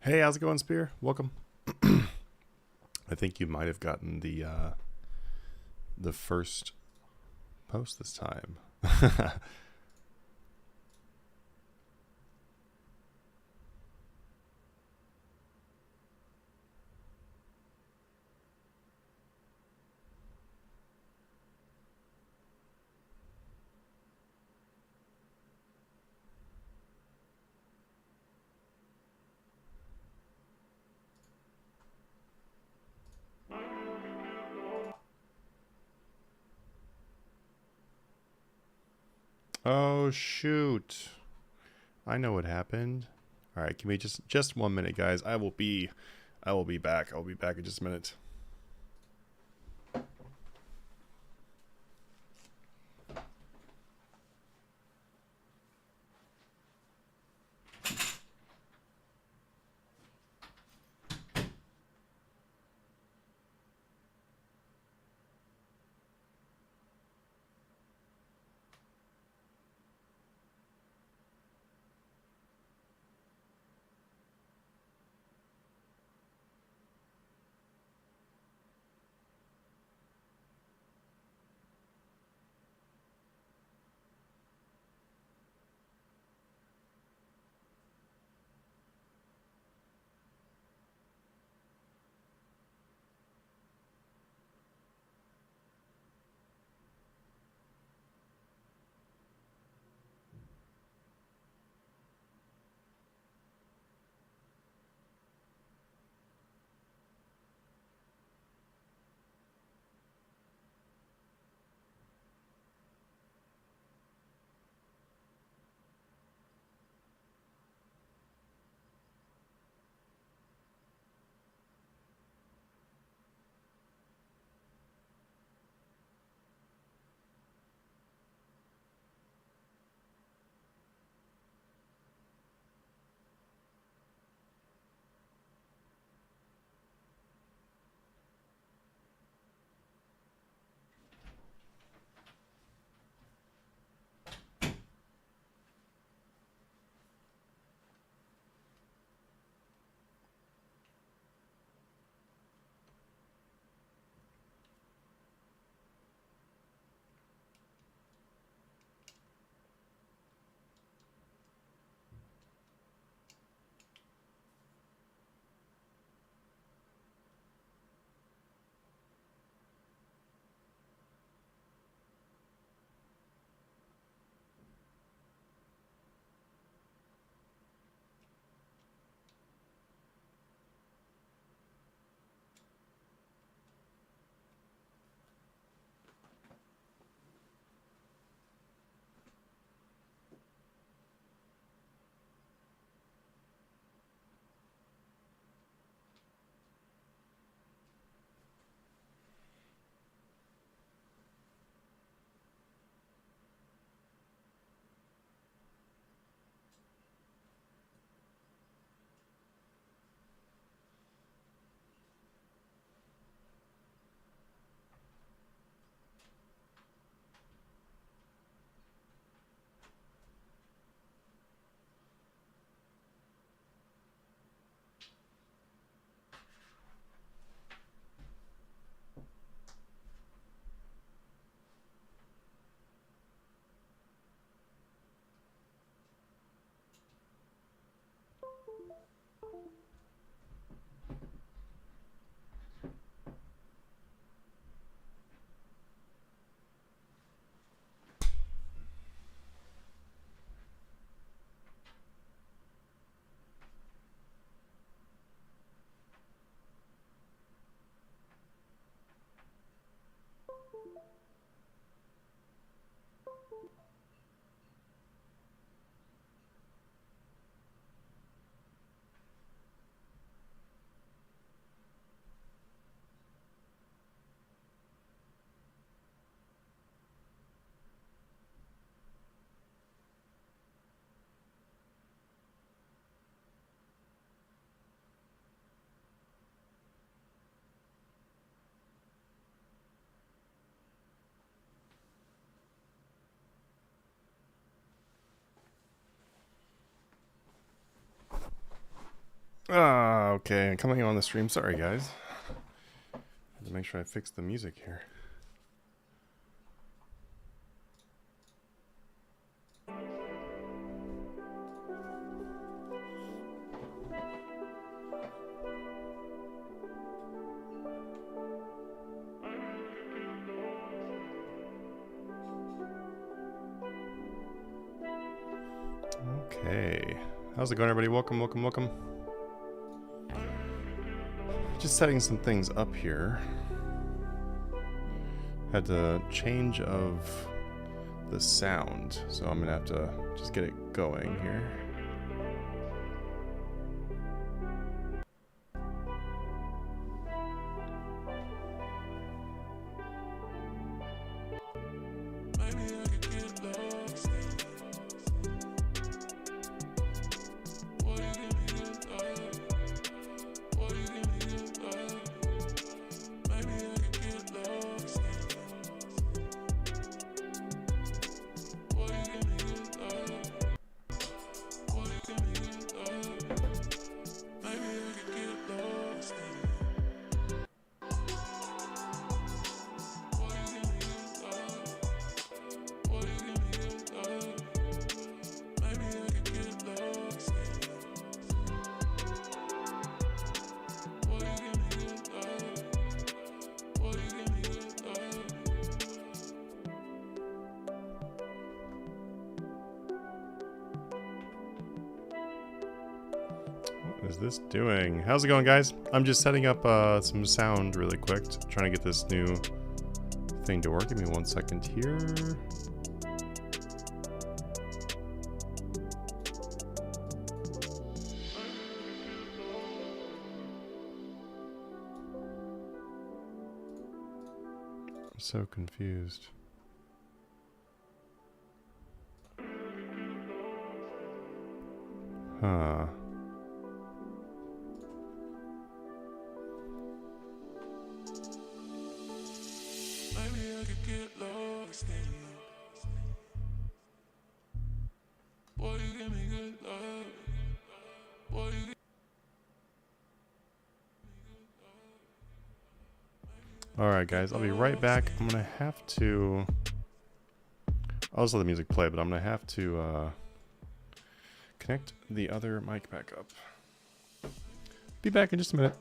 Hey, how's it going, Spear? Welcome. I think you might have gotten the first post this time. Oh shoot! I know what happened. All right, give me just 1 minute, guys. I will be back. I'll be back in just a minute. Okay, I'm coming on the stream. Sorry, guys. Had to make sure I fix the music here. Okay. How's it going, everybody? Welcome, welcome, welcome. Just setting some things up here. Had to change of the sound, so I'm gonna have to just get it going here. What is this doing? How's it going, guys? I'm just setting up some sound really quick, trying to get this new thing to work. Give me 1 second here. I'm so confused. Huh. Alright guys, I'll be right back. I'm gonna have to... I'll just let the music play, but I'm gonna have to connect the other mic back up. Be back in just a minute.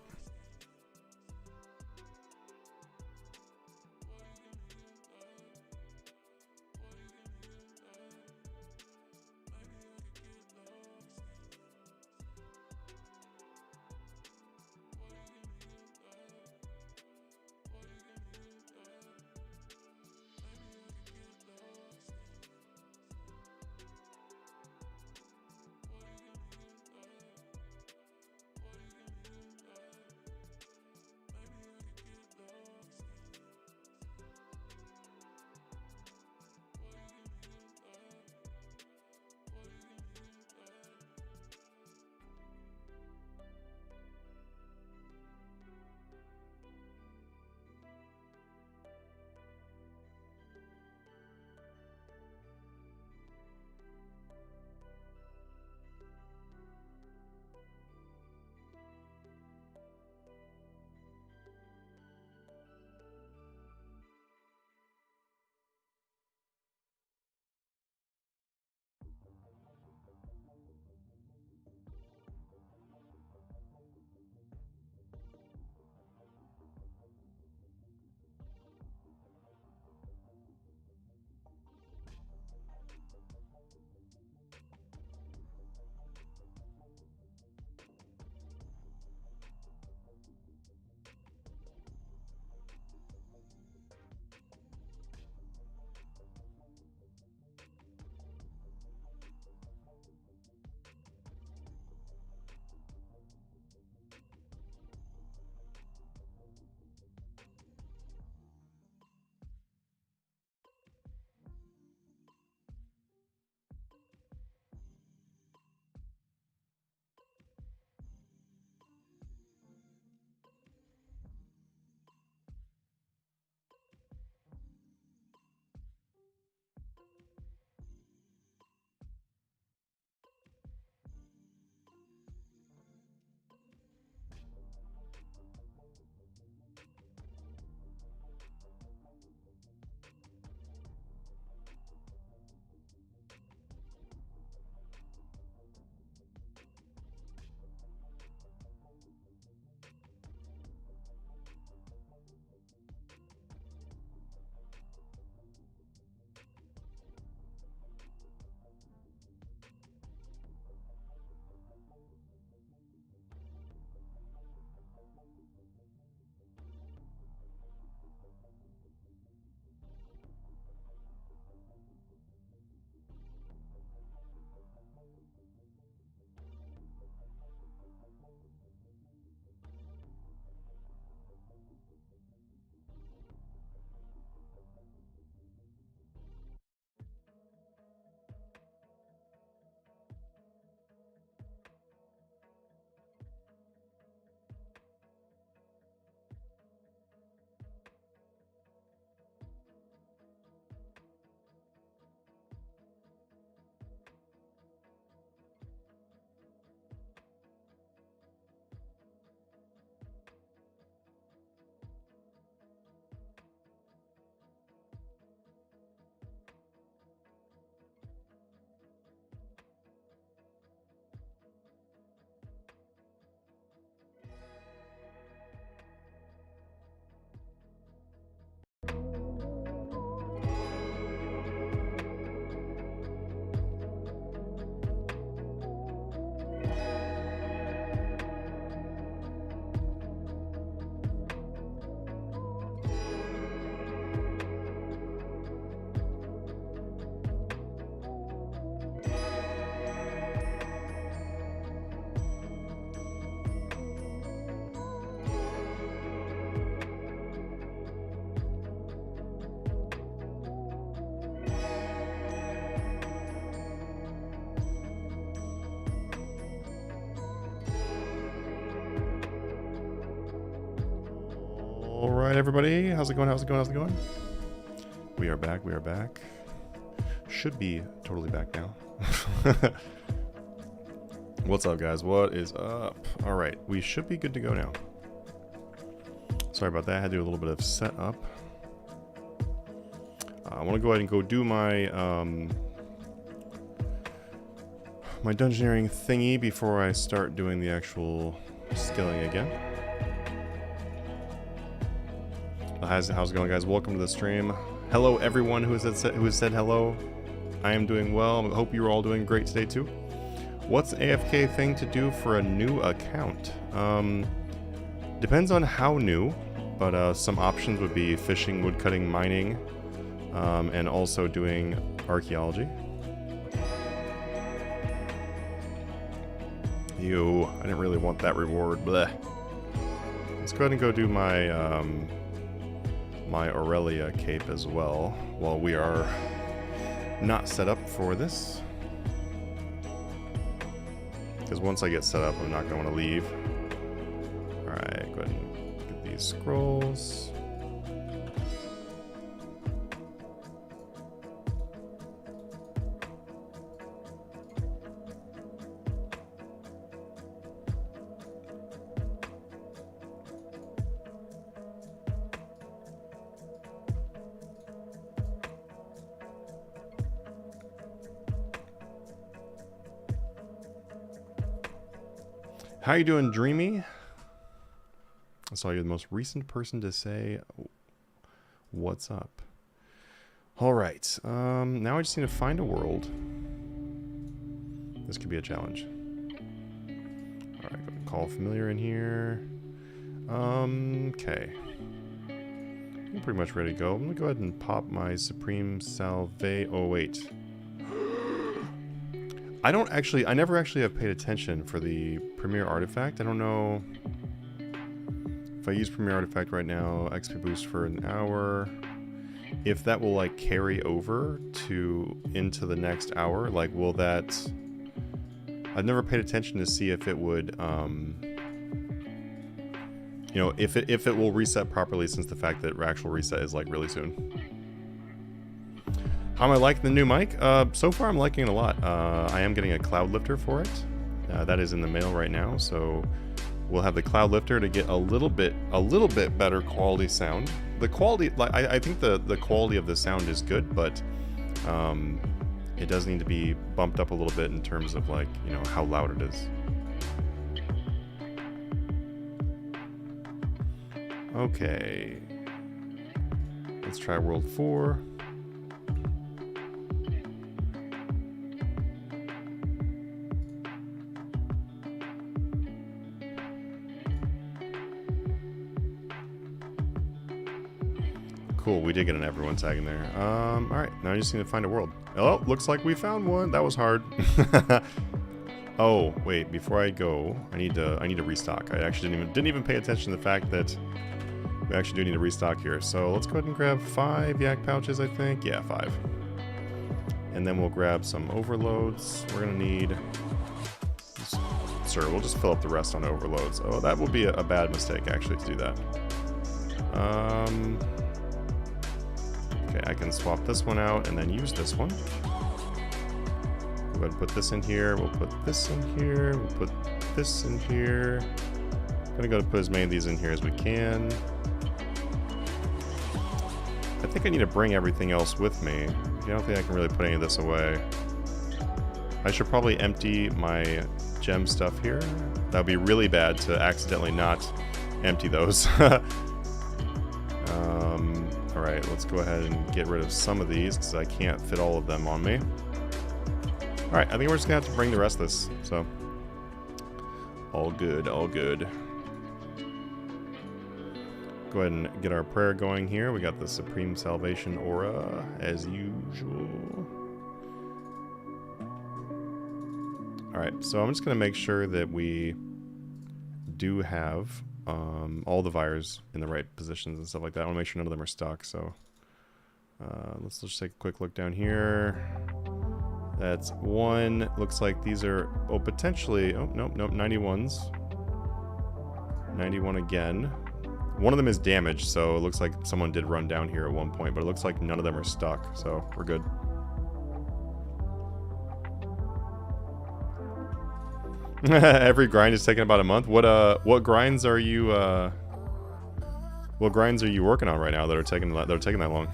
All right, everybody. How's it going? How's it going? How's it going? We are back. We are back. Should be totally back now. What's up, guys? What is up? All right, we should be good to go now. Sorry about that. I had to do a little bit of setup. I want to go ahead and go do my my Dungeoneering thingy before I start doing the actual skilling again. How's it going, guys? Welcome to the stream. Hello, everyone who has said hello. I am doing well. I hope you're all doing great today too. What's an AFK thing to do for a new account? Depends on how new, but some options would be fishing, woodcutting, mining, and also doing archaeology. Ew, I didn't really want that reward. Bleh. Let's go ahead and go do my my Aurelia cape as well, while we are not set up for this. Because once I get set up, I'm not going to want to leave. Alright, go ahead and get these scrolls. How you doing, Dreamy? I saw you're the most recent person to say what's up. All right, now I just need to find a world. This could be a challenge. All right, go call familiar in here. Okay. I'm pretty much ready to go. I'm gonna go ahead and pop my Supreme Salve. Oh wait. I never actually have paid attention for the Premier Artifact. I don't know if I use Premier Artifact right now, XP boost for an hour, if that will like carry over into the next hour. Like, will that, I've never paid attention to see if it would, you know, if it will reset properly, since the fact that actual reset is like really soon. How am I liking the new mic? So far I'm liking it a lot. I am getting a cloud lifter for it. That is in the mail right now, so we'll have the cloud lifter to get a little bit better quality sound. The quality, like I think the quality of the sound is good, but it does need to be bumped up a little bit in terms of, like, you know, how loud it is. Okay, let's try World 4. Cool, we did get an everyone tag in there. Alright, now I just need to find a world. Oh, looks like we found one. That was hard. Oh, wait, before I go, I need to restock. I actually didn't even pay attention to the fact that we actually do need to restock here. So let's go ahead and grab 5 yak pouches, I think. Yeah, 5. And then we'll grab some overloads. We're gonna need... Sure, we'll just fill up the rest on overloads. Oh, that would be a bad mistake, actually, to do that. Okay, I can swap this one out and then use this one. Go ahead and put this in here. We'll put this in here. We'll put this in here. Gonna go to put as many of these in here as we can. I think I need to bring everything else with me. I don't think I can really put any of this away. I should probably empty my gem stuff here. That would be really bad to accidentally not empty those. Alright, let's go ahead and get rid of some of these, because I can't fit all of them on me. Alright, I think we're just going to have to bring the rest of this, so... all good, all good. Go ahead and get our prayer going here. We got the Supreme Salvation Aura, as usual. Alright, so I'm just going to make sure that we do have... all the vires in the right positions and stuff like that. I want to make sure none of them are stuck, so let's just take a quick look down here. That's 1. Looks like these are, oh, potentially, oh, nope, 91s. 91 again. One of them is damaged, so it looks like someone did run down here at one point, but it looks like none of them are stuck, so we're good. Every grind is taking about a month. What grinds are you working on right now that are taking that long?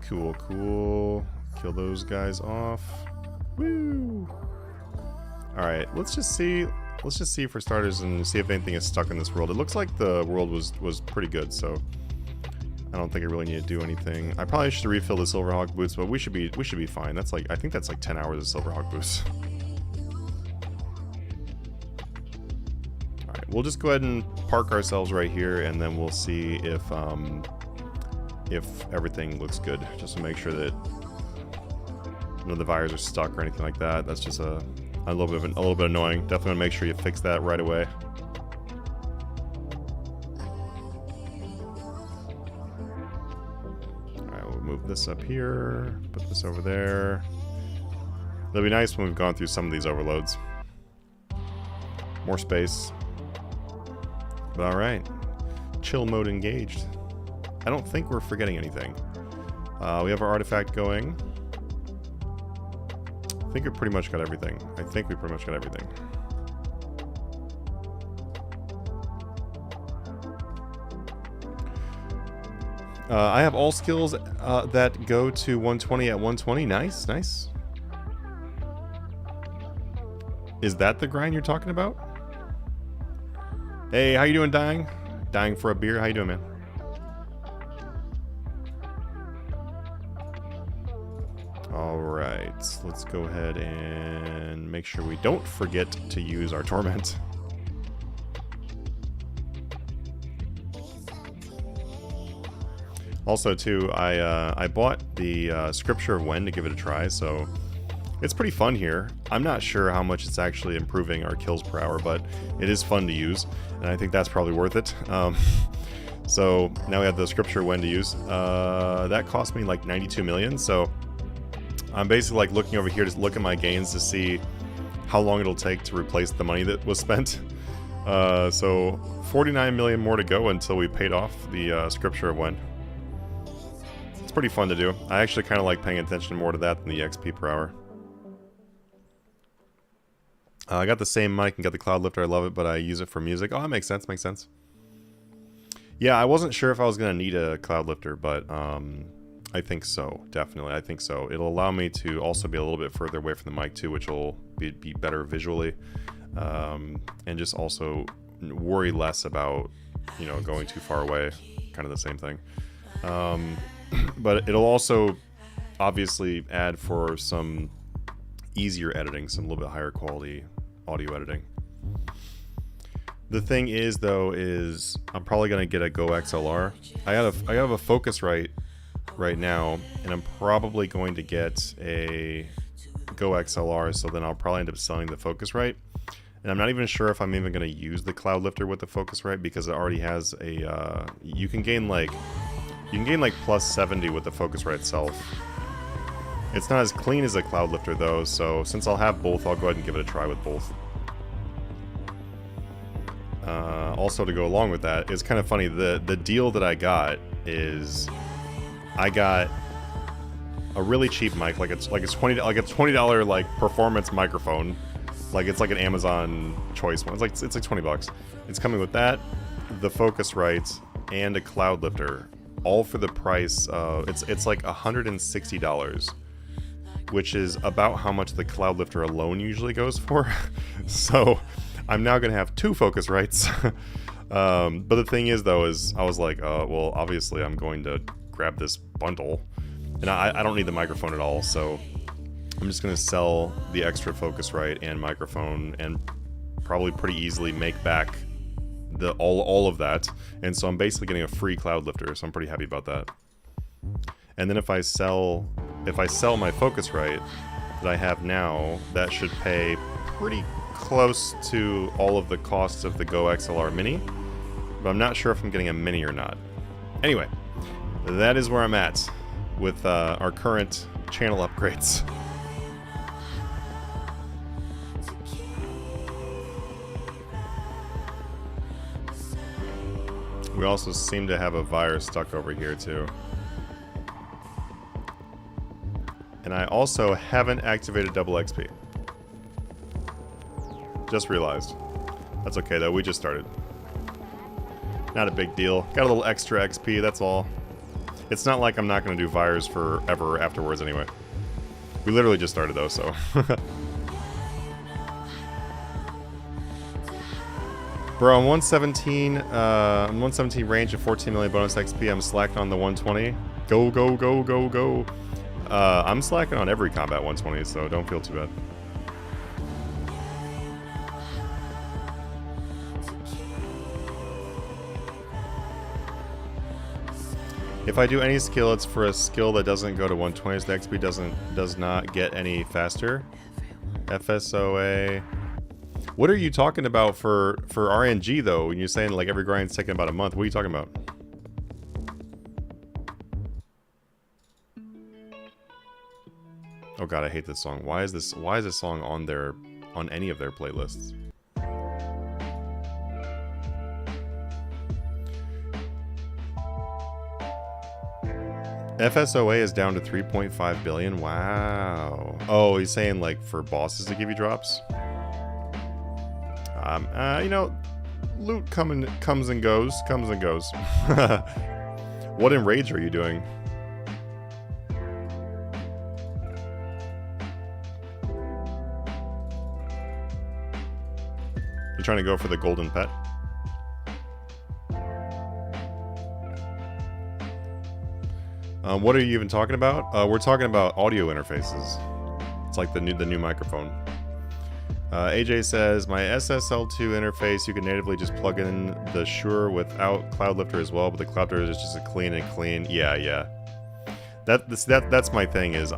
Cool, cool. Kill those guys off. Woo! Alright, let's just see for starters and see if anything is stuck in this world. It looks like the world was pretty good, so I don't think I really need to do anything. I probably should refill the Silverhawk boots, but we should be fine. That's like, I think that's like 10 hours of Silverhawk boots. Alright, we'll just go ahead and park ourselves right here, and then we'll see if everything looks good, just to make sure that none of the wires are stuck or anything like that. That's just a little bit annoying. Definitely want to make sure you fix that right away. Alright, we'll move this up here, put this over there. It'll be nice when we've gone through some of these overloads. More space. But alright. Chill mode engaged. I don't think we're forgetting anything. We have our artifact going. I think we pretty much got everything. I have all skills that go to 120 at 120. Nice, nice. Is that the grind you're talking about? Hey, how you doing, Dying? Dying for a beer? How you doing, man? Alright, let's go ahead and make sure we don't forget to use our torment. Also, too, I bought the Scripture of When to give it a try, so it's pretty fun here. I'm not sure how much it's actually improving our kills per hour, but it is fun to use, and I think that's probably worth it. So now we have the Scripture of When to use. That cost me like 92 million, so I'm basically like looking over here to look at my gains to see how long it'll take to replace the money that was spent. So 49 million more to go until we paid off the Scripture of When. It's pretty fun to do. I actually kind of like paying attention more to that than the XP per hour. I got the same mic and got the Cloud Lifter. I love it, but I use it for music. Oh, that makes sense. Makes sense. Yeah, I wasn't sure if I was going to need a Cloud Lifter, but I think so. Definitely, I think so. It'll allow me to also be a little bit further away from the mic too, which will be better visually, and just also worry less about, you know, going too far away. Kind of the same thing. But it'll also obviously add for some easier editing, some little bit higher quality audio editing. The thing is, though, is I'm probably gonna get a Go XLR. I have a Focusrite right now, and I'm probably going to get a Go XLR. So then I'll probably end up selling the Focusrite, and I'm not even sure if I'm even gonna use the Cloud Lifter with the Focusrite because it already has a. You can gain like plus 70 with the Focusrite itself. It's not as clean as a Cloud Lifter though, so since I'll have both, I'll go ahead and give it a try with both. Also, to go along with that, it's kind of funny. The deal that I got is I got a really cheap mic, like it's $20 like performance microphone, like it's like an Amazon choice one. It's like 20 bucks. It's coming with that, the Focusrite, and a Cloud Lifter, all for the price of it's like $160, which is about how much the Cloud Lifter alone usually goes for. So I'm now gonna have two Focusrites. But the thing is, though, is I was like, well, obviously I'm going to grab this bundle, and I don't need the microphone at all, so I'm just gonna sell the extra Focusrite and microphone, and probably pretty easily make back the all of that. And so I'm basically getting a free Cloud Lifter, so I'm pretty happy about that. And then if I sell my Focusrite that I have now, that should pay pretty close to all of the costs of the Go XLR Mini, but I'm not sure if I'm getting a Mini or not. Anyway, that is where I'm at with our current channel upgrades. We also seem to have a virus stuck over here too. And I also haven't activated double XP. Just realized. That's okay though, we just started. Not a big deal. Got a little extra XP, that's all. It's not like I'm not going to do Vires forever afterwards anyway. We literally just started though, so. Bro, I'm 117 range of 14 million bonus XP. I'm slacking on the 120. Go, go, go, go, go. I'm slacking on every combat 120, so don't feel too bad. If I do any skill, it's for a skill that doesn't go to 120, so the XP does not get any faster. FSOA. What are you talking about for RNG though? When you're saying like every grind's taking about a month, what are you talking about? Oh god, I hate this song. Why is this song on any of their playlists? FSOA is down to 3.5 billion. Wow. Oh, he's saying like for bosses to give you drops. You know, loot comes and goes. What in Rage are you doing? You trying to go for the golden pet? What are you even talking about? We're talking about audio interfaces. It's like the new microphone. AJ says, my SSL2 interface, you can natively just plug in the Shure without Cloud Lifter as well, but the Cloud Lifter is just a clean. Yeah. That's my thing is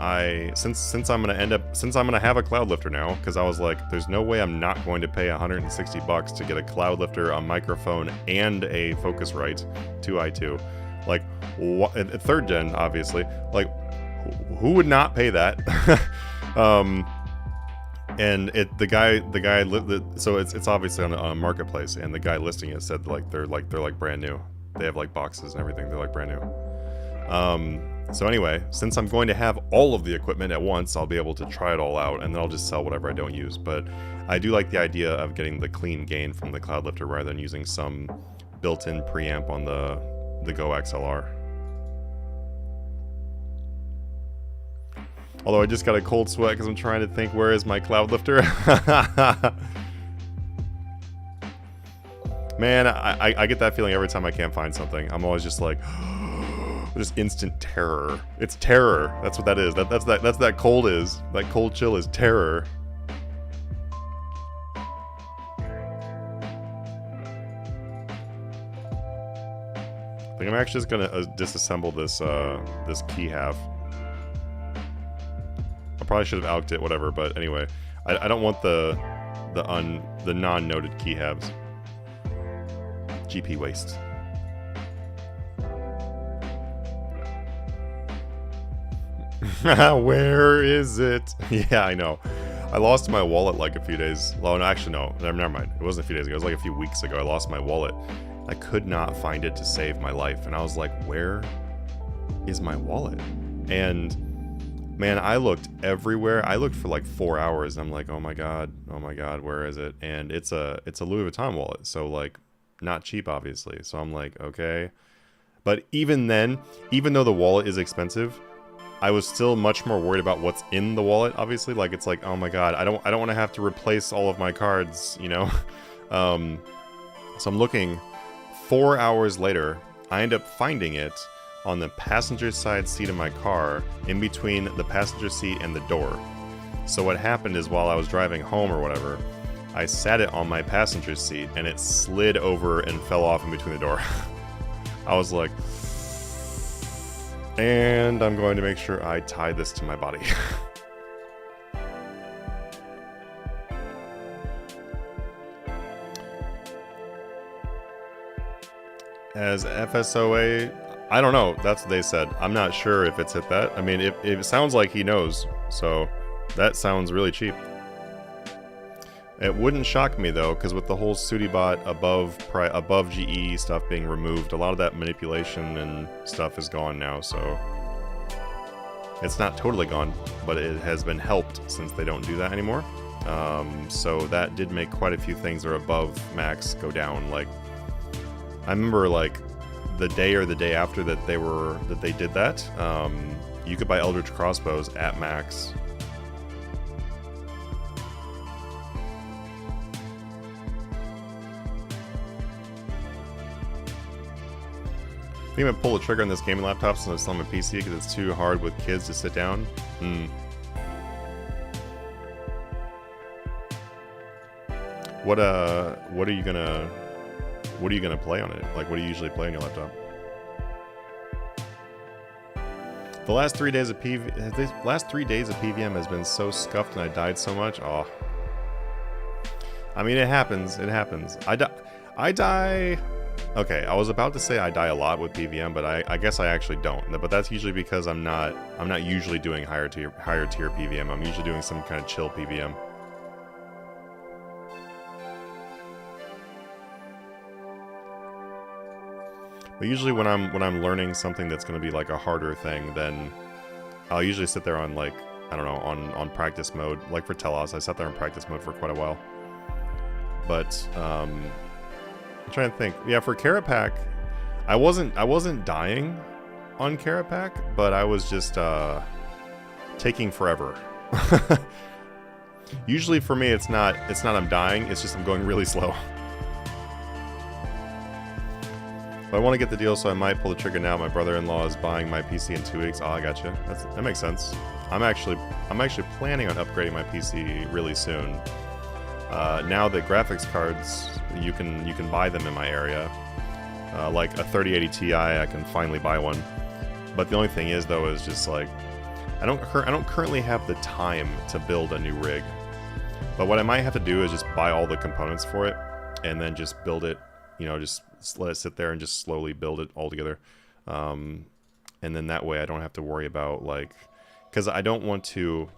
since I'm gonna have a Cloud Lifter now, because I was like, there's no way I'm not going to pay $160 to get a Cloud Lifter, a microphone, and a Focusrite 2i2. Like, third gen, obviously. Like, who would not pay that? And the guy so it's obviously on a marketplace, and the guy listing it said like they're brand new. They have like boxes and everything. They're like brand new. So anyway, since I'm going to have all of the equipment at once, I'll be able to try it all out, and then I'll just sell whatever I don't use. But I do like the idea of getting the clean gain from the Cloud Lifter rather than using some built-in preamp on the Go XLR. Although I just got a cold sweat because I'm trying to think, where is my Cloud Lifter? Man, I get that feeling every time I can't find something. I'm always just like, just instant terror. It's terror. That's what that is. That's that cold is. That cold chill is terror. I think I'm actually just gonna disassemble this this key half. I probably should have alked it, whatever. But anyway, I don't want the non-noted key halves. GP waste. Where is it? Yeah, I know. I lost my wallet like a few days. Well, no, actually, no. Never mind. It wasn't a few days ago. It was like a few weeks ago. I lost my wallet. I could not find it to save my life. And I was like, where is my wallet? And man, I looked everywhere. I looked for like 4 hours. And I'm like, oh my god, where is it? And it's a Louis Vuitton wallet. So like, not cheap, obviously. So I'm like, okay. But even then, even though the wallet is expensive, I was still much more worried about what's in the wallet, obviously. Like, it's like, oh my god, I don't want to have to replace all of my cards, you know? So I'm looking. 4 hours later, I end up finding it on the passenger side seat of my car, in between the passenger seat and the door. So what happened is, while I was driving home or whatever, I sat it on my passenger seat, and it slid over and fell off in between the door. I was like, and I'm going to make sure I tie this to my body. As FSOA, I don't know. That's what they said. I'm not sure if it's hit that. I mean, it sounds like he knows, so that sounds really cheap. It wouldn't shock me though, because with the whole Sudibot above GE stuff being removed, a lot of that manipulation and stuff is gone now, so it's not totally gone, but it has been helped since they don't do that anymore. So that did make quite a few things that are above max go down. Like, I remember like the day or the day after that they did that, you could buy Eldritch crossbows at max. I think I'm gonna pull the trigger on this gaming laptop since I'm still on my PC because it's too hard with kids to sit down. What are you gonna play on it? Like, what do you usually play on your laptop? The last 3 days of PVM has been so scuffed and I died so much. Oh, I mean, it happens. It happens. I die. Okay, I was about to say I die a lot with PVM, but I guess I actually don't. But that's usually because I'm not usually doing higher tier PVM. I'm usually doing some kind of chill PVM. But usually when I'm learning something that's going to be like a harder thing, then I'll usually sit there on, like, I don't know, on practice mode. Like for Telos, I sat there in practice mode for quite a while. But I'm trying to think. Yeah, for Carapac, I wasn't dying on Carapac, but I was just taking forever. Usually for me, it's not I'm dying. It's just I'm going really slow. But I want to get the deal, so I might pull the trigger now. My brother-in-law is buying my PC in 2 weeks. Oh, I gotcha. That makes sense. I'm actually planning on upgrading my PC really soon. Now that graphics cards, you can buy them in my area. Like a 3080 Ti, I can finally buy one. But the only thing is, though, is just like I don't currently have the time to build a new rig. But what I might have to do is just buy all the components for it, and then just build it. You know, just let it sit there and just slowly build it all together. And then that way I don't have to worry about, like, because I don't want to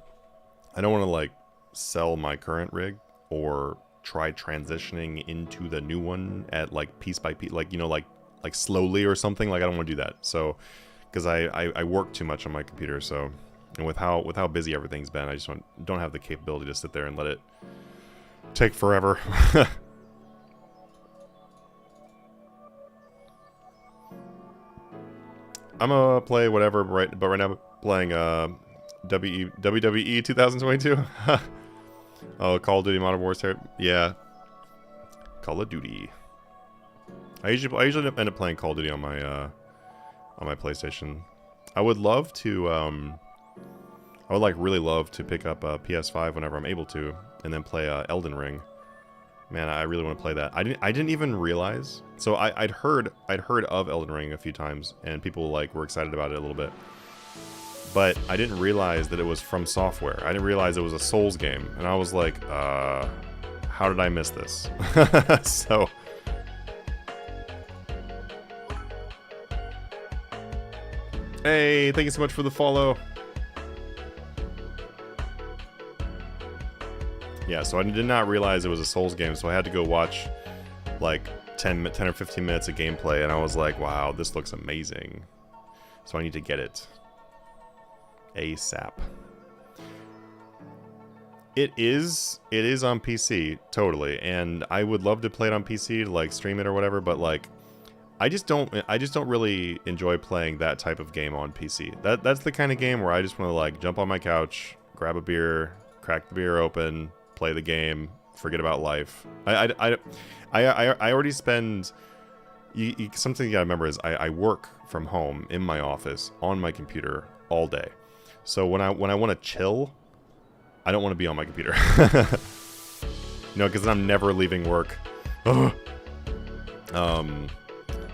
like sell my current rig or try transitioning into the new one at like piece by piece, like, you know, like slowly or something. Like, I don't want to do that. So, because I work too much on my computer. So, and with how busy everything's been, I just don't have the capability to sit there and let it take forever. I'm gonna play whatever, but right now I'm playing WWE 2022. Oh, Call of Duty Modern Warfare. Yeah, Call of Duty. I usually end up playing Call of Duty on my PlayStation. I would love to. I would really love to pick up a PS5 whenever I'm able to, and then play Elden Ring. Man, I really want to play that. I didn't even realize. So I'd heard of Elden Ring a few times, and people were excited about it a little bit. But I didn't realize that it was from Software. I didn't realize it was a Souls game, and I was like, how did I miss this? So. Hey, thank you so much for the follow. Yeah, so I did not realize it was a Souls game, so I had to go watch like 10 or 15 minutes of gameplay, and I was like, wow, this looks amazing. So I need to get it. ASAP. It is on PC, totally, and I would love to play it on PC to like stream it or whatever, but like I just don't really enjoy playing that type of game on PC. That's the kind of game where I just want to like jump on my couch, grab a beer, crack the beer open, play the game, forget about life. I already spend. Something you gotta remember is I work from home in my office on my computer all day. So when I want to chill, I don't want to be on my computer. No, because I'm never leaving work.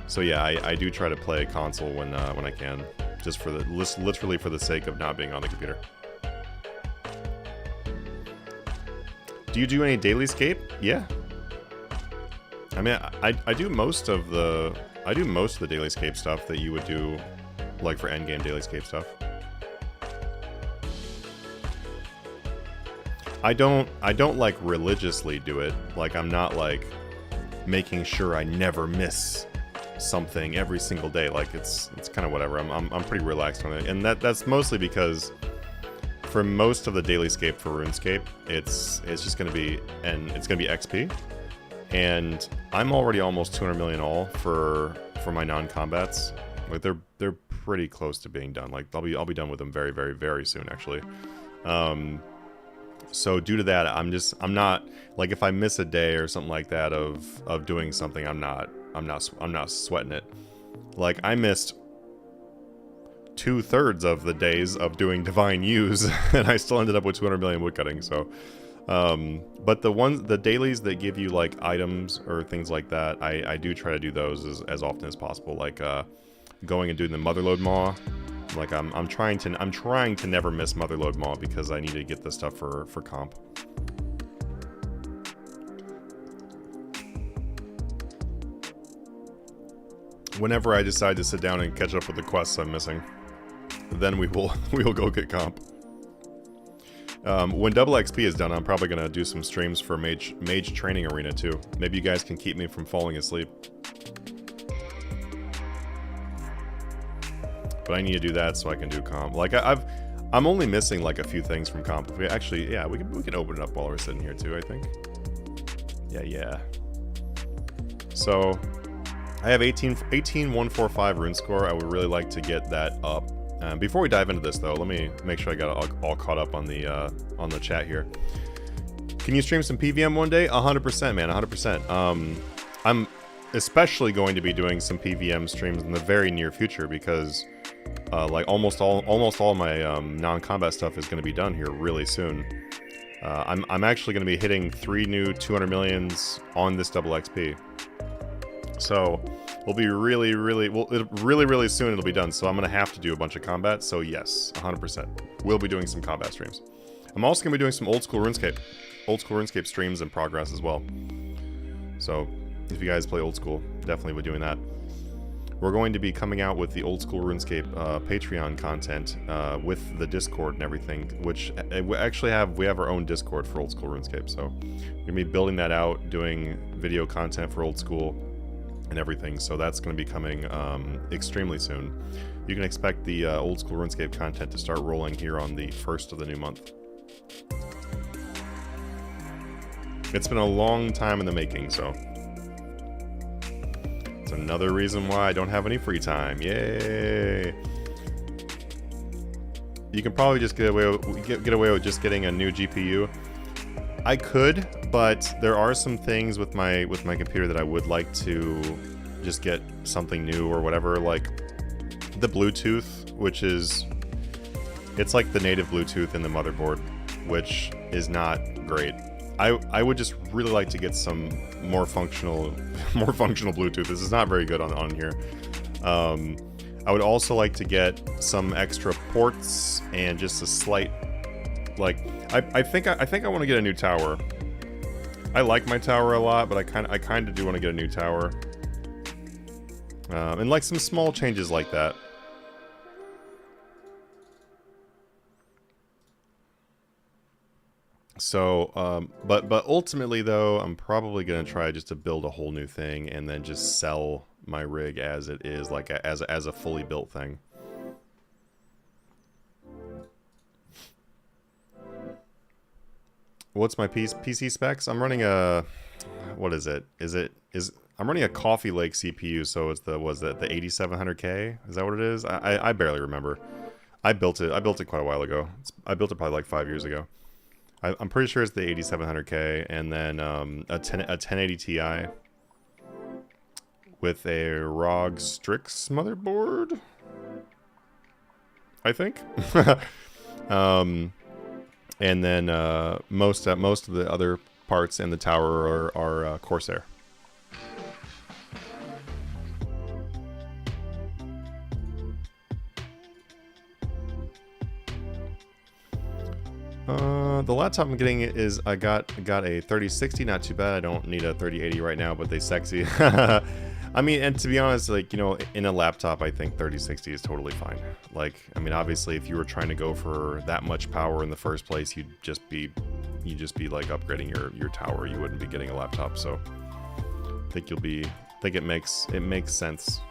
So yeah, I do try to play console when I can, just for literally for the sake of not being on the computer. Do you do any daily scape? Yeah. I mean, I do most of the daily scape stuff that you would do, like for endgame daily scape stuff. I don't like religiously do it. Like, I'm not like making sure I never miss something every single day. Like, it's kind of whatever. I'm pretty relaxed on it, and that's mostly because for most of the daily scape for RuneScape, it's just gonna be XP, and I'm already almost 200 million all for my non-combats. Like, they're pretty close to being done. Like, I'll be done with them very, very, very soon, actually. So due to that, I'm not like, if I miss a day or something like that of doing something, I'm not sweating it. Like, I missed 2/3 of the days of doing divine use, and I still ended up with 200 million woodcutting. So, but the dailies that give you like items or things like that, I do try to do those as often as possible. Like going and doing the Motherlode Maw. Like, I'm trying to never miss Motherlode Maw because I need to get this stuff for comp. Whenever I decide to sit down and catch up with the quests I'm missing, then we will go get comp. When double XP is done, I'm probably gonna do some streams for Mage Training Arena too. Maybe you guys can keep me from falling asleep. But I need to do that so I can do comp. Like, I'm only missing like a few things from comp. If we actually, yeah, we can open it up while we're sitting here too, I think. Yeah. So I have 18145 rune score. I would really like to get that up. Before we dive into this though, let me make sure I got all caught up on the chat here. Can you stream some PVM one day? 100%, man, 100%. I'm especially going to be doing some PVM streams in the very near future because like almost all my non-combat stuff is going to be done here really soon. I'm actually going to be hitting 3 new 200 millions on this double XP. So we'll be really soon it'll be done. So I'm going to have to do a bunch of combat. So yes, 100%. We'll be doing some combat streams. I'm also going to be doing some old school RuneScape streams in progress as well. So if you guys play old school, definitely be doing that. We're going to be coming out with the old school RuneScape Patreon content with the Discord and everything, which we actually have our own Discord for old school RuneScape. So we're gonna be building that out, doing video content for old school and everything. So that's going to be coming extremely soon. You can expect the old school RuneScape content to start rolling here on the 1st of the new month. It's been a long time in the making, so it's another reason why I don't have any free time. Yay! You can probably just get away with just getting a new GPU. I could, but there are some things with my computer that I would like to just get something new or whatever, like the Bluetooth, which is, it's like the native Bluetooth in the motherboard, which is not great. I would just really like to get some more functional Bluetooth. This is not very good on here. I would also like to get some extra ports and just a slight, like, I think I want to get a new tower. I like my tower a lot, but I kind of do want to get a new tower. And like some small changes like that. So, but ultimately though, I'm probably gonna try just to build a whole new thing and then just sell my rig as it is, like as a fully built thing. What's my PC specs? I'm running a, what is it? I'm running a Coffee Lake CPU, so it's the 8700K? Is that what it is? I barely remember. I built it quite a while ago. I built it probably like 5 years ago. I'm pretty sure it's the 8700K, and then a 1080 Ti with a ROG Strix motherboard, I think. And then most of the other parts in the tower are Corsair. The laptop I'm getting is I got a 3060, not too bad. I don't need a 3080 right now, but they sexy. I mean, and to be honest, like, you know, in a laptop, I think 3060 is totally fine. Like, I mean, obviously, if you were trying to go for that much power in the first place, you'd just be you'd just be like upgrading your tower. You wouldn't be getting a laptop. So I think it makes sense.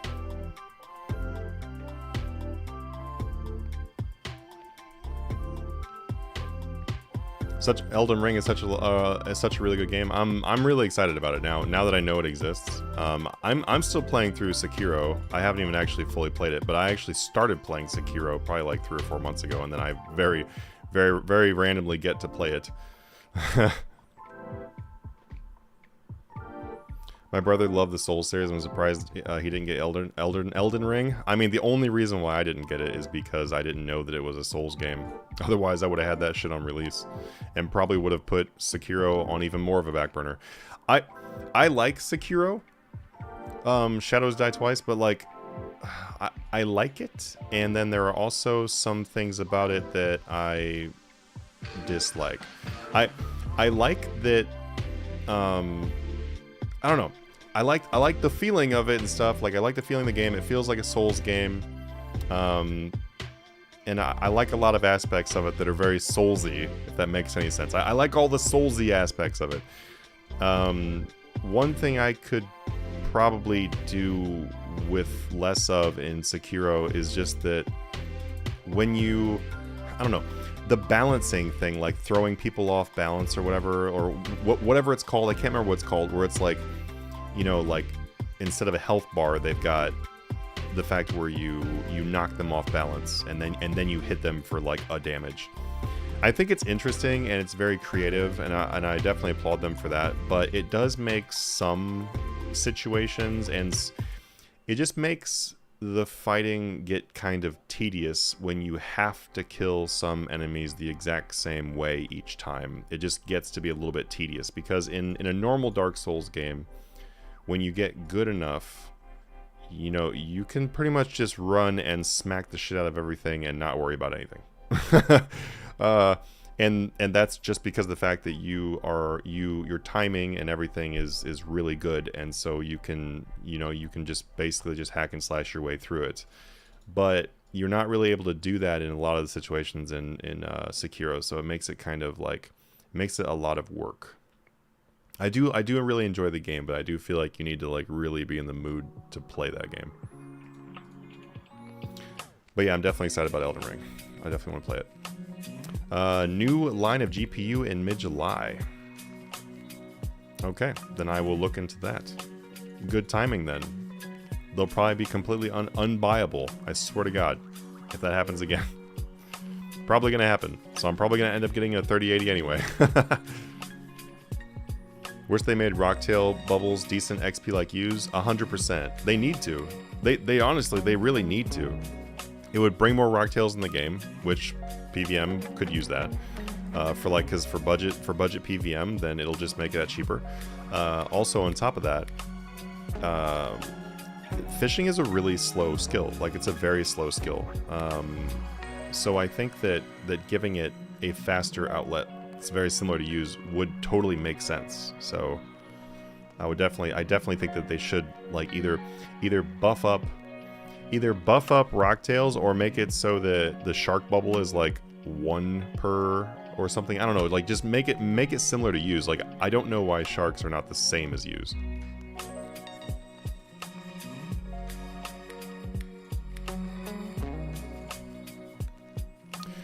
Elden Ring is such a really good game. I'm really excited about it now that I know it exists. I'm still playing through Sekiro. I haven't even actually fully played it, but I actually started playing Sekiro probably like 3 or 4 months ago, and then I very randomly get to play it. My brother loved the Souls series and was surprised he didn't get Elden Ring. I mean, the only reason why I didn't get it is because I didn't know that it was a Souls game. Otherwise, I would have had that shit on release, and probably would have put Sekiro on even more of a back burner. I like Sekiro. Shadows Die Twice, but like, I like it, and then there are also some things about it that I dislike. I like that. I don't know. I like the feeling of it and stuff. Like, I like the feeling of the game. It feels like a Souls game. And I like a lot of aspects of it that are very Soulsy, if that makes any sense. I like all the Soulsy aspects of it. One thing I could probably do with less of in Sekiro is just that when you... I don't know. The balancing thing, like throwing people off balance or whatever, or whatever it's called. I can't remember what it's called, where it's like, you know, like instead of a health bar, they've got the fact where you knock them off balance and then you hit them for like a damage. I think it's interesting and it's very creative, and I definitely applaud them for that. But it does make some situations, and it just makes the fighting get kind of tedious when you have to kill some enemies the exact same way each time. It just gets to be a little bit tedious, because in a normal Dark Souls game, when you get good enough, you know, you can pretty much just run and smack the shit out of everything and not worry about anything. And that's just because of the fact that your timing and everything is really good, and so you can just basically just hack and slash your way through it. But you're not really able to do that in a lot of the situations in Sekiro, so it makes it kind of like a lot of work. I do really enjoy the game, but I do feel like you need to like really be in the mood to play that game. But yeah, I'm definitely excited about Elden Ring. I definitely want to play it. New line of GPU in mid-July. Okay, then I will look into that. Good timing then. They'll probably be completely unbuyable, I swear to God, if that happens again. Probably gonna happen, so I'm probably gonna end up getting a 3080 anyway. Wish they made Rocktail bubbles decent XP like use. 100%. They need to. They honestly, they really need to. It would bring more Rocktails in the game, which PVM could use that. Because for budget PVM, then it'll just make that cheaper. Also, on top of that, fishing is a really slow skill. Like, it's a very slow skill. So I think that giving it a faster outlet, it's very similar to use, would totally make sense. So I definitely think that they should like either buff up Rocktails, or make it so that the shark bubble is like 1 per or something. I don't know, like just make it similar to use. Like, I don't know why sharks are not the same as use.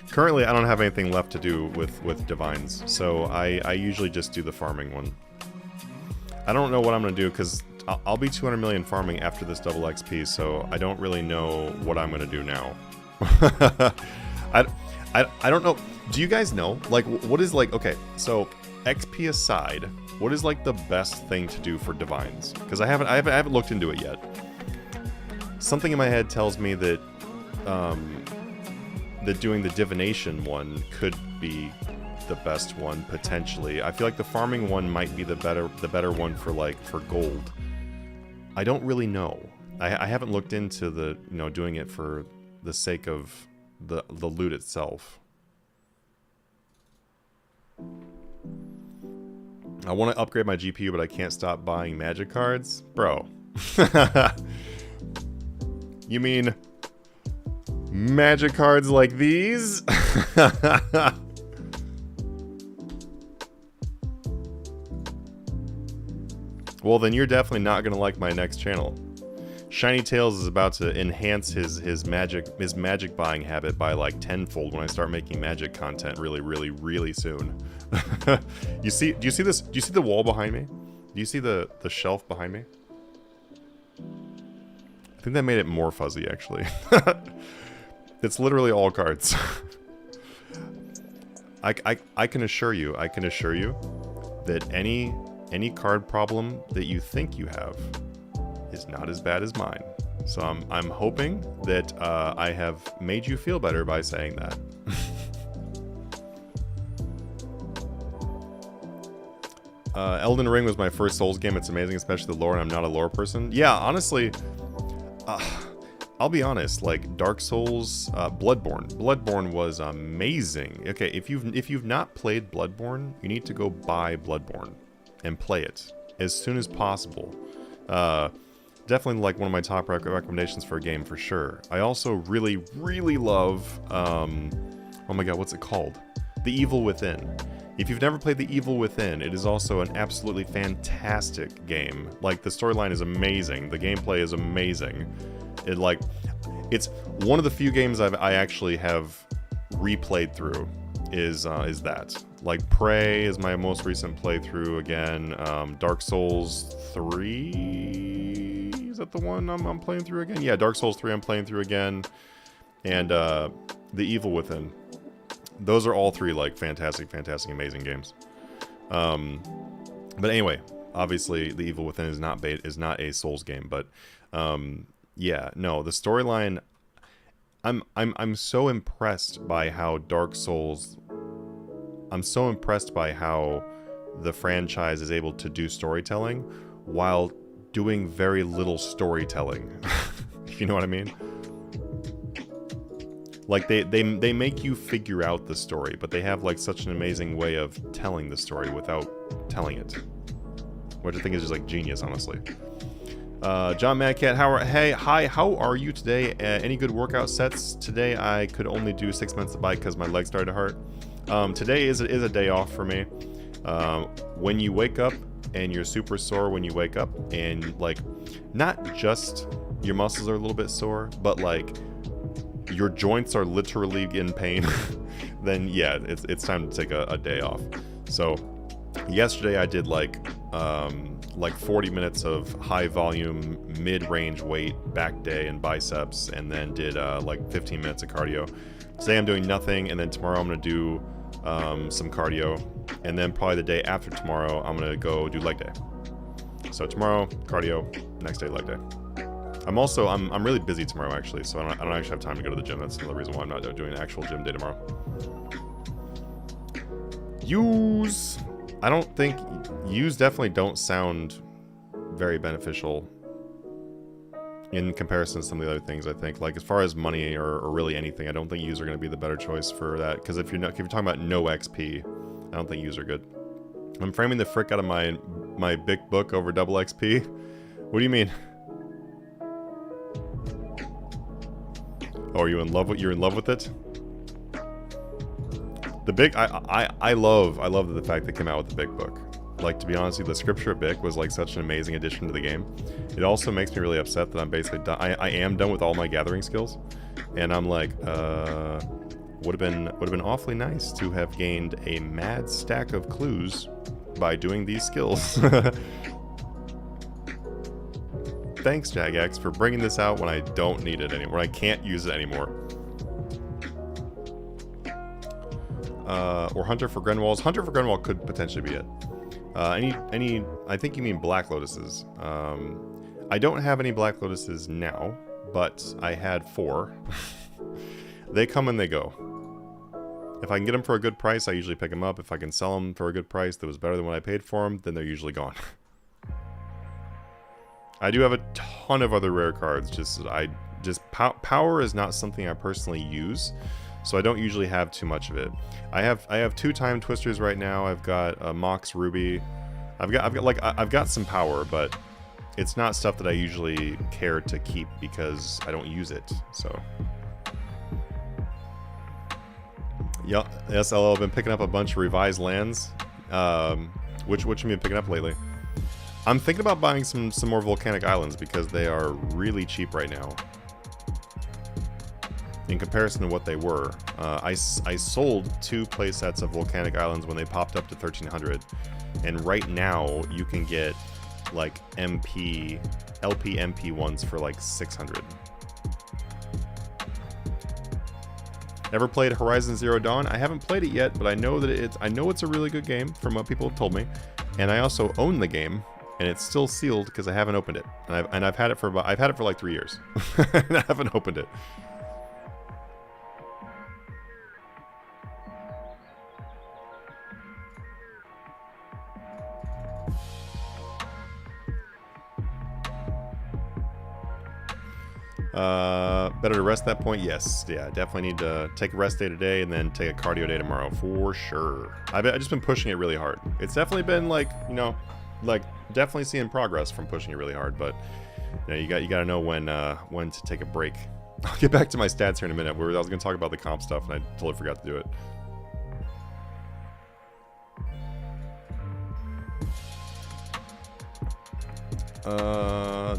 Currently, I don't have anything left to do with divines, so I usually just do the farming one. I don't know what I'm going to do, because I'll be 200 million farming after this double XP, so I don't really know what I'm going to do now. I don't know. Do you guys know? Like, what is, like, okay, so XP aside, what is, like, the best thing to do for divines? Because I haven't looked into it yet. Something in my head tells me that, that doing the divination one could be the best one, potentially. I feel like the farming one might be the better one for gold. I don't really know. I haven't looked into doing it for the sake of the loot itself. I want to upgrade my GPU, but I can't stop buying magic cards? Bro. You mean magic cards like these? Well, then you're definitely not gonna like my next channel. Shiny Tails is about to enhance his magic buying habit by like tenfold when I start making magic content really soon. Do you see this? Do you see the wall behind me? Do you see the shelf behind me? I think that made it more fuzzy actually. It's literally all cards. I can assure you that any card problem that you think you have is not as bad as mine. So I'm hoping that I have made you feel better by saying that. Elden Ring was my first Souls game. It's amazing, especially the lore, and I'm not a lore person. Yeah, honestly, I'll be honest. Like Dark Souls, Bloodborne was amazing. Okay, if you've not played Bloodborne, you need to go buy Bloodborne and play it as soon as possible. Definitely like one of my top recommendations for a game for sure. I also really love, oh my god, what's it called? The Evil Within. If you've never played The Evil Within, it is also an absolutely fantastic game. Like, the storyline is amazing, the gameplay is amazing. It's one of the few games I actually have replayed through is that. Like, Prey is my most recent playthrough again. Dark Souls 3? Is that the one I'm playing through again? Yeah, Dark Souls 3 I'm playing through again. And The Evil Within. Those are all three, like, fantastic, amazing games. But anyway, obviously, The Evil Within is not a Souls game, but yeah, no, the storyline. I'm so impressed by how Dark Souls. I'm so impressed by how the franchise is able to do storytelling while doing very little storytelling. You know what I mean? Like, they make you figure out the story, but they have, like, such an amazing way of telling the story without telling it. Which I think is just, like, genius, honestly. John Madcat, how are you today? Any good workout sets? Today I could only do 6 minutes of bike because my legs started to hurt. Today is a day off for me. When you wake up and you're super sore when you wake up, and, like, not just your muscles are a little bit sore, but, like, your joints are literally in pain, then yeah, it's time to take a day off. So yesterday I did like 40 minutes of high volume, mid-range weight back day and biceps, and then did like 15 minutes of cardio. Today I'm doing nothing, and then tomorrow I'm gonna do some cardio, and then probably the day after tomorrow I'm gonna go do leg day. So tomorrow cardio, next day leg day. I'm really busy tomorrow actually, so I don't actually have time to go to the gym. That's another reason why I'm not doing an actual gym day tomorrow. I don't think use definitely don't sound very beneficial in comparison to some of the other things. I think, like, as far as money or really anything, I don't think use are going to be the better choice for that, because if you're talking about no XP, I don't think use are good. I'm framing the frick out of my big book over double XP. What do you mean? Oh, are you in love with it? The big I love the fact they came out with the big book. Like, to be honest with you, the Scripture of Bic was like such an amazing addition to the game. It also makes me really upset that I'm basically done. I am done with all my gathering skills, and I'm like, would have been awfully nice to have gained a mad stack of clues by doing these skills. Thanks, Jagex, for bringing this out when I don't need it anymore. I can't use it anymore. Or Hunter for Grenwalls. Hunter for Grenwall could potentially be it. I think you mean Black Lotuses. I don't have any Black Lotuses now, but I had 4. They come and they go. If I can get them for a good price, I usually pick them up. If I can sell them for a good price that was better than what I paid for them, then they're usually gone. I do have a ton of other rare cards. Power is not something I personally use, so I don't usually have too much of it. I have 2 Time Twisters right now. I've got a Mox Ruby. I've got some power, but it's not stuff that I usually care to keep because I don't use it. So yeah, SLL, I've been picking up a bunch of revised lands. Which have you been picking up lately? I'm thinking about buying some more volcanic islands because they are really cheap right now. In comparison to what they were. I sold 2 play sets of volcanic islands when they popped up to 1300. And right now you can get like LP MP ones for like 600. Ever played Horizon Zero Dawn? I haven't played it yet, but I know that it's a really good game from what people have told me. And I also own the game, and it's still sealed because I haven't opened it. And I've had it for like 3 years. And I haven't opened it. Better to rest at that point? Yes. Yeah, definitely need to take a rest day today and then take a cardio day tomorrow for sure. I've just been pushing it really hard. It's definitely been like, you know, like definitely seeing progress from pushing it really hard, but you know, you got to know when to take a break. I'll get back to my stats here in a minute. I was going to talk about the comp stuff and I totally forgot to do it.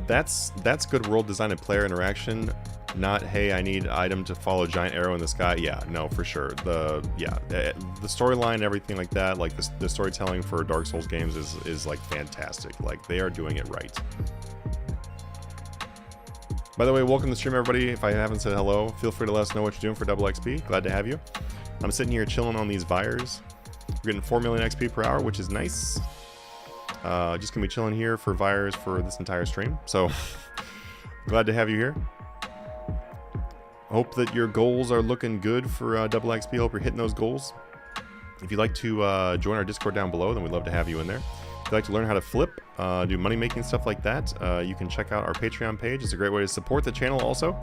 That's good world design and player interaction. Not, hey, I need item to follow giant arrow in the sky. Yeah, no, for sure. The storyline and everything like that, like the storytelling for Dark Souls games is like fantastic. Like they are doing it right. By the way, welcome to the stream, everybody. If I haven't said hello, feel free to let us know what you're doing for double XP. Glad to have you. I'm sitting here chilling on these Vires. We're getting 4 million XP per hour, which is nice. Just gonna be chilling here for Vires for this entire stream. So glad to have you here. Hope that your goals are looking good for double XP. Hope you're hitting those goals. If you'd like to join our Discord down below, then we'd love to have you in there. If you'd like to learn how to flip, do money making stuff like that, you can check out our Patreon page. It's a great way to support the channel also.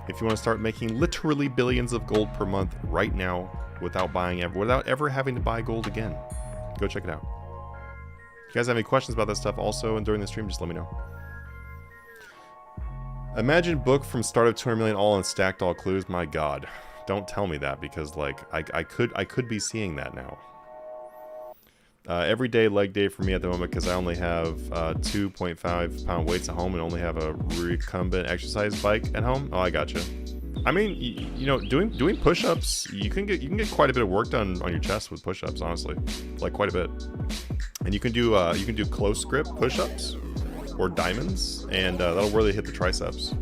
If you want to start making literally billions of gold per month right now without ever having to buy gold again, go check it out. If you guys have any questions about that stuff also and during the stream, just let me know. Imagine book from start of 200 million all and stacked all clues. My god. Don't tell me that because like I could be seeing that now. Everyday leg day for me at the moment because I only have 2.5 pound weights at home and only have a recumbent exercise bike at home. Oh, I gotcha. I mean, you know, doing push-ups, you can get quite a bit of work done on your chest with push-ups, honestly, like quite a bit. And you can do close grip push-ups or diamonds, and that'll really hit the triceps.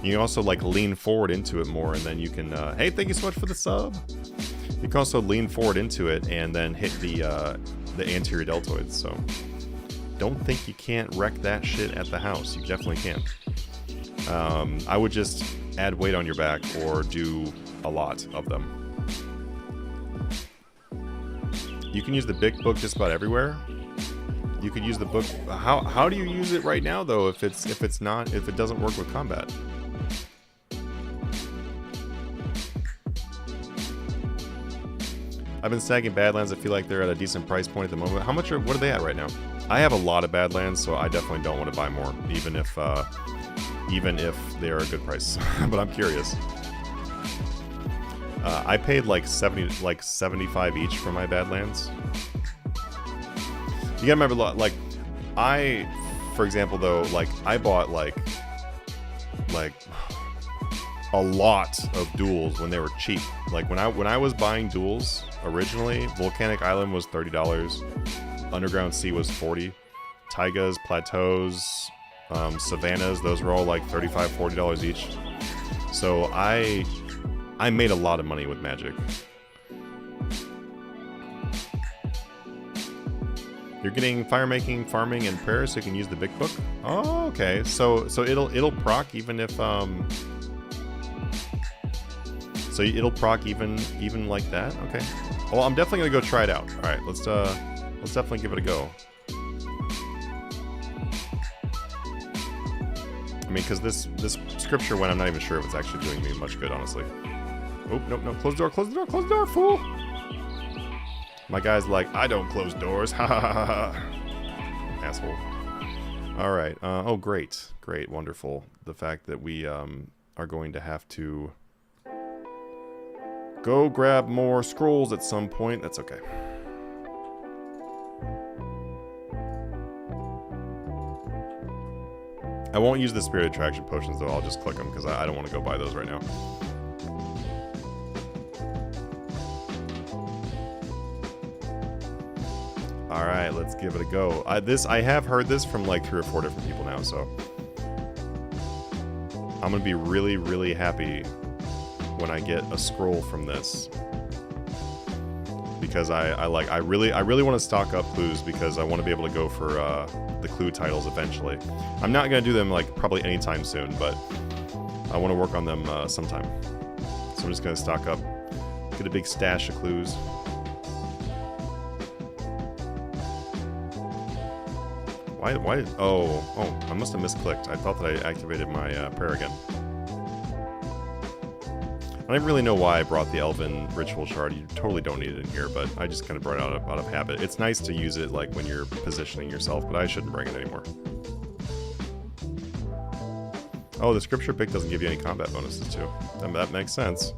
You can also like lean forward into it more, and then you can. Hey, thank you so much for the sub. You can also lean forward into it and then hit the anterior deltoids. So don't think you can't wreck that shit at the house. You definitely can. I would just add weight on your back or do a lot of them. You can use the big book just about everywhere. You could use the book. How do you use it right now though? If it doesn't work with combat. I've been snagging Badlands. I feel like they're at a decent price point at the moment. What are they at right now? I have a lot of Badlands, so I definitely don't want to buy more, even if they are a good price. But I'm curious. I paid like 75 each for my Badlands. You gotta remember, like, for example, though, like, I bought, like, a lot of duels when they were cheap. Like, when I was buying duels, originally, Volcanic Island was $30, Underground Sea was $40, Taigas, Plateaus, Savannas, those were all, like, $35, $40 each. So, I made a lot of money with Magic. You're getting firemaking, farming, and prayer, so you can use the big book. Oh, okay. So it'll proc even if So it'll proc even like that. Okay. Well, I'm definitely gonna go try it out. All right, let's definitely give it a go. I mean, because this scripture one, I'm not even sure if it's actually doing me much good, honestly. Oh, nope, close the door, close the door, close the door, fool! My guy's like, I don't close doors, ha ha ha ha. Asshole. Alright, oh great, wonderful. The fact that we are going to have to go grab more scrolls at some point, that's okay. I won't use the spirit attraction potions though. I'll just click them because I don't want to go buy those right now. All right, let's give it a go. I have heard this from like 3 or 4 different people now, so I'm gonna be really, really happy when I get a scroll from this, because I really want to stock up clues, because I want to be able to go for the clue titles eventually. I'm not gonna do them like probably anytime soon, but I want to work on them sometime. So I'm just gonna stock up, get a big stash of clues. Why did, oh, I must have misclicked. I thought that I activated my prayer again. I don't really know why I brought the Elven Ritual Shard. You totally don't need it in here, but I just kind of brought it out of habit. It's nice to use it like when you're positioning yourself, but I shouldn't bring it anymore. Oh, the Scripture Pick doesn't give you any combat bonuses too. That makes sense.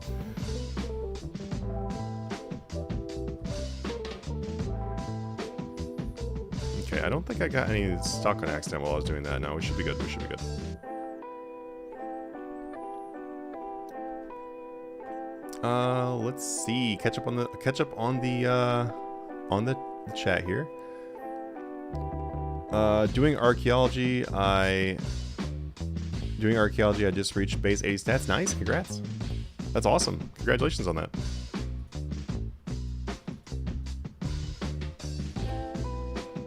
Okay, I don't think I got any stuck on accident while I was doing that. No, we should be good. We should be good. Let's see. Catch up on the chat here. Doing archaeology. I just reached base 80 stats. Nice, congrats. That's awesome. Congratulations on that.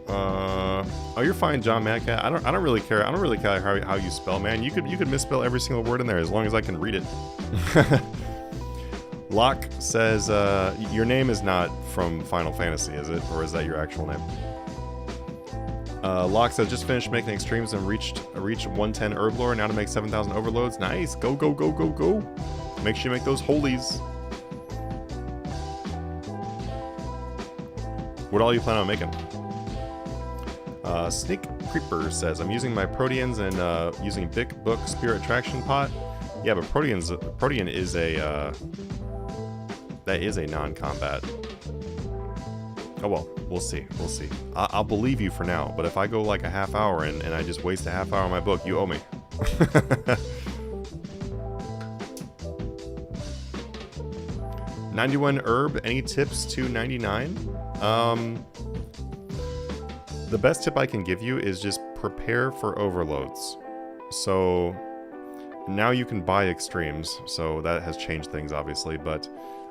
Oh, you're fine, John Madcat. I don't really care. I don't really care how you spell, man. You could misspell every single word in there as long as I can read it. Locke says, your name is not from Final Fantasy, is it? Or is that your actual name? Locke says, just finished making extremes and reached 110 herb lore, now to make 7,000 overloads. Nice. Go, go, go, go, go. Make sure you make those holies. What all you plan on making? Snake Creeper says, I'm using my Proteans and using Big Book Spirit Traction Pot. Yeah, but Protean is a that is a non-combat. Oh well, we'll see. We'll see. I'll believe you for now, but if I go like a half hour and I just waste a half hour on my book, you owe me. 91 herb. Any tips to 99? The best tip I can give you is just prepare for overloads. So now you can buy extremes, so that has changed things obviously, but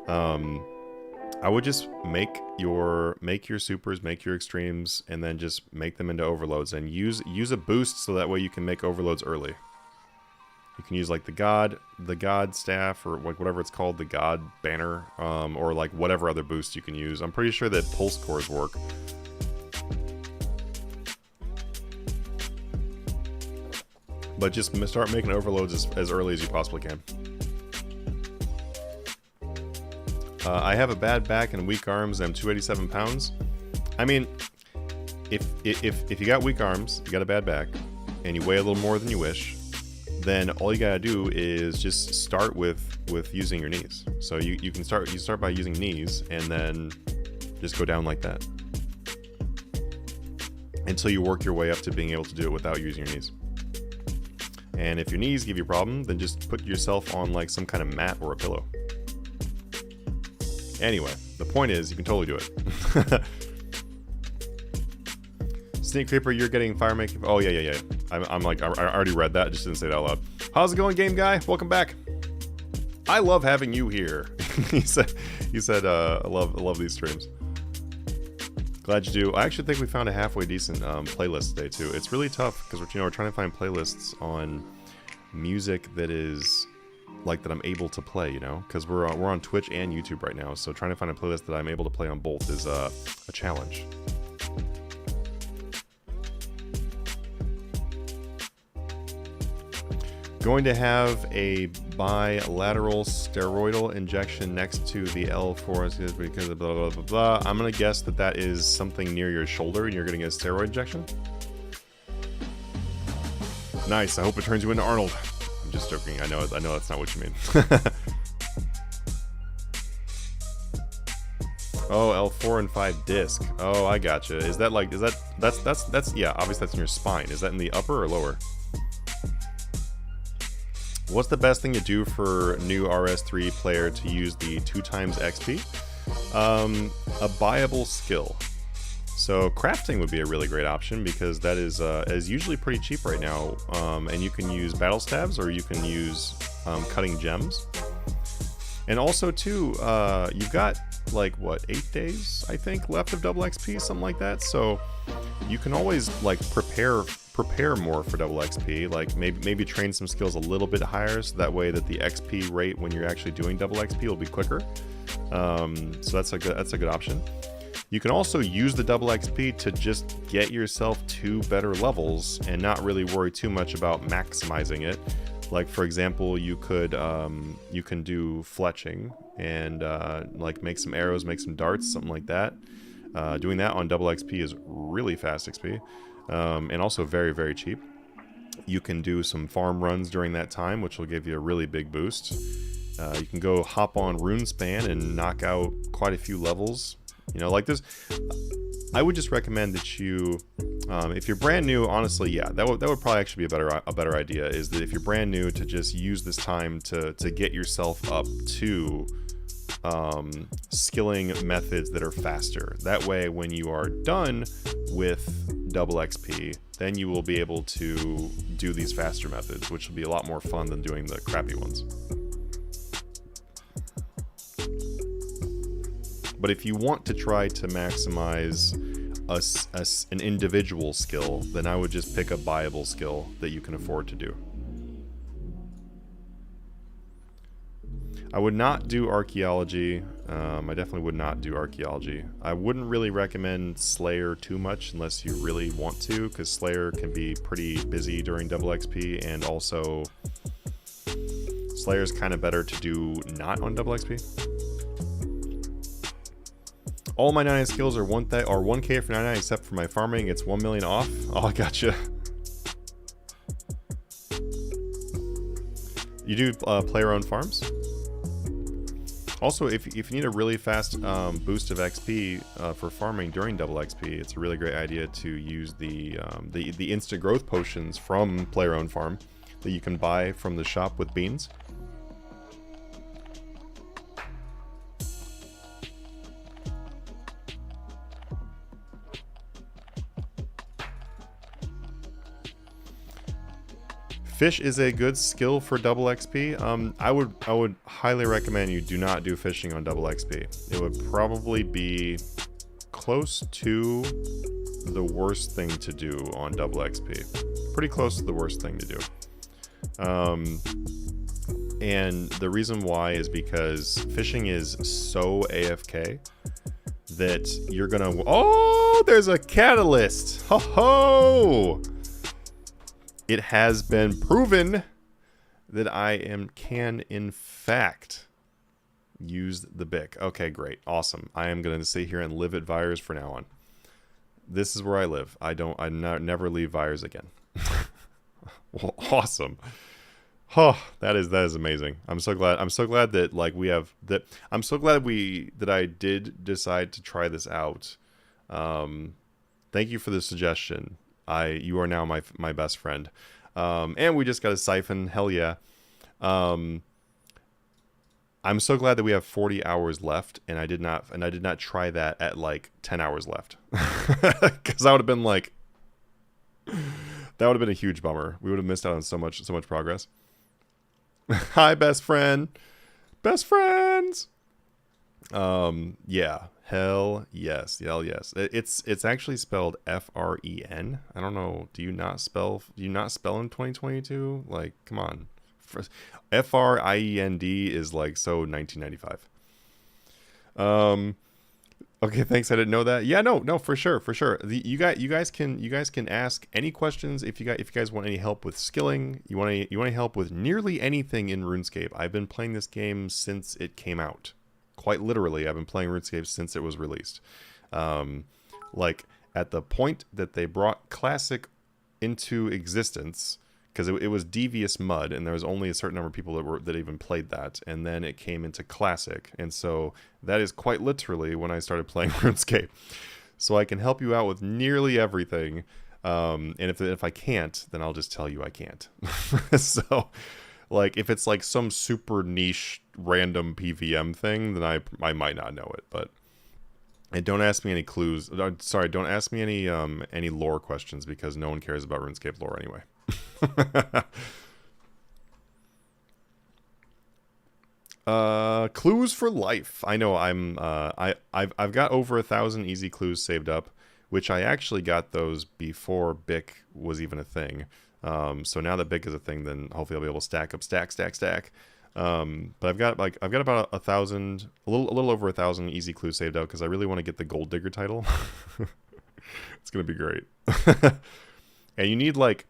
I would just make your supers, make your extremes, and then just make them into overloads, and use a boost so that way you can make overloads early. You can use like the god staff, or like whatever it's called, the god banner, or like whatever other boost you can use. I'm pretty sure that pulse cores work. But just start making overloads as early as you possibly can. I have a bad back and weak arms, and I'm 287 pounds. I mean, if you got weak arms, you got a bad back, and you weigh a little more than you wish, then all you gotta do is just start with using your knees. So you start by using knees, and then just go down like that until you work your way up to being able to do it without using your knees. And if your knees give you a problem, then just put yourself on like some kind of mat or a pillow. Anyway, the point is, you can totally do it. Sneak Creeper, you're getting fire making. Oh yeah. I'm like, I already read that. I just didn't say it out loud. How's it going, game guy? Welcome back. I love having you here. You said, I love these streams. Glad you do. I actually think we found a halfway decent playlist today too. It's really tough because we're trying to find playlists on music that is like that I'm able to play, because we're on Twitch and YouTube right now, so trying to find a playlist that I'm able to play on both is a challenge. Going to have a bilateral steroidal injection next to the L4 because of blah blah blah blah. I'm gonna guess that is something near your shoulder and you're getting a steroid injection. Nice. I hope it turns you into Arnold. I'm just joking. I know that's not what you mean. Oh, L4 and 5 disc. Oh, I gotcha. That's yeah, obviously that's in your spine. Is that in the upper or lower? What's the best thing to do for a new RS3 player to use the 2 times XP? A buyable skill. So crafting would be a really great option because that is usually pretty cheap right now, and you can use battle stabs or you can use cutting gems. And also too, you've got like what, 8 days I think left of double XP, something like that. So you can always like prepare more for double XP. Like maybe train some skills a little bit higher, so that way that the XP rate when you're actually doing double XP will be quicker. So that's a good option. You can also use the double XP to just get yourself to better levels and not really worry too much about maximizing it. Like for example, you can do fletching and like make some arrows, make some darts, something like that. Doing that on double XP is really fast XP, and also very, very cheap. You can do some farm runs during that time, which will give you a really big boost. You can go hop on RuneSpan and knock out quite a few levels. You know, like this, I would just recommend that you, if you're brand new, honestly, yeah, that would probably actually be a better idea. Is that if you're brand new, to just use this time to get yourself up to skilling methods that are faster. That way, when you are done with double XP, then you will be able to do these faster methods, which will be a lot more fun than doing the crappy ones. But if you want to try to maximize an individual skill, then I would just pick a buyable skill that you can afford to do. I would not do archaeology. I definitely would not do archaeology. I wouldn't really recommend Slayer too much unless you really want to, because Slayer can be pretty busy during double XP, and also Slayer's kind of better to do not on double XP. All my 99 skills are 1k for 99 except for my farming. It's 1 million off. Oh, I gotcha. You do play your own farms? Also, if you need a really fast boost of XP for farming during double XP, it's a really great idea to use the instant growth potions from Player Owned Farm that you can buy from the shop with beans. Fish is a good skill for double XP. I would highly recommend you do not do fishing on double XP. It would probably be close to the worst thing to do on double XP. Pretty close to the worst thing to do. And the reason why is because fishing is so AFK that you're gonna... Oh, there's a catalyst! Ho ho! It has been proven that I can in fact use the Bic. Okay, great, awesome. I am going to sit here and live at Vyres for now on. This is where I live. I never leave Vyres again. Well, awesome. Oh, that is amazing. I'm so glad that like we have that. I'm so glad that I did decide to try this out. Thank you for the suggestion. You are now my best friend. And we just got a siphon. Hell yeah. I'm so glad that we have 40 hours left, and I did not try that at like 10 hours left. Because that would have been like, that would have been a huge bummer. We would have missed out on so much progress. Hi, best friend. Best friends. Yeah. Hell yes. Hell yes. It's actually spelled F-R-E-N. I don't know. Do you not spell in 2022? Like, come on. F-R-I-E-N-D is like so 1995. Okay, thanks. I didn't know that. Yeah, no, for sure. You guys can ask any questions if you guys want any help with skilling. You want any help with nearly anything in RuneScape. I've been playing this game since it came out. Quite literally, I've been playing RuneScape since it was released. Like at the point that they brought Classic into existence, because it was devious mud, and there was only a certain number of people that even played that, and then it came into Classic, and so that is quite literally when I started playing RuneScape. So I can help you out with nearly everything, and if I can't, then I'll just tell you I can't. So Like, if it's like some super niche random PVM thing, then I might not know it. But and don't ask me any clues. Sorry, don't ask me any lore questions because no one cares about RuneScape lore anyway. Clues for life. I know I've got over 1,000 easy clues saved up, which I actually got those before BIC was even a thing. So now that BIC is a thing, then hopefully I'll be able to stack. But I've got about 1,000, a little over 1,000 easy clues saved up because I really want to get the Gold Digger title. It's gonna be great. And you need, like,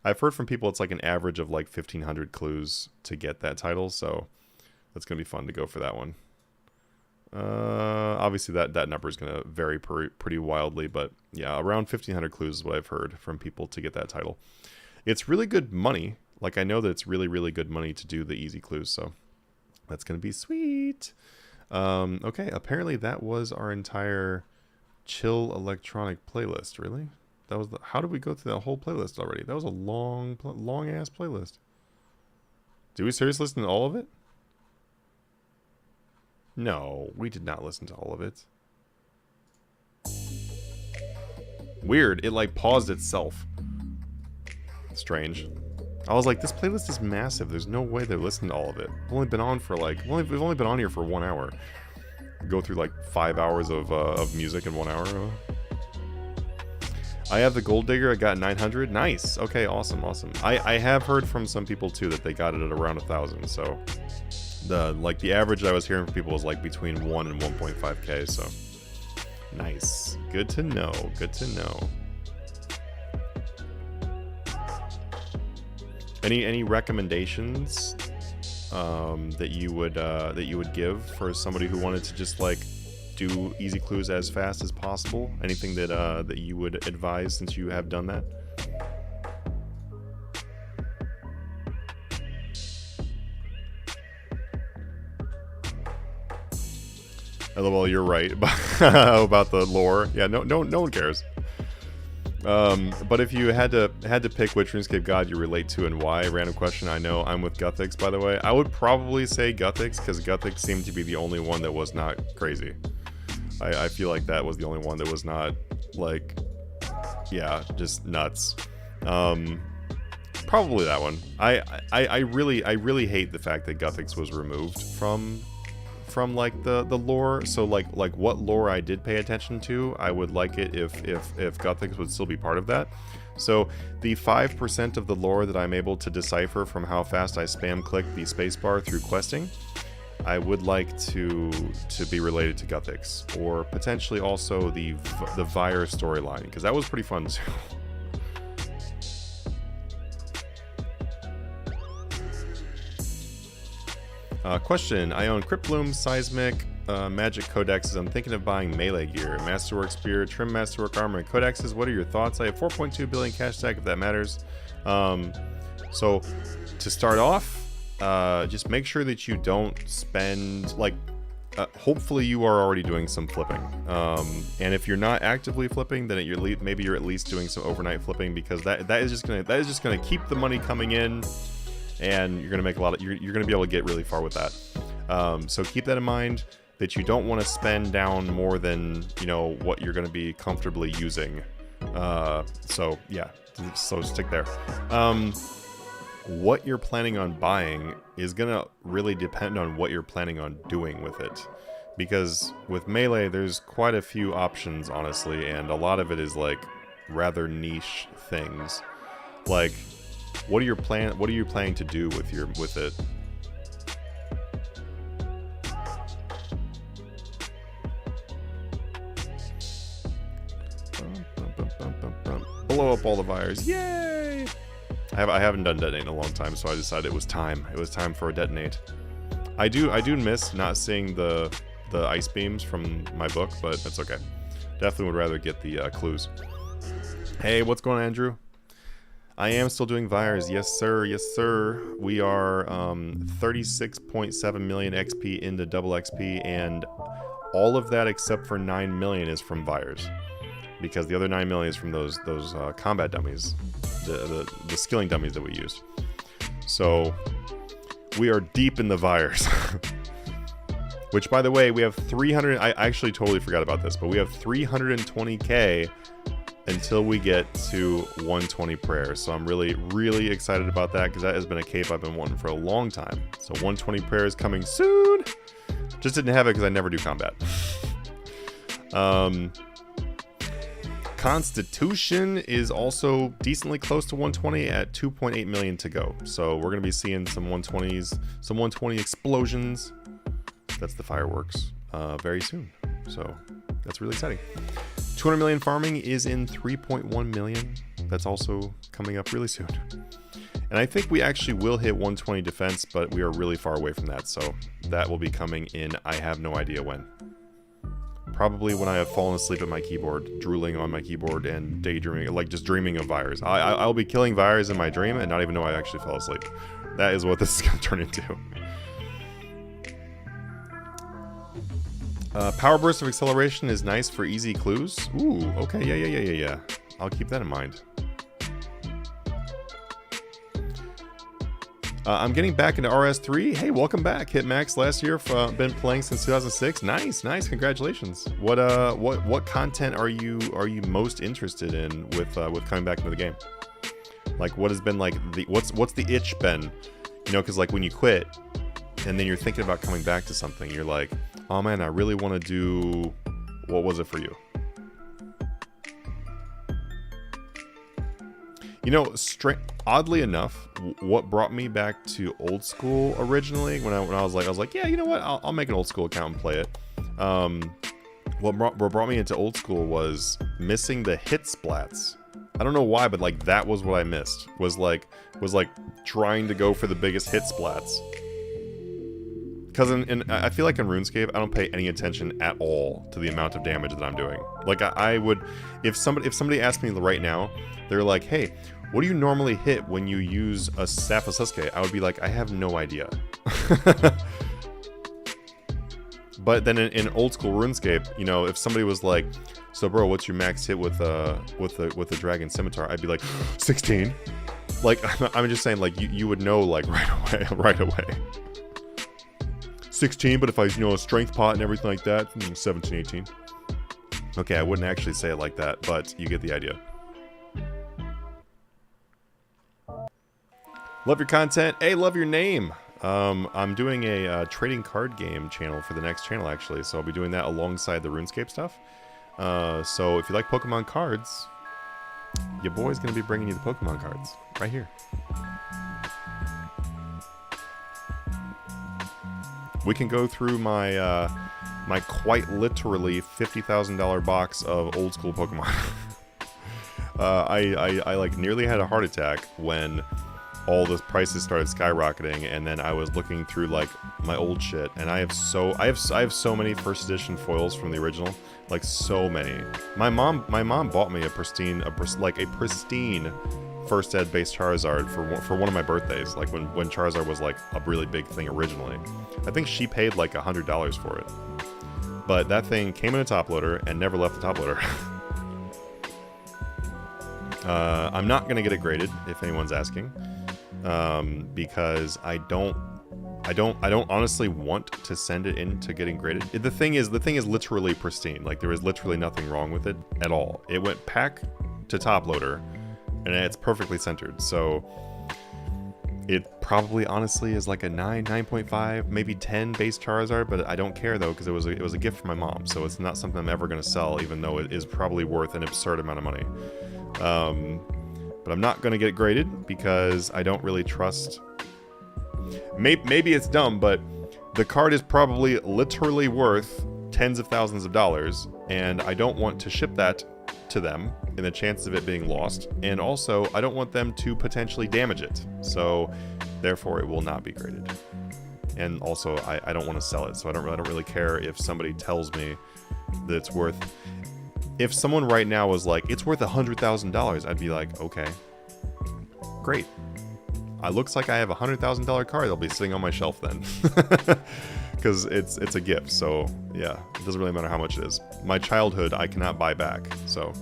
I've heard from people it's like an average of like 1,500 clues to get that title, so that's gonna be fun to go for that one. Obviously that number is gonna vary pretty wildly, but yeah, around 1,500 clues is what I've heard from people to get that title. It's really good money. Like, I know that it's really, really good money to do the easy clues, so that's going to be sweet. Okay, apparently that was our entire chill electronic playlist, really? That was how did we go through that whole playlist already? That was a long-ass playlist. Did we seriously listen to all of it? No, we did not listen to all of it. Weird, it like paused itself. Strange. I was like, this playlist is massive. There's no way they're listening to all of it. We've only been on for like, we've only been on here for 1 hour. Go through like 5 hours of music in 1 hour. I have the Gold Digger. I got 900. Nice. Okay, awesome. I have heard from some people too that they got it at around 1,000. So the average I was hearing from people was like between 1 and 1.5k. So nice. Good to know. Any recommendations that you would give for somebody who wanted to just like do easy clues as fast as possible? Anything that you would advise since you have done that? LOL, you're right about the lore. Yeah, no one cares. But if you had to pick which RuneScape god you relate to and why, random question, I know I'm with Guthix, by the way. I would probably say Guthix, because Guthix seemed to be the only one that was not crazy. I feel like that was the only one that was not, like, yeah, just nuts. Probably that one. I really hate the fact that Guthix was removed from like the lore. So like what lore I did pay attention to, I would like it if Guthix would still be part of that. So the 5% of the lore that I'm able to decipher from how fast I spam click the spacebar through questing, I would like to be related to Guthix, or potentially also the Vire storyline, because that was pretty fun too. Question. I own Cryptbloom, Seismic, Magic Codexes. I'm thinking of buying melee gear. Masterwork Spear, Trim Masterwork Armor, and Codexes. What are your thoughts? I have 4.2 billion cash stack, if that matters. So, to start off, just make sure that you don't spend, like, hopefully you are already doing some flipping. And if you're not actively flipping, then maybe you're at least doing some overnight flipping, because that is just gonna keep the money coming in. And you're gonna make a lot of, you're gonna be able to get really far with that. So keep that in mind, that you don't want to spend down more than, you know, what you're gonna be comfortably using. So yeah, so stick there. What you're planning on buying is gonna really depend on what you're planning on doing with it, because with melee there's quite a few options, honestly, and a lot of it is like rather niche things. Like, what are you planning to do with it? Blow up all the Vires. Yay! I haven't done detonate in a long time, so I decided it was time. It was time for a detonate. I do miss not seeing the ice beams from my book, but that's okay. Definitely would rather get the clues. Hey, what's going on, Andrew? I am still doing Vires. Yes, sir. Yes, sir. We are 36.7 million XP into double XP, and all of that except for 9 million is from Vires, because the other 9 million is from those combat dummies, the skilling dummies that we used. So We are deep in the Vires. Which, by the way, we have 300... I actually totally forgot about this, but we have 320k until we get to 120 prayers. So I'm really, really excited about that, because that has been a cape I've been wanting for a long time. So 120 prayers coming soon. Just didn't have it because I never do combat. Constitution is also decently close to 120 at 2.8 million to go. So we're going to be seeing some 120s, some 120 explosions. That's the fireworks very soon. So that's really exciting. 200 million farming is in 3.1 million. That's also coming up really soon. And I think we actually will hit 120 defense, but we are really far away from that. So that will be coming in, I have no idea when. Probably when I have fallen asleep at my keyboard, drooling on my keyboard and daydreaming, like just dreaming of Vires. I'll be killing Vires in my dream and not even know I actually fell asleep. That is what this is going to turn into. Power burst of acceleration is nice for easy clues. Ooh, okay, yeah. I'll keep that in mind. I'm getting back into RS3. Hey, welcome back. Hit max last year. Been playing since 2006. Nice. Congratulations. What content are you most interested in with coming back into the game? Like, what has been like what's the itch been? You know, because like when you quit and then you're thinking about coming back to something, you're like, oh man, I really want to do. What was it for you? You know, oddly enough, what brought me back to old school originally, when I was like, yeah, you know what, I'll make an old school account and play it. What brought me into old school was missing the hit splats. I don't know why, but like that was what I missed. Was like trying to go for the biggest hit splats. Because I feel like in RuneScape, I don't pay any attention at all to the amount of damage that I'm doing. Like I would, if somebody asked me right now, they're like, hey, what do you normally hit when you use a Staff of Sasuke? I would be like, I have no idea. But then in old school RuneScape, you know, if somebody was like, so bro, what's your max hit with the dragon scimitar? I'd be like, 16. Like I'm just saying, like you would know like right away. 16, but if I, you know, a strength pot and everything like that, 17, 18. Okay, I wouldn't actually say it like that, but you get the idea. Love your content. Hey, love your name. I'm doing a trading card game channel for the next channel, actually, so I'll be doing that alongside the RuneScape stuff. So if you like Pokemon cards, your boy's going to be bringing you the Pokemon cards right here. We can go through my my quite literally $50,000 box of old school Pokemon. I like nearly had a heart attack when all the prices started skyrocketing, and then I was looking through like my old shit, and I have so many first edition foils from the original, like so many. My mom bought me a pristine first ed base Charizard for one of my birthdays, like when Charizard was like a really big thing originally. I think she paid like $100 for it. But that thing came in a top loader and never left the top loader. I'm not gonna get it graded if anyone's asking, because I don't honestly want to send it in to getting graded. The thing is literally pristine. Like there is literally nothing wrong with it at all. It went pack to top loader, and it's perfectly centered. So it probably honestly is like a 9.5, maybe 10 base Charizard, but I don't care though, because it was a gift from my mom, so it's not something I'm ever going to sell, even though it is probably worth an absurd amount of money. But I'm not going to get it graded because I don't really trust. Maybe it's dumb, but the card is probably literally worth tens of thousands of dollars, and I don't want to ship that to them in the chances of it being lost, and also I don't want them to potentially damage it, so therefore it will not be graded. And also I don't want to sell it, so I don't really care if somebody tells me that it's worth. If someone right now was like, it's worth $100,000, I'd be like, okay, great. It looks like I have a $100,000 card that'll be sitting on my shelf then. Because it's a gift, so yeah, it doesn't really matter how much it is. My childhood I cannot buy back, so.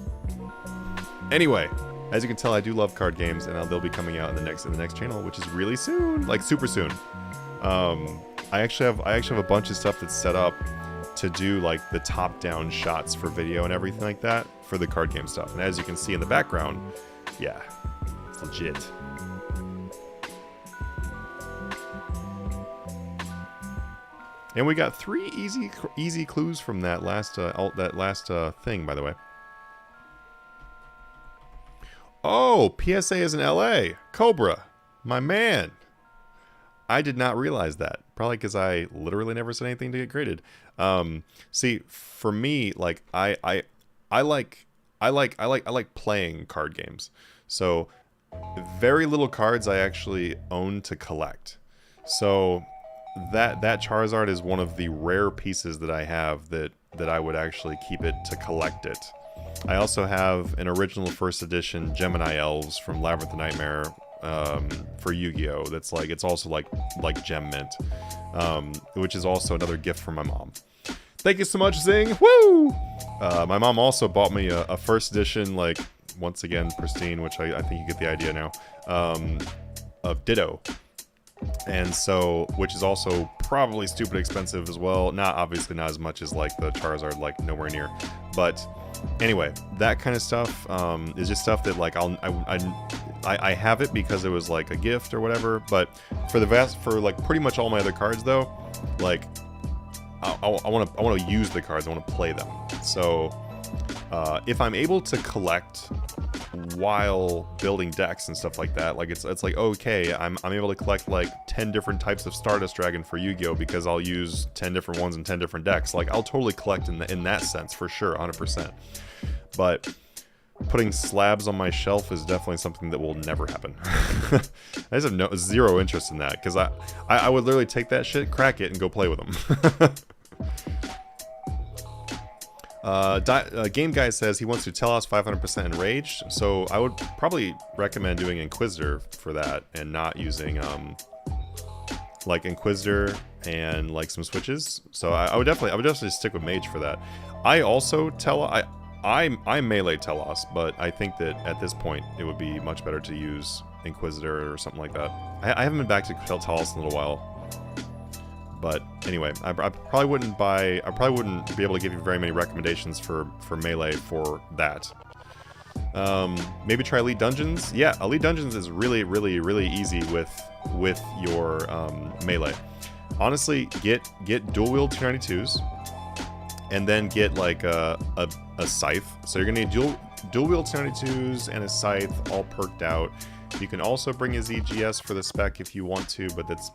Anyway, As you can tell, I do love card games, and they'll be coming out in the next channel, which is really soon, like super soon. I actually have a bunch of stuff that's set up to do like the top-down shots for video and everything like that for the card game stuff. And as you can see in the background, yeah, it's legit. And we got 3 easy clues from that last thing, by the way. Oh, PSA is in LA. Cobra, my man. I did not realize that. Probably because I literally never said anything to get graded. See, for me, like I like playing card games. So very little cards I actually own to collect. So that Charizard is one of the rare pieces that I have that I would actually keep it to collect it. I also have an original first edition Gemini Elves from Labyrinth of Nightmare for Yu-Gi-Oh! That's like, it's also like gem mint, which is also another gift from my mom. Thank you so much, Zing. Woo! My mom also bought me a first edition, like, once again, pristine, which I think you get the idea now, of Ditto. And so, which is also probably stupid expensive as well. Obviously not as much as like the Charizard, like nowhere near. But anyway, that kind of stuff is just stuff that like I have it because it was like a gift or whatever. But for like pretty much all my other cards though, like I want to use the cards. I want to play them. So if I'm able to collect while building decks and stuff like that, like it's like, okay, I'm able to collect like 10 different types of Stardust Dragon for Yu-Gi-Oh! Because I'll use 10 different ones in 10 different decks. Like I'll totally collect in that sense for sure, 100%. But putting slabs on my shelf is definitely something that will never happen. I just have zero interest in that, because I would literally take that shit, crack it, and go play with them. Game Guy says he wants to Telos 500% Enraged, so I would probably recommend doing Inquisitor for that and not using like Inquisitor and like some switches. So I would definitely stick with Mage for that. I also I melee Telos, but I think that at this point it would be much better to use Inquisitor or something like that. I haven't been back to Telos in a little while. But anyway, I probably wouldn't be able to give you very many recommendations for melee for that. Maybe try Elite Dungeons. Yeah, Elite Dungeons is really, really, really easy with your melee. Honestly, get dual wield 292s, and then get like a scythe. So you're gonna need dual wield 292s and a scythe all perked out. You can also bring a ZGS for the spec if you want to, but that's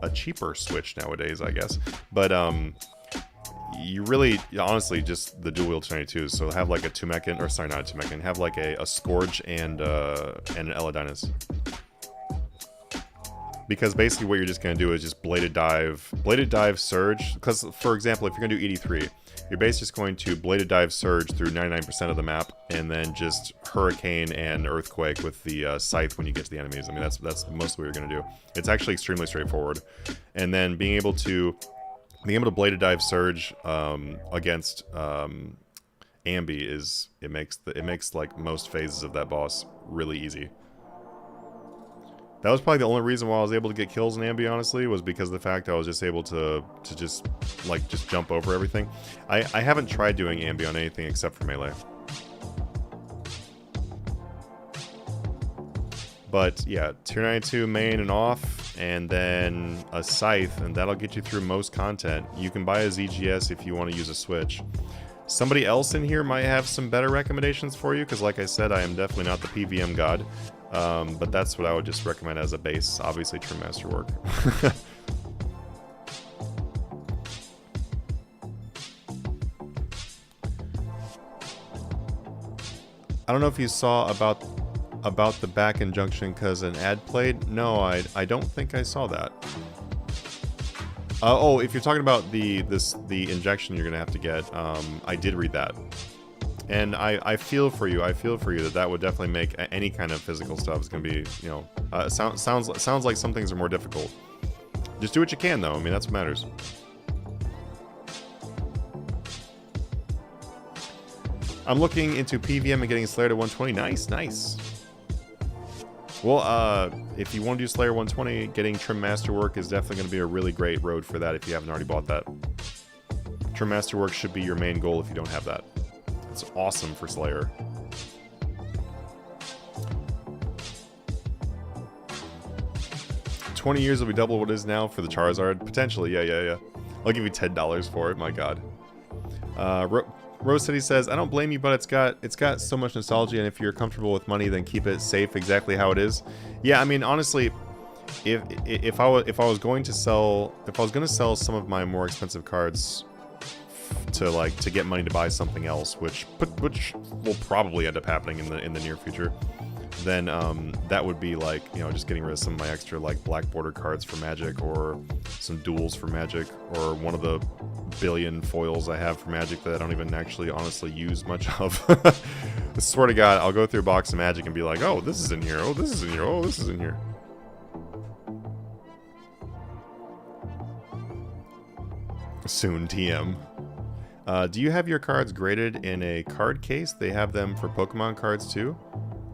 a cheaper switch nowadays, I guess. But you really, honestly, just the dual wield 292s. So have like a Tumekin, or sorry, not a Tumekin. Have like a Scourge and an Eladinus. Because basically what you're just going to do is just bladed dive surge. Because, for example, if you're going to do 83, you're basically just going to bladed dive surge through 99% of the map, and then just hurricane and earthquake with the scythe when you get to the enemies. I mean, that's mostly what you're going to do. It's actually extremely straightforward. And then being able to bladed dive surge against Ambi it makes like most phases of that boss really easy. That was probably the only reason why I was able to get kills in Ambi, honestly, was because of the fact I was just able to just jump over everything. I haven't tried doing Ambi on anything except for melee. But yeah, tier 92 main and off, and then a scythe, and that'll get you through most content. You can buy a ZGS if you want to use a switch. Somebody else in here might have some better recommendations for you, because like I said, I am definitely not the PVM god. But that's what I would just recommend as a base. Obviously, Trim Masterwork. I don't know if you saw about the back injunction because an ad played. No, I don't think I saw that. Oh, if you're talking about the injection you're gonna have to get, I did read that. And I feel for you. I feel for you that would definitely make any kind of physical stuff is going to be, you know, sounds like some things are more difficult. Just do what you can, though. I mean, that's what matters. I'm looking into PVM and getting Slayer to 120. Nice, nice. Well, if you want to do Slayer 120, getting Trim Masterwork is definitely going to be a really great road for that if you haven't already bought that. Trim Masterwork should be your main goal if you don't have that. It's awesome for Slayer. $20 years will be double what it is now for the Charizard. Potentially, yeah. I'll give you $10 for it, my god. Rose City says, I don't blame you, but it's got so much nostalgia, and if you're comfortable with money, then keep it safe exactly how it is. Yeah, I mean, honestly, if I was going to sell some of my more expensive cards to get money to buy something else, which will probably end up happening in the near future, then that would be like, you know, just getting rid of some of my extra like black border cards for Magic, or some duels for Magic, or one of the billion foils I have for Magic that I don't even actually honestly use much of. I swear to God, I'll go through a box of Magic and be like, oh, this is in here, oh, this is in here, oh, this is in here. Soon, TM. Do you have your cards graded in a card case? They have them for Pokemon cards too.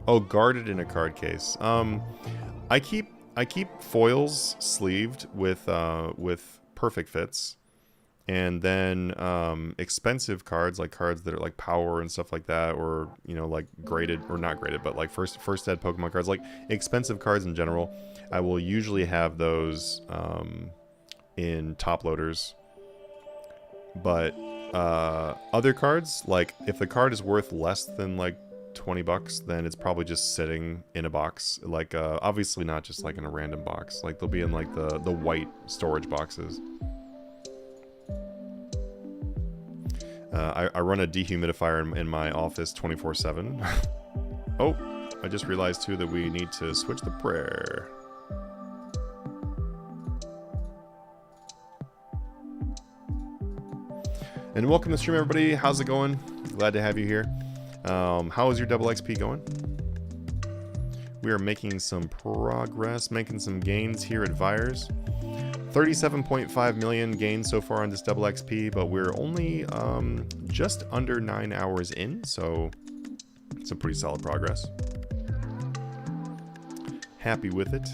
Oh, guarded in a card case. I keep foils sleeved with perfect fits, and then expensive cards, like cards that are like power and stuff like that, or you know, like graded or not graded, but like first ed Pokemon cards, like expensive cards in general. I will usually have those in top loaders, but other cards, like if the card is worth less than like $20, then it's probably just sitting in a box, like obviously not just like in a random box, like they'll be in like the white storage boxes. I run a dehumidifier in my office 24/7. Oh, I just realized too that we need to switch the prayer. And welcome to the stream, everybody. How's it going? Glad to have you here. How is your double XP going? We are making some progress, making some gains here at Vires. 37.5 million gains so far on this double XP, but we're only just under 9 hours in, so some pretty solid progress. Happy with it.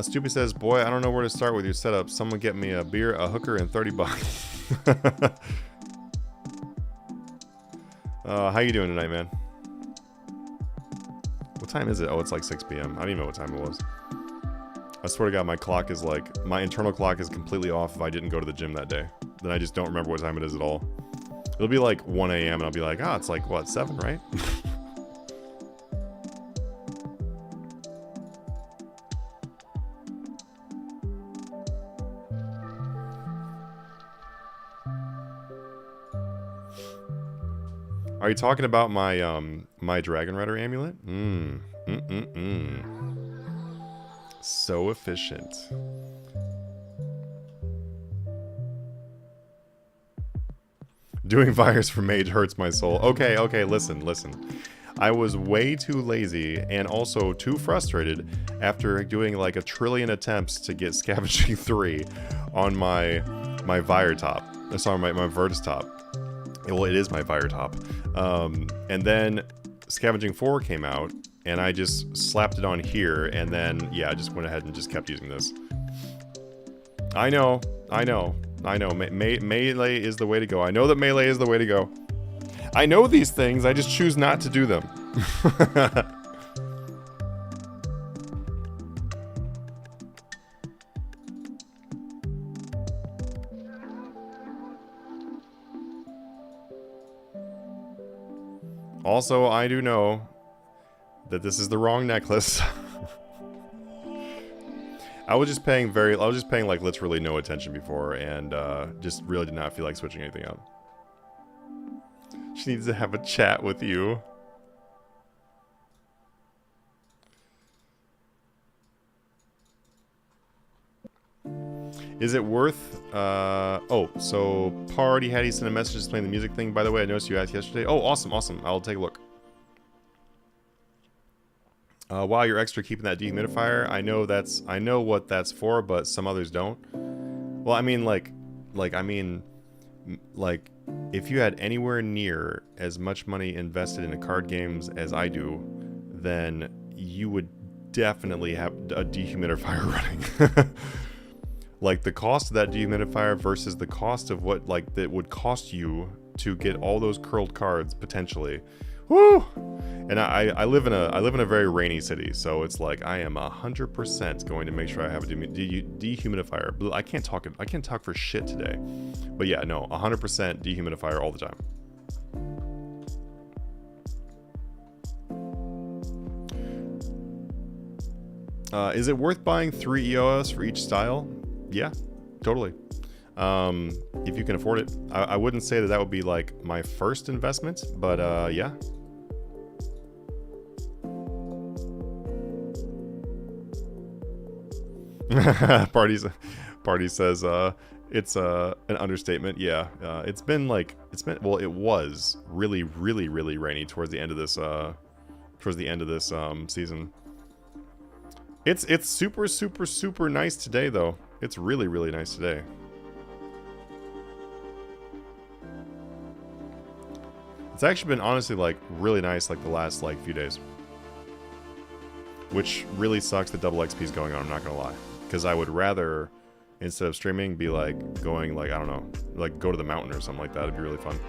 Stupid says, boy, I don't know where to start with your setup. Someone get me a beer, a hooker, and $30. How you doing tonight, man? What time is it? Oh, it's like 6 p.m. I don't even know what time it was. I swear to God, my clock is like, my internal clock is completely off if I didn't go to the gym that day. Then I just don't remember what time it is at all. It'll be like 1 a.m. and I'll be like, it's like, what, 7, right? Are you talking about my my Dragon Rider amulet? So efficient. Doing Vires for Mage hurts my soul. Okay, listen. I was way too lazy and also too frustrated after doing like 1 trillion attempts to get Scavenging 3 on my Vire top. Sorry, my Virtus top. Well, it is my Vire top. And then Scavenging 4 came out, and I just slapped it on here, and then, yeah, I just went ahead and just kept using this. I know. Melee is the way to go. I know that melee is the way to go. I know these things, I just choose not to do them. Also, I do know that this is the wrong necklace. I was just paying like literally no attention before, and just really did not feel like switching anything out. She needs to have a chat with you. Is it worth... oh, so Party Hattie sent a message explaining the music thing. By the way, I noticed you asked yesterday. Oh, awesome, awesome. I'll take a look. Wow, you're extra keeping that dehumidifier. I know what that's for, but some others don't. Well, I mean, like, if you had anywhere near as much money invested into card games as I do, then you would definitely have a dehumidifier running. Like, the cost of that dehumidifier versus the cost of what, like, that would cost you to get all those curled cards, potentially. Woo! And I live in a very rainy city, so it's like I am 100% going to make sure I have a dehumidifier. I can't talk for shit today, but yeah, no, 100% dehumidifier all the time. Is it worth buying 3 EOS for each style? Yeah, totally. If you can afford it. I wouldn't say that would be like my first investment, but yeah. Party says it's an understatement. Yeah, it was really rainy towards the end of this season. It's super nice today though. It's really nice today. It's actually been honestly like really nice like the last like few days. Which really sucks that double XP is going on, I'm not gonna lie. Because I would rather, instead of streaming, be like going like, I don't know, like go to the mountain or something like that. It'd be really fun.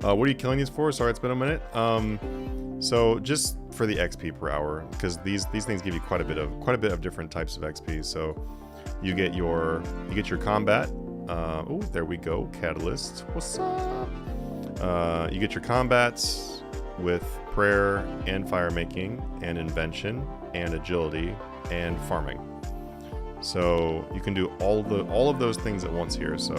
What are you killing these for? Sorry, it's been a minute. So just for the XP per hour, because these things give you quite a bit of different types of XP. So you get your combat. Oh, there we go, Catalyst. What's up? You get your combats with prayer and fire making and invention and agility and farming. So you can do all of those things at once here. So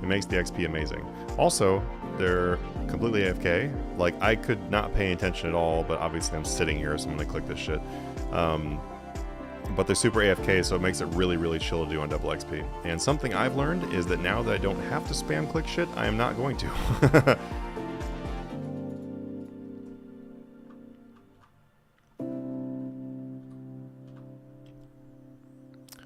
it makes the XP amazing. Also, they're completely AFK. Like, I could not pay attention at all, but obviously I'm sitting here, so I'm gonna click this shit. But they're super AFK, so it makes it really chill to do on double XP. And something I've learned is that now that I don't have to spam click shit, I am not going to.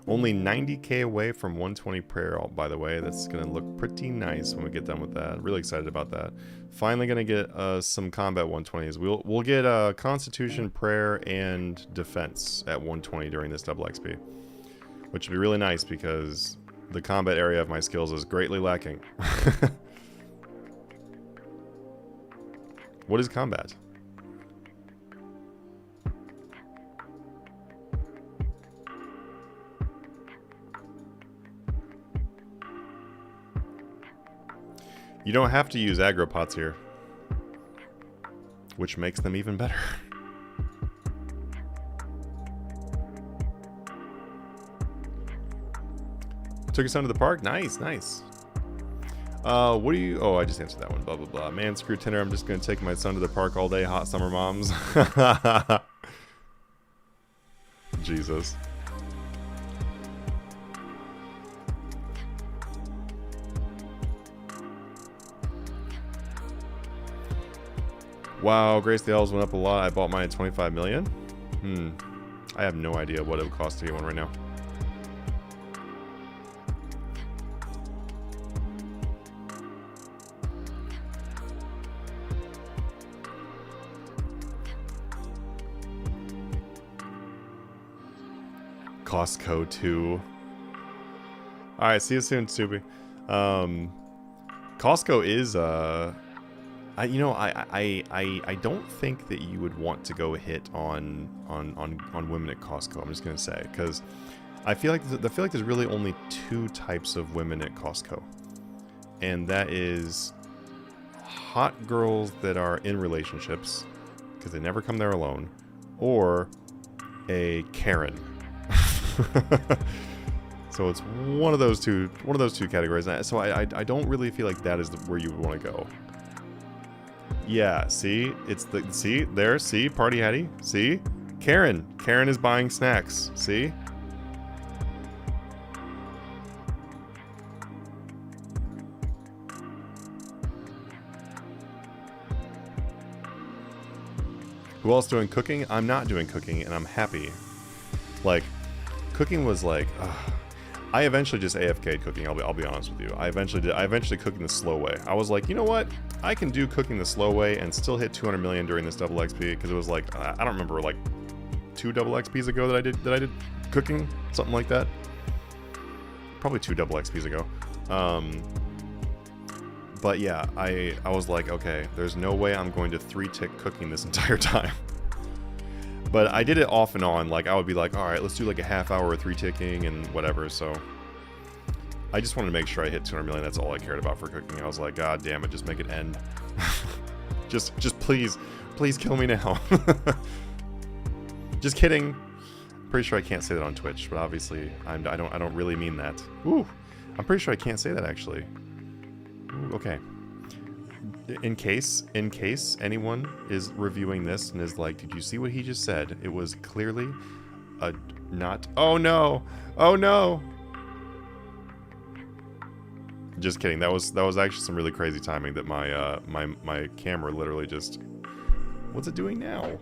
Only 90k away from 120 prayer, by the way. That's going to look pretty nice when we get done with that. Really excited about that. Finally going to get some combat 120s. We'll get Constitution, Prayer, and Defense at 120 during this double XP. Which would be really nice because the combat area of my skills is greatly lacking. What is combat? You don't have to use aggro pots here, which makes them even better. Took your son to the park? Nice. What do you... Oh, I just answered that one. Blah, blah, blah. Man, screw Tinder. I'm just going to take my son to the park all day. Hot summer moms. Jesus. Wow, Grace the Elves went up a lot. I bought mine at 25 million. I have no idea what it would cost to get one right now. Costco too. All right, see you soon, Subi. Costco is I don't think that you would want to go hit on women at Costco. I'm just gonna say, because I feel like there's really only 2 types of women at Costco, and that is hot girls that are in relationships because they never come there alone, or a Karen. So it's one of those two categories. So I don't really feel like that is where you would want to go. Yeah, see? See? Party Hattie? See? Karen is buying snacks. See? Who else doing cooking? I'm not doing cooking, and I'm happy. Like, cooking was like... I eventually just AFK'd cooking, I'll be honest with you. I eventually cooking the slow way. I was like, you know what? I can do cooking the slow way and still hit 200 million during this double XP, because it was like, I don't remember, like 2 double XPs ago that I did cooking, something like that. Probably 2 double XPs ago. But yeah, I was like, okay, there's no way I'm going to 3-tick cooking this entire time. But I did it off and on. Like, I would be like, all right, let's do like a half hour of 3-ticking and whatever. So I just wanted to make sure I hit 200 million. That's all I cared about for cooking. I was like, God damn it, just make it end. just please kill me now. Just kidding. Pretty sure I can't say that on Twitch, but obviously I don't really mean that. Ooh, I'm pretty sure I can't say that actually. Ooh, okay. In case anyone is reviewing this and is like, did you see what he just said? It was clearly a not... Oh no! Oh no! Just kidding. That was actually some really crazy timing that my my camera literally just... What's it doing now?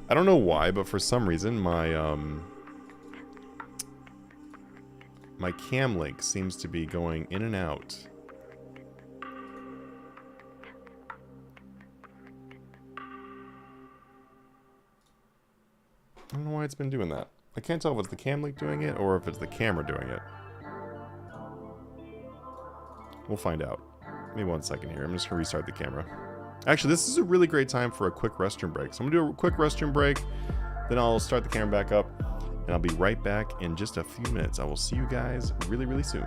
I don't know why, but for some reason my my cam link seems to be going in and out. I don't know why it's been doing that. I can't tell if it's the cam link doing it or if it's the camera doing it. We'll find out. Give me 1 second here. I'm just going to restart the camera. Actually, this is a really great time for a quick restroom break. So I'm going to do a quick restroom break. Then I'll start the camera back up. And I'll be right back in just a few minutes. I will see you guys really, really soon.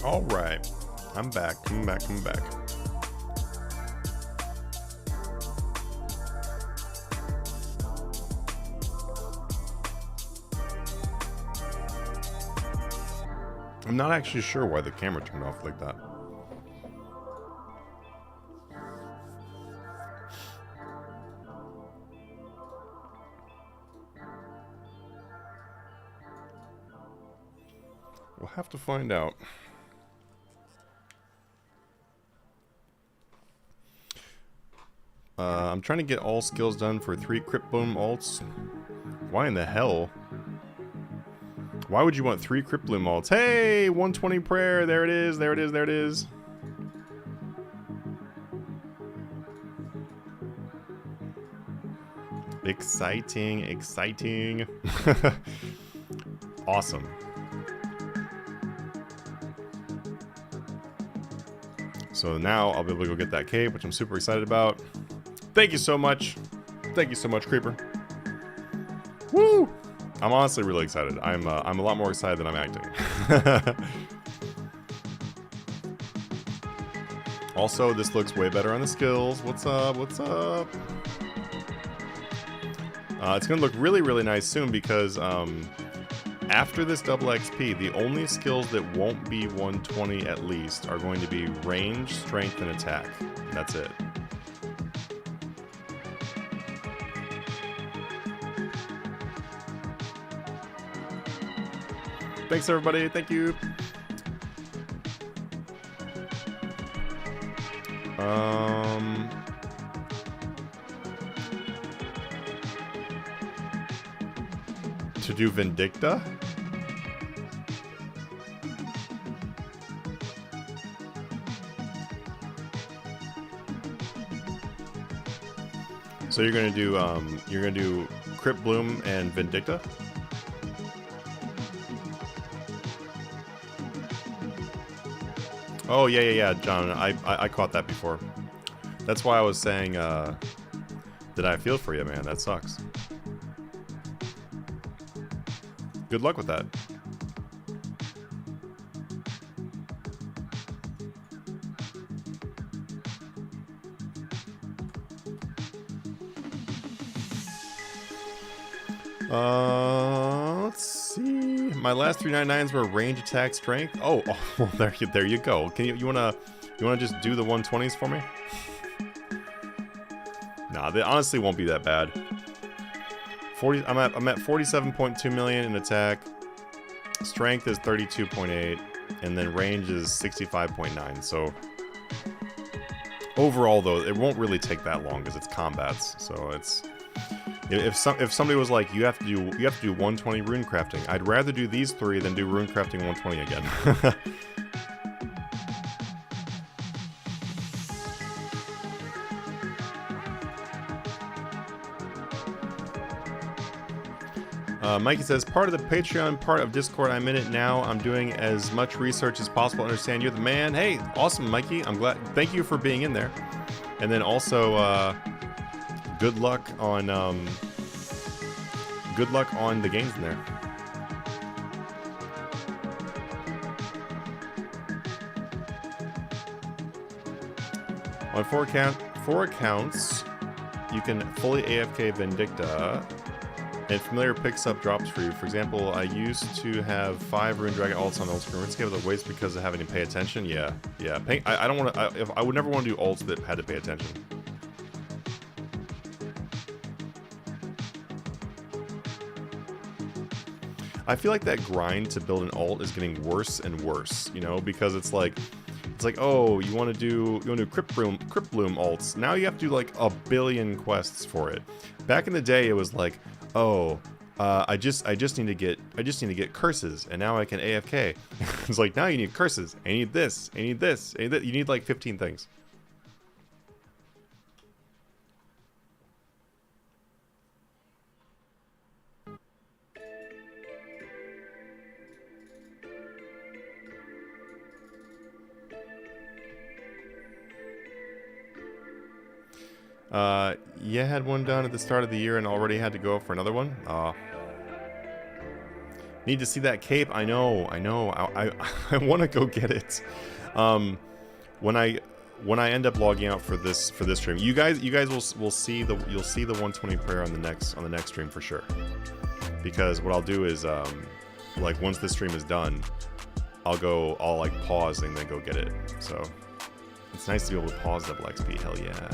All right, I'm back, coming back. I'm not actually sure why the camera turned off like that. We'll have to find out. I'm trying to get all skills done for 3 crypt bloom alts. Why in the hell? Why would you want 3 crypt bloom alts? Hey, 120 prayer. There it is. There it is. There it is. Exciting, exciting. Awesome. So now I'll be able to go get that cape, which I'm super excited about. Thank you so much. Thank you so much, Creeper. Woo! I'm honestly really excited. I'm a lot more excited than I'm acting. Also, this looks way better on the skills. What's up? What's up? It's going to look really, really nice soon because after this double XP, the only skills that won't be 120 at least are going to be range, strength, and attack. And that's it. Thanks, everybody. Thank you. To do Vindicta? So you're gonna do Crypt Bloom and Vindicta? Oh yeah, John. I caught that before. That's why I was saying that I feel for you, man. That sucks. Good luck with that. Let's see. My last 399s were range, attack, strength. Oh, well, there you go. Can you wanna just do the 120s for me? Nah, they honestly won't be that bad. I'm at 47.2 million in attack. Strength is 32.8, and then range is 65.9. So overall, though, it won't really take that long because it's combats. So it's if somebody was like, you have to do 120 rune crafting, I'd rather do these 3 than do rune crafting 120 again. Mikey says, part of the Patreon, part of Discord. I'm in it now. I'm doing as much research as possible to understand. You're the man. Hey, awesome, Mikey. I'm glad. Thank you for being in there. And then also, good luck on the games in there. On 4 accounts, you can fully AFK Vindicta. And familiar picks up drops for you. For example, I used to have 5 Rune Dragon ults on the old screen. It's a waste because of having to pay attention. Yeah. I don't want to. I would never want to do ults that had to pay attention. I feel like that grind to build an ult is getting worse and worse. You know, because it's like, oh, you want to do Crypt Bloom ults. Now you have to do like a billion quests for it. Back in the day, it was like, oh, I just need to get curses, and now I can AFK. It's like, now you need curses. I need this. I need this. I need that. You need like 15 things. Yeah, had one done at the start of the year and already had to go for another one. Need to see that cape. I know. I want to go get it. When I end up logging out for this stream, you guys will see the 120 prayer on the next stream for sure. Because what I'll do is like once this stream is done, I'll like pause and then go get it. So it's nice to be able to pause double XP. Hell yeah.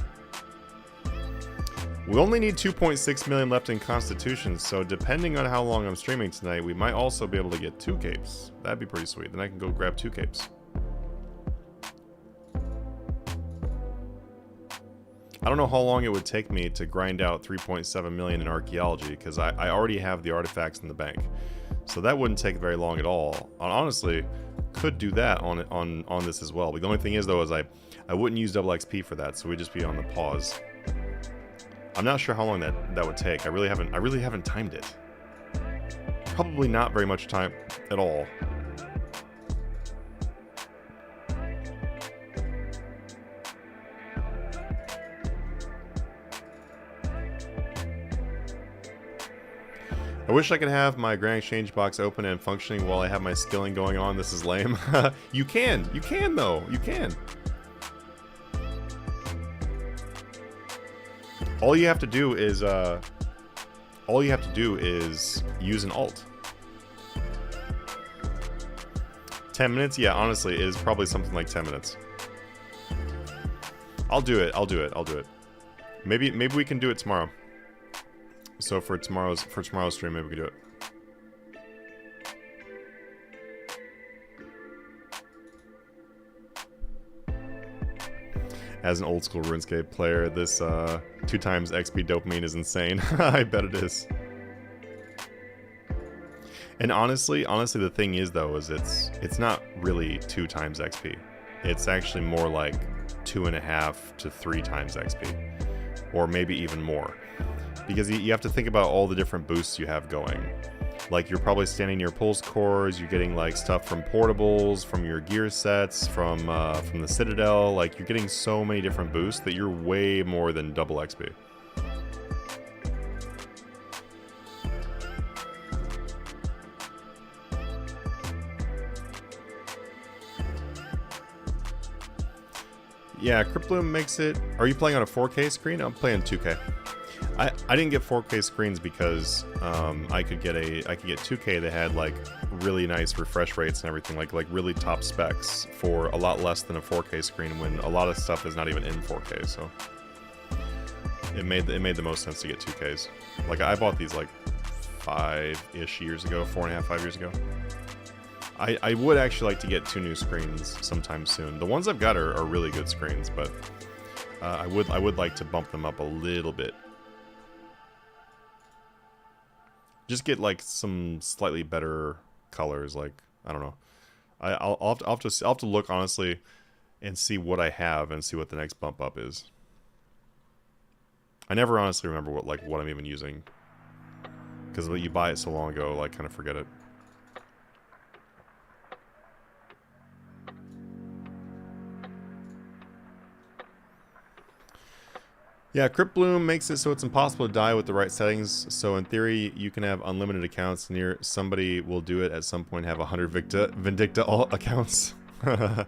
We only need 2.6 million left in Constitution, so depending on how long I'm streaming tonight, we might also be able to get 2 capes. That'd be pretty sweet. Then I can go grab 2 capes. I don't know how long it would take me to grind out 3.7 million in archaeology, because I already have the artifacts in the bank. So that wouldn't take very long at all. I honestly could do that on this as well. But the only thing is, though, is I wouldn't use double XP for that, so we'd just be on the pause. I'm not sure how long that would take. I really haven't timed it. Probably not very much time at all. I wish I could have my Grand Exchange box open and functioning while I have my skilling going on. This is lame. You can though. You can. All you have to do is use an alt. 10 minutes? Yeah, honestly, it is probably something like 10 minutes. I'll do it. Maybe we can do it tomorrow. So for tomorrow's stream, maybe we can do it. As an old school RuneScape player, this 2 times XP dopamine is insane. I bet it is. And honestly, the thing is though, is it's not really 2 times XP. It's actually more like 2.5 to 3 times XP, or maybe even more. Because you have to think about all the different boosts you have going. Like, you're probably standing near pulse cores, you're getting like stuff from portables, from your gear sets, from the Citadel. Like, you're getting so many different boosts that you're way more than double XP. Yeah, Cryptbloom makes it... Are you playing on a 4K screen? I'm playing 2K. I didn't get 4K screens because I could get 2K that had like really nice refresh rates and everything, like really top specs for a lot less than a 4K screen, when a lot of stuff is not even in 4K. So it made the most sense to get 2Ks. Like, I bought these like 5-ish years ago, 4.5, 5 years ago. I would actually like to get 2 new screens sometime soon. The ones I've got are really good screens, but I would like to bump them up a little bit. Just get like some slightly better colors. Like, I don't know. I'll have to look honestly and see what I have and see what the next bump up is. I never honestly remember what I'm even using, because you buy it so long ago, like, kind of forget it. Yeah, Cryptbloom makes it so it's impossible to die with the right settings. So in theory, you can have unlimited accounts. Somebody will do it at some point. Have 100 Vindicta accounts. I'll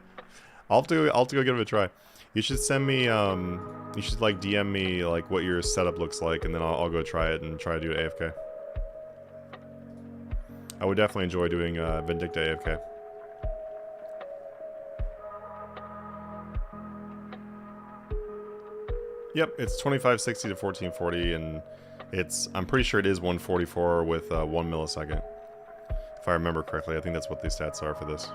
have to go give it a try. You should send me. You should like DM me like what your setup looks like, and then I'll go try it and try to do it AFK. I would definitely enjoy doing Vindicta AFK. Yep, it's 2560 to 1440, and I'm pretty sure it is 144 with 1 millisecond. If I remember correctly, I think that's what these stats are for this.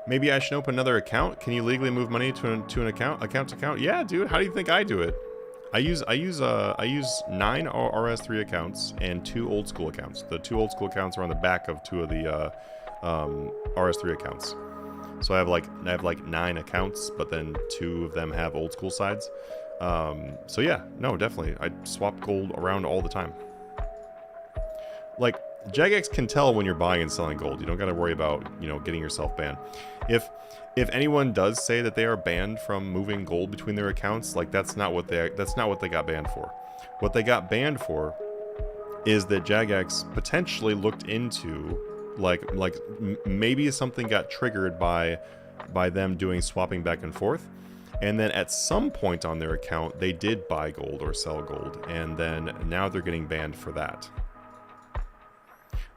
Maybe I should open another account? Can you legally move money to an account to account? Yeah, dude, how do you think I do it? I use 9 RS3 accounts and 2 old school accounts. The 2 old school accounts are on the back of 2 of the RS3 accounts. So I have like 9 accounts, but then 2 of them have old school sides. So yeah, no, definitely. I swap gold around all the time. Like, Jagex can tell when you're buying and selling gold. You don't got to worry about, getting yourself banned. If anyone does say that they are banned from moving gold between their accounts, like, that's not what they got banned for. What they got banned for is that Jagex potentially looked into maybe something got triggered by them doing swapping back and forth, and then at some point on their account they did buy gold or sell gold, and then now they're getting banned for that.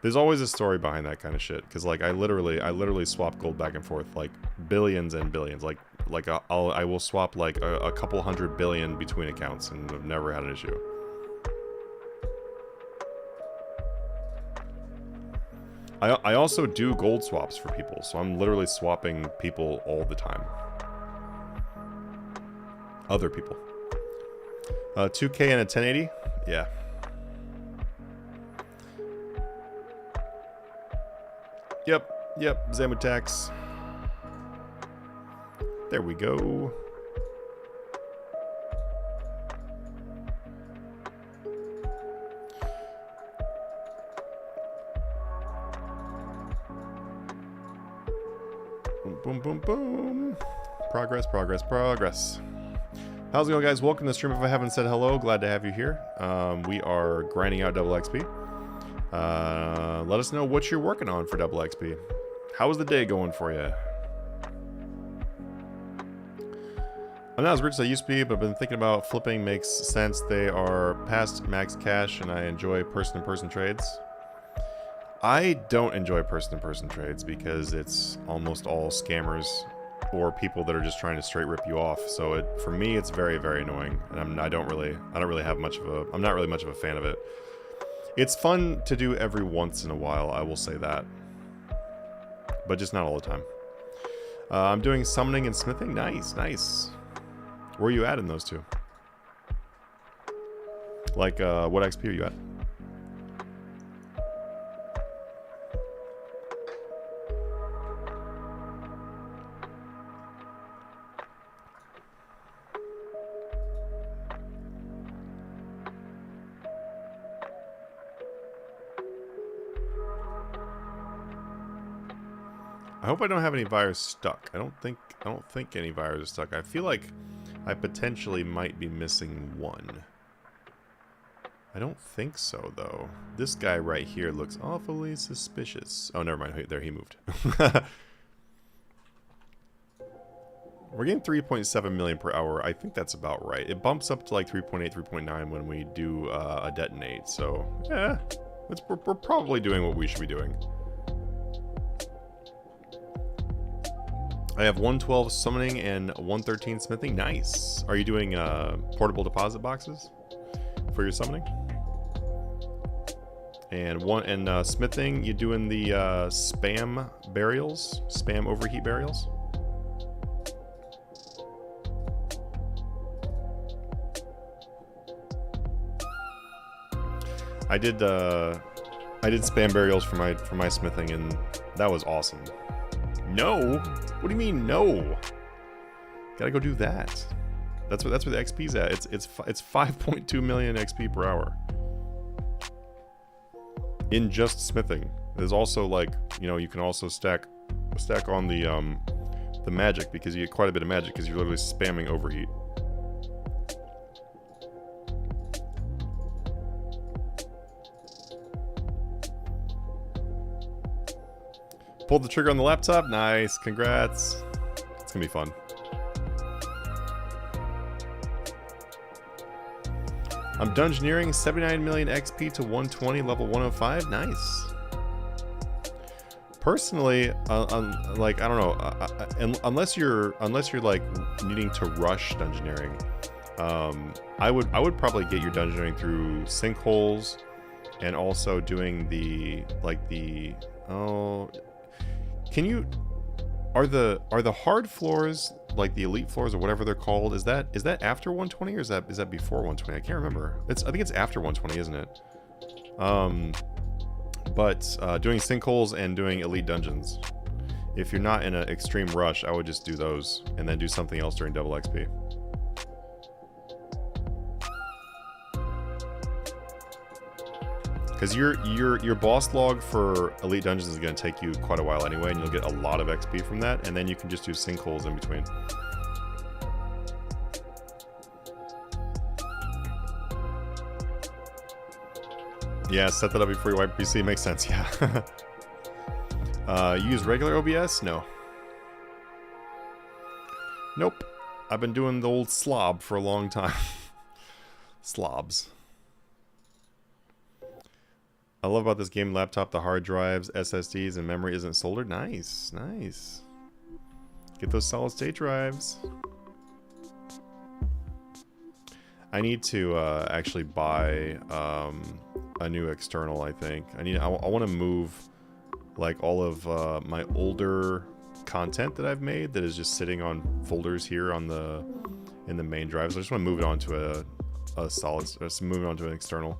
There's always a story behind that kind of shit, because like I literally swap gold back and forth like billions and billions. I will swap like a couple 100 billion between accounts, and I've never had an issue. I also do gold swaps for people, so I'm literally swapping people all the time. Other people. 2K and a 1080? Yeah. Yep, Zamutax. There we go. Boom, boom, boom. Progress. How's it going, guys? Welcome to the stream. If I haven't said hello, glad to have you here. We are grinding out double XP. Let us know what you're working on for double XP. How was the day going for you? I'm not as rich as I used to be, but I've been thinking about flipping. Makes sense. They are past max cash, and I enjoy person-to-person trades. I don't enjoy person-to-person trades because it's almost all scammers or people that are just trying to straight rip you off. So for me, it's very, very annoying, and I'm not really much of a fan of it. It's fun to do every once in a while, I will say that, but just not all the time. I'm doing summoning and smithing. Nice. Where are you at in those two? Like, what XP are you at? I hope I don't have any virus stuck. I don't think any virus is stuck. I feel like I potentially might be missing one. I don't think so, though. This guy right here looks awfully suspicious. Oh, never mind. There, he moved. We're getting 3.7 million per hour. I think that's about right. It bumps up to like 3.8, 3.9 when we do a detonate. So, yeah, we're probably doing what we should be doing. I have 112 summoning and 113 smithing. Nice. Are you doing portable deposit boxes for your summoning? And smithing, you doing the spam burials, spam overheat burials? I did spam burials for my smithing, and that was awesome. No. What do you mean no? Gotta go do that. That's where the XP's at. It's 5.2 million XP per hour in just smithing. There's also, like, you know, you can also stack on the magic, because you get quite a bit of magic because you're literally spamming overheat. Pulled the trigger on the laptop. Nice. Congrats. It's gonna be fun. I'm dungeoneering 79 million XP to 120, level 105. Nice. Personally, like, I don't know, unless you're like needing to rush dungeoneering, I would probably get your dungeoneering through sinkholes, and also doing are the hard floors, like the elite floors or whatever they're called, is that after 120 or is that before 120? I can't remember. I think it's after 120, isn't it? But doing sinkholes and doing elite dungeons, if you're not in an extreme rush, I would just do those and then do something else during double XP. Because your boss log for elite dungeons is going to take you quite a while anyway, and you'll get a lot of XP from that, and then you can just do sinkholes in between. Yeah, set that up before you wipe PC. Makes sense, yeah. Use regular OBS? No. Nope. I've been doing the old slob for a long time. Slobs. I love about this game laptop, the hard drives, SSDs, and memory isn't soldered. Nice, nice. Get those solid state drives. I need to actually buy a new external, I think. I want to move like all of my older content that I've made that is just sitting on folders here on in the main drive. So I just want to move it onto a solid, move it onto an external.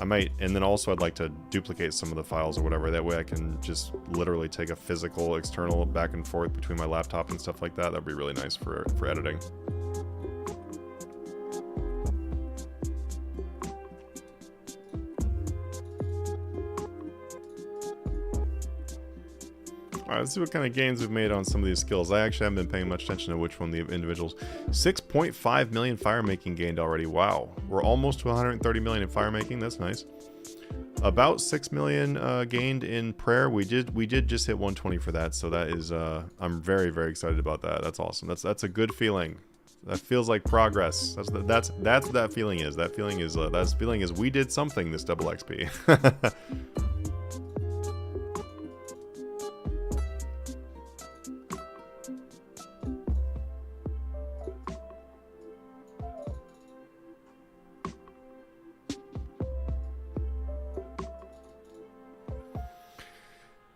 I might, and then also I'd like to duplicate some of the files or whatever. That way I can just literally take a physical external back and forth between my laptop and stuff like that. That'd be really nice for editing. Alright, let's see what kind of gains we've made on some of these skills. I actually haven't been paying much attention to which one the individuals. 6.5 million fire making gained already. Wow. We're almost to 130 million in fire making. That's nice. About 6 million gained in prayer. We did just hit 120 for that, so that is I'm very, very excited about that. That's awesome. That's a good feeling. That feels like progress. That's what that feeling is. That feeling is we did something this double XP.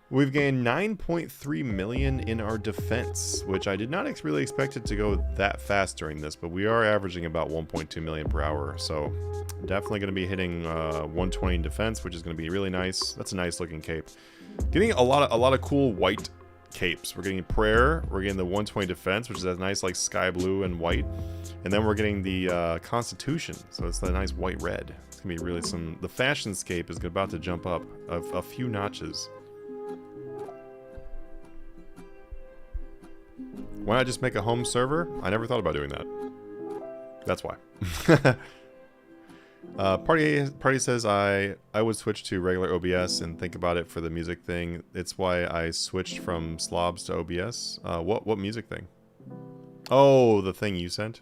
We've gained 9.3 million in our defense, which I did not really expect it to go that fast during this, but we are averaging about 1.2 million per hour, so definitely going to be hitting 120 in defense, which is going to be really nice. That's a nice looking cape. Getting a lot of cool white capes. We're getting prayer, we're getting the 120 defense, which is a nice like sky blue and white, and then we're getting the constitution, so it's the nice white red. It's going to be really the fashion scape is about to jump up a few notches. Why not just make a home server? I never thought about doing that. That's why. Party says I would switch to regular OBS and think about it for the music thing. It's why I switched from slobs to OBS. What music thing? Oh, the thing you sent?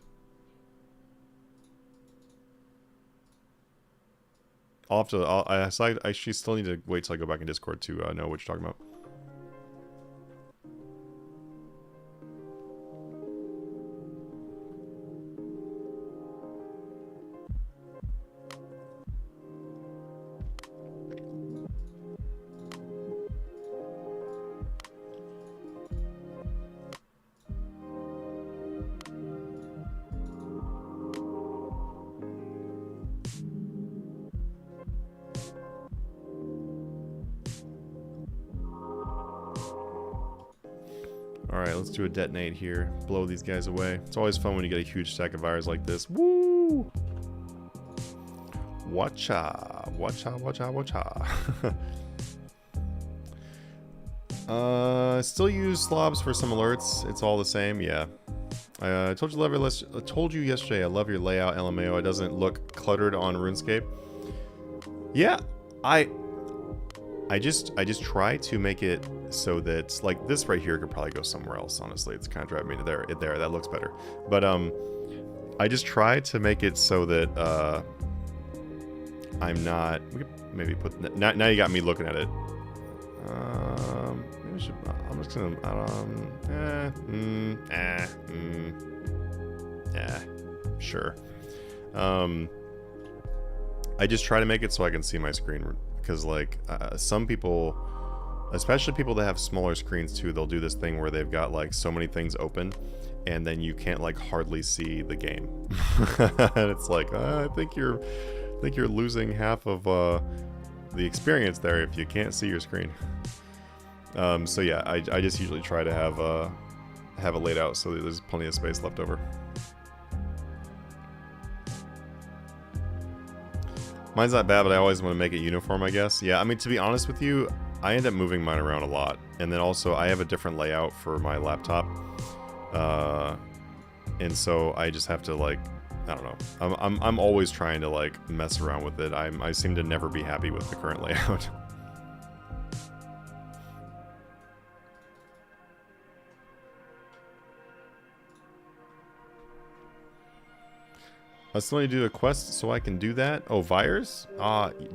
I'll have to. I actually still need to wait till I go back in Discord to know what you're talking about. Alright, let's do a detonate here. Blow these guys away. It's always fun when you get a huge stack of fires like this. Woo! Watcha! Watcha, watcha, watcha. Still use slobs for some alerts. It's all the same, yeah. I told you yesterday I love your layout, LMAO. It doesn't look cluttered on RuneScape. Yeah, I just try to make it so that, like, this right here could probably go somewhere else, honestly. It's kind of driving me to there. That looks better. But, I just try to make it so that, I'm not... We could maybe put... Now you got me looking at it. Maybe I should... I'm just gonna... Sure. I just try to make it so I can see my screen, because, like, some people, especially people that have smaller screens too, they'll do this thing where they've got like so many things open and then you can't like hardly see the game. And it's like, I think you're losing half of the experience there if you can't see your screen. So yeah, I just usually try to have it laid out so that there's plenty of space left over. Mine's not bad, but I always want to make it uniform, I guess. Yeah, I mean, to be honest with you, I end up moving mine around a lot. And then also, I have a different layout for my laptop. And so I just have to, like, I don't know. I'm always trying to, like, mess around with it. I seem to never be happy with the current layout. I still need to do a quest so I can do that. Oh, Vires?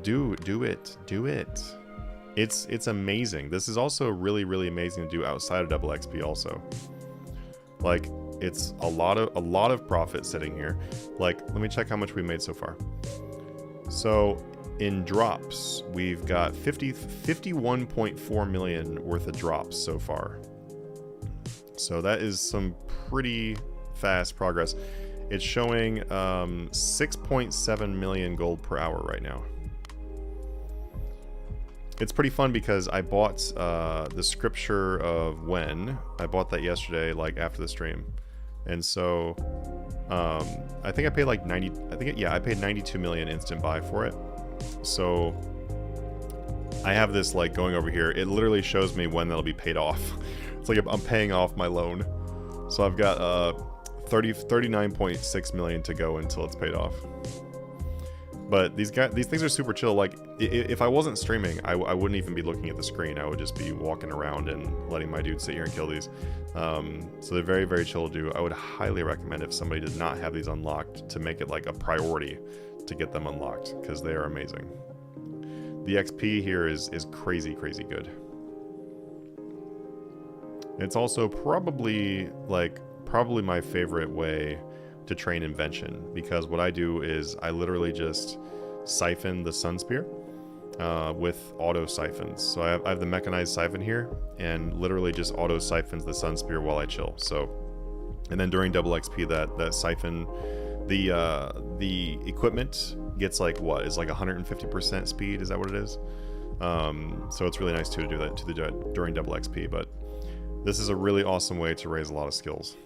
Do it. It's amazing. This is also really, really amazing to do outside of double XP also. Like, it's a lot of profit sitting here. Like, let me check how much we made so far. So in drops, we've got 51.4 million worth of drops so far. So that is some pretty fast progress. It's showing 6.7 million gold per hour right now. It's pretty fun because I bought the Scripture of When. I bought that yesterday, like after the stream. And so I think I paid like 90, I paid 92 million instant buy for it. So I have this like going over here. It literally shows me when that'll be paid off. It's like I'm paying off my loan. So I've got 39.6 million to go until it's paid off. But these things are super chill. Like if I wasn't streaming, I wouldn't even be looking at the screen. I would just be walking around and letting my dude sit here and kill these. So they're very, very chill to do. I would highly recommend if somebody did not have these unlocked to make it like a priority to get them unlocked, because they are amazing. The XP here is crazy, crazy good. It's also probably my favorite way to train invention, because what I do is I literally just siphon the sun spear with auto siphons. So I have the mechanized siphon here, and literally just auto siphons the sun spear while I chill. So, and then during double XP, that siphon, the equipment gets like what is like 150% speed. Is that what it is? So it's really nice too to do that during double XP. But this is a really awesome way to raise a lot of skills.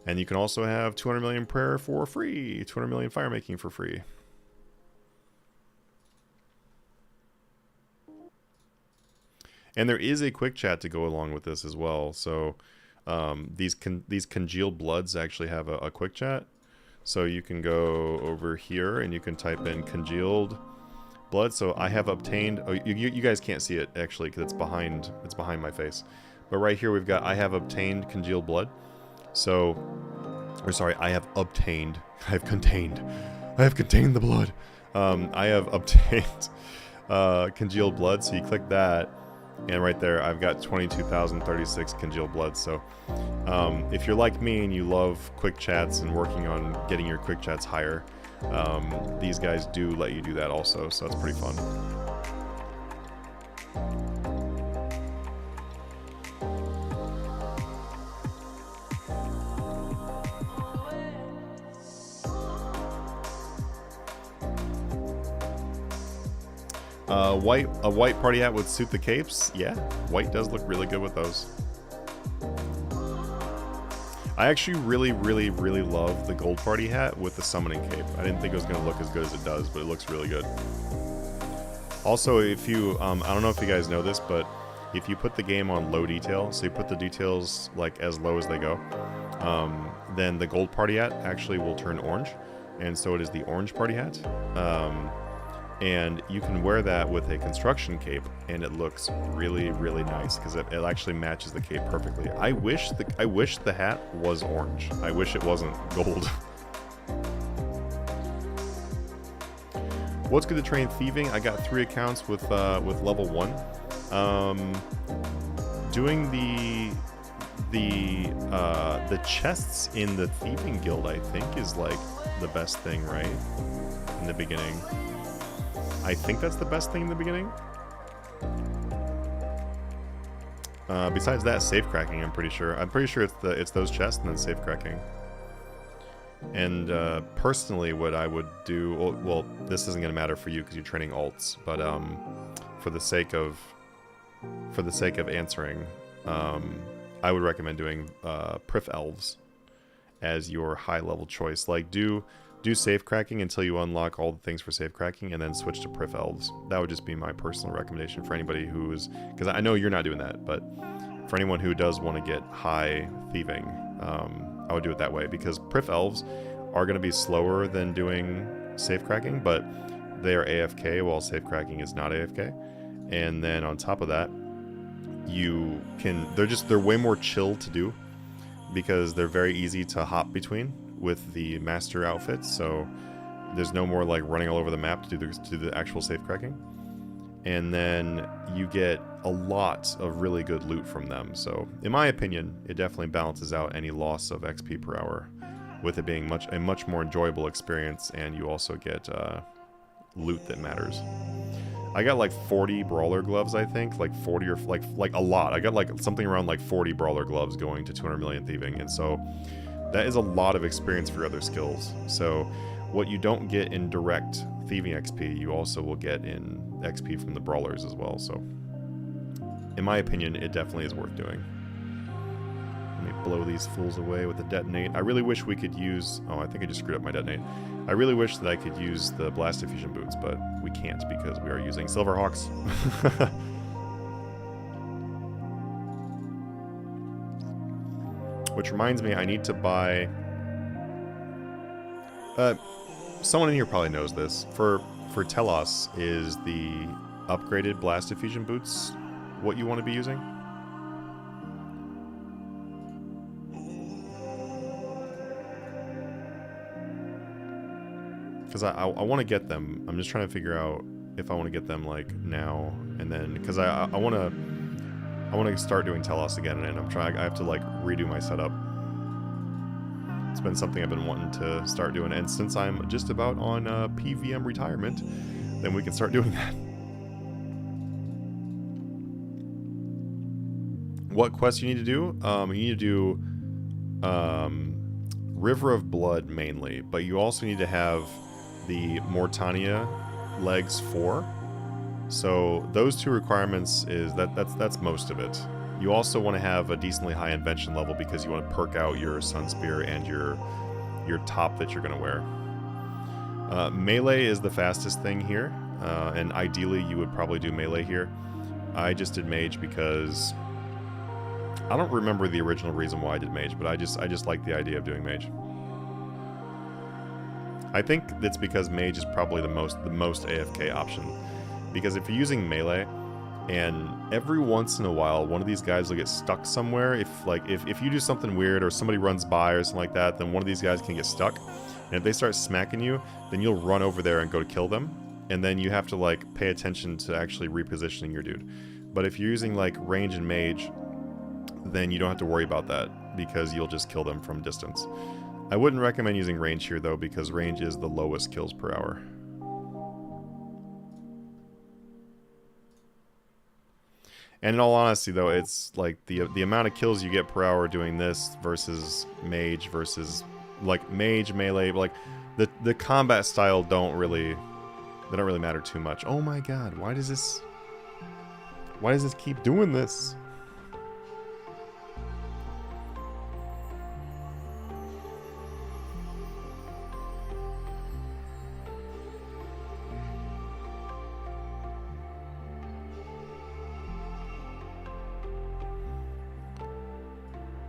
And you can also have 200 million prayer for free, 200 million fire making for free. And there is a quick chat to go along with this as well. So these congealed bloods actually have a quick chat. So you can go over here and you can type in congealed blood. So I have obtained, oh, you guys can't see it actually because it's behind my face. But right here we've got, I have obtained congealed blood. So, or sorry, I have contained the blood. I have obtained congealed blood. So you click that, and right there I've got 22,036 congealed blood. So if you're like me and you love quick chats and working on getting your quick chats higher, these guys do let you do that also, so that's pretty fun. A white party hat would suit the capes. Yeah, white does look really good with those. I actually really love the gold party hat with the summoning cape. I didn't think it was going to look as good as it does, but it looks really good. Also, if you, I don't know if you guys know this, but if you put the game on low detail, so you put the details like as low as they go, then the gold party hat actually will turn orange, and so it is the orange party hat. And you can wear that with a construction cape, and it looks really nice because it actually matches the cape perfectly. I wish the hat was orange. I wish it wasn't gold. What's good to train thieving? I got 3 accounts with level 1. Doing the chests in the thieving guild, I think, is like the best thing, right? In the beginning. I think that's the best thing in the beginning. Besides that, safe cracking, I'm pretty sure. I'm pretty sure it's those chests and then safe cracking. And personally, what I would do, well, this isn't going to matter for you because you're training alts, but for the sake of answering, I would recommend doing Prif Elves as your high level choice. Like do safe cracking until you unlock all the things for safe cracking, and then switch to Prif Elves. That would just be my personal recommendation for anybody who's, because I know you're not doing that, but for anyone who does want to get high thieving, I would do it that way, because Prif Elves are going to be slower than doing safe cracking, but they are AFK while safe cracking is not AFK. And then on top of that, they're way more chill to do because they're very easy to hop between with the master outfits, so there's no more like running all over the map to do the actual safe cracking. And then you get a lot of really good loot from them, so in my opinion it definitely balances out any loss of XP per hour, with it being a much more enjoyable experience, and you also get loot that matters. I got like 40 brawler gloves, I think, like 40 or like a lot. I got like something around like 40 brawler gloves going to 200 million thieving, and so that is a lot of experience for your other skills. So what you don't get in direct thieving XP, you also will get in XP from the brawlers as well. So in my opinion, it definitely is worth doing. Let me blow these fools away with the detonate. I really wish we could use... Oh, I think I just screwed up my detonate. I really wish that I could use the blast diffusion boots, but we can't because we are using Silverhawks. Which reminds me, I need to buy... someone in here probably knows this. For Telos, is the upgraded blast diffusion boots what you want to be using? Because I want to get them. I'm just trying to figure out if I want to get them like now and then, because I want to start doing Telos again, and I have to like redo my setup. It's been something I've been wanting to start doing, and since I'm just about on PVM retirement, then we can start doing that. What quest you need to do? You need to do River of Blood mainly, but you also need to have the Mortania legs 4. So those two requirements is that's most of it. You also want to have a decently high invention level because you want to perk out your Sun Spear and your top that you're going to wear. Melee is the fastest thing here, and ideally you would probably do melee here. I just did mage because I don't remember the original reason why I did mage, but I just like the idea of doing mage. I think it's because mage is probably the most AFK option, because if you're using melee, and every once in a while one of these guys will get stuck somewhere. If you do something weird or somebody runs by or something like that, then one of these guys can get stuck, and if they start smacking you, then you'll run over there and go to kill them, and then you have to like pay attention to actually repositioning your dude. But if you're using like range and mage, then you don't have to worry about that because you'll just kill them from distance. I wouldn't recommend using range here though, because range is the lowest kills per hour. And in all honesty though, it's like the amount of kills you get per hour doing this versus mage versus like mage, melee, like the combat style don't really matter too much. Oh my god, why does this keep doing this?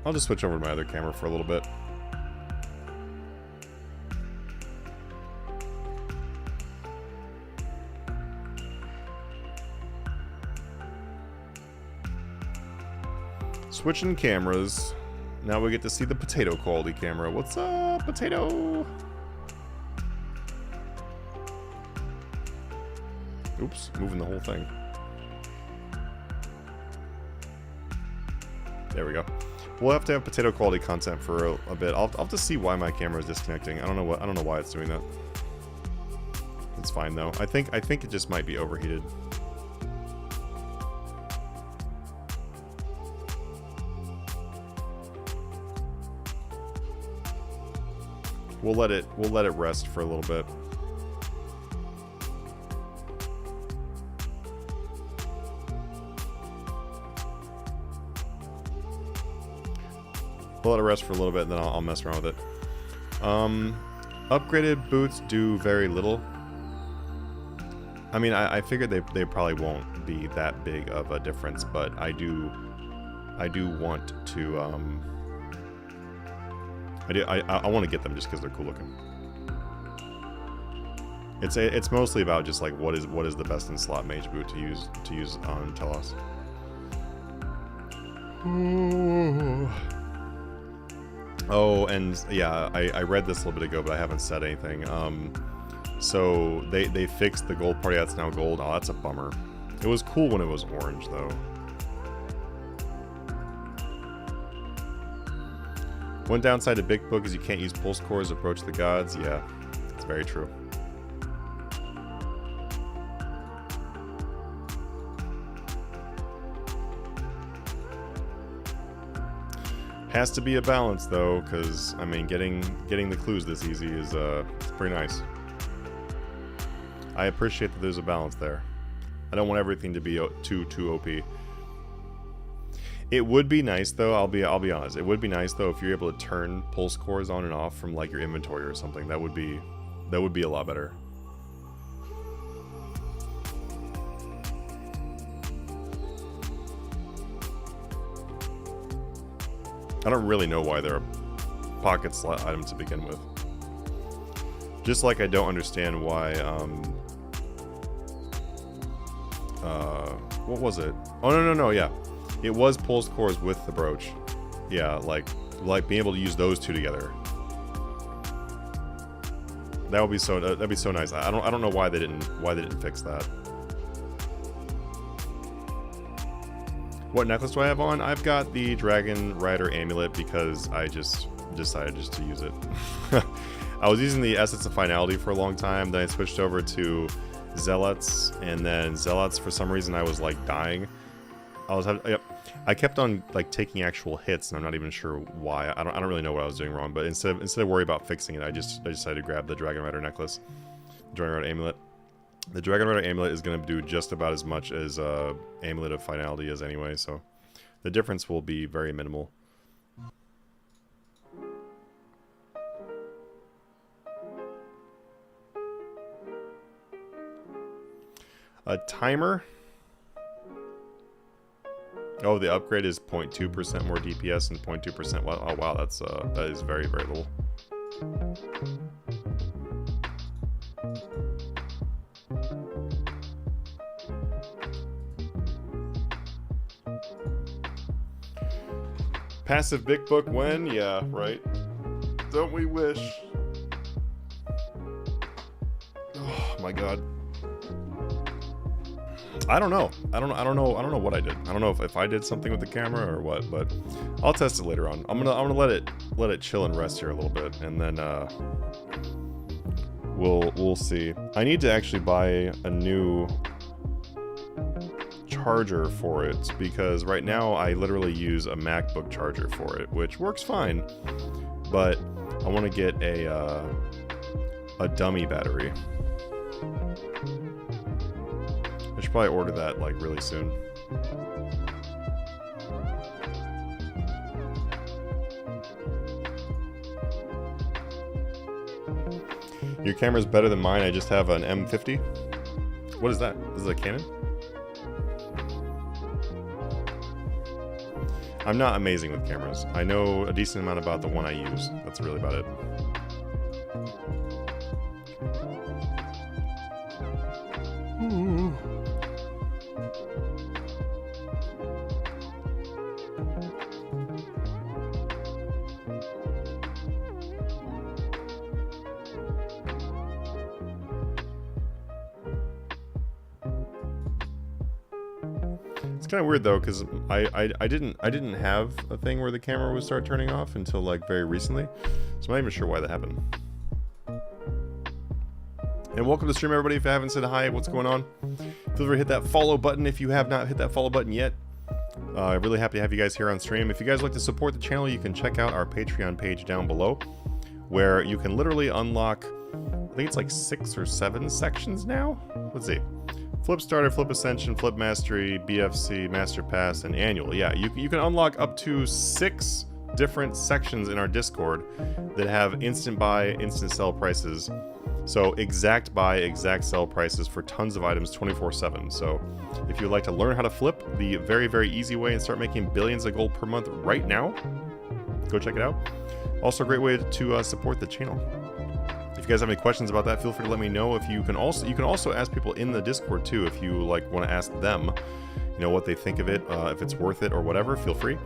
I'll just switch over to my other camera for a little bit. Switching cameras. Now we get to see the potato quality camera. What's up, potato? Oops, moving the whole thing. There we go. We'll have to have potato quality content for a bit. I'll have to see why my camera is disconnecting. I don't know why it's doing that. It's fine though. I think it just might be overheated. We'll let it rest for a little bit. We'll let it rest for a little bit, and then I'll mess around with it. Upgraded boots do very little. I mean, I figured they probably won't be that big of a difference, but I do want to I want to get them just because they're cool looking. It's mostly about just like what is the best in slot mage boot to use on Telos. Oh, and yeah, I read this a little bit ago, but I haven't said anything. So they fixed the gold party that's now gold. Oh, that's a bummer. It was cool when it was orange, though. One downside to Big Book is you can't use pulse cores to approach the gods. Yeah, it's very true. Has to be a balance though, because I mean, getting the clues this easy is it's pretty nice. I appreciate that there's a balance there. I don't want everything to be too OP. It would be nice though. I'll be honest. It would be nice though if you're able to turn pulse cores on and off from like your inventory or something. That would be a lot better. I don't really know why they're a pocket slot item to begin with. Just like I don't understand why, what was it? Oh, no, yeah. It was pulse cores with the brooch. Yeah, like being able to use those two together. That would be that'd be so nice. I don't know why they didn't fix that. What necklace do I have on? I've got the Dragon Rider amulet because I just decided just to use it. I was using the Essence of Finality for a long time, then I switched over to Zealots, and then Zealots for some reason I was like dying. I kept on like taking actual hits, and I'm not even sure why. I don't really know what I was doing wrong, but instead of worry about fixing it, I decided to grab the Dragon Rider necklace, Dragon Rider amulet. The Dragon Rider amulet is going to do just about as much as Amulet of Finality is anyway, so the difference will be very minimal. A timer. Oh, the upgrade is 0.2% more DPS and 0.2%. Oh wow, that is very, very little. Passive Big Book when? Yeah, right. Don't we wish? Oh my god. I don't know. I don't know what I did. I don't know if I did something with the camera or what, but I'll test it later on. I'm gonna let it chill and rest here a little bit, and then we'll see. I need to actually buy a new charger for it, because right now I literally use a MacBook charger for it, which works fine, but I want to get a dummy battery. I should probably order that like really soon. Your camera's better than mine. I just have an M50. What is that? Is it a Canon? I'm not amazing with cameras. I know a decent amount about the one I use. That's really about it. Ooh. It's kind of weird though, because I didn't have a thing where the camera would start turning off until like very recently, so I'm not even sure why that happened. And welcome to the stream, everybody. If I haven't said hi, what's going on? Feel free to hit that follow button if you have not hit that follow button yet. I'm really happy to have you guys here on stream. If you guys like to support the channel, you can check out our Patreon page down below, where you can literally unlock, I think it's like 6 or 7 sections now. Let's see. Flip Starter, Flip Ascension, Flip Mastery, BFC, Master Pass, and Annual. Yeah, you can unlock up to 6 different sections in our Discord that have instant buy, instant sell prices. So exact buy, exact sell prices for tons of items 24/7. So if you'd like to learn how to flip the very, very easy way and start making billions of gold per month right now, go check it out. Also a great way to support the channel. If you guys have any questions about that, feel free to let me know. If you can also ask people in the Discord too, if you like want to ask them, you know, what they think of it, if it's worth it or whatever. Feel free.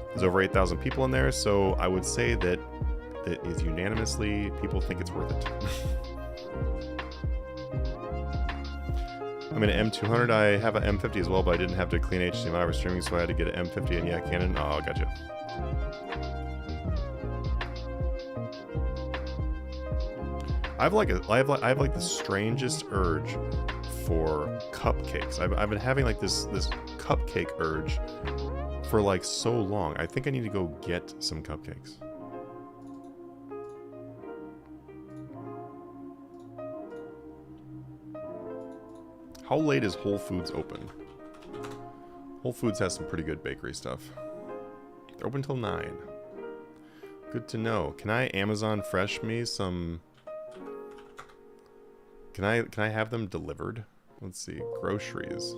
There's over 8,000 people in there, so I would say that it is unanimously people think it's worth it. I'm in an M200. I have an M50 as well, but I didn't have to clean HDMI or streaming, so I had to get an M50. And yeah, Canon. Oh, gotcha. I have like the strangest urge for cupcakes. I've been having like this cupcake urge for like so long. I think I need to go get some cupcakes. How late is Whole Foods open? Whole Foods has some pretty good bakery stuff. They're open till 9. Good to know. Can I Amazon Fresh me some... Can I have them delivered? Let's see. Groceries.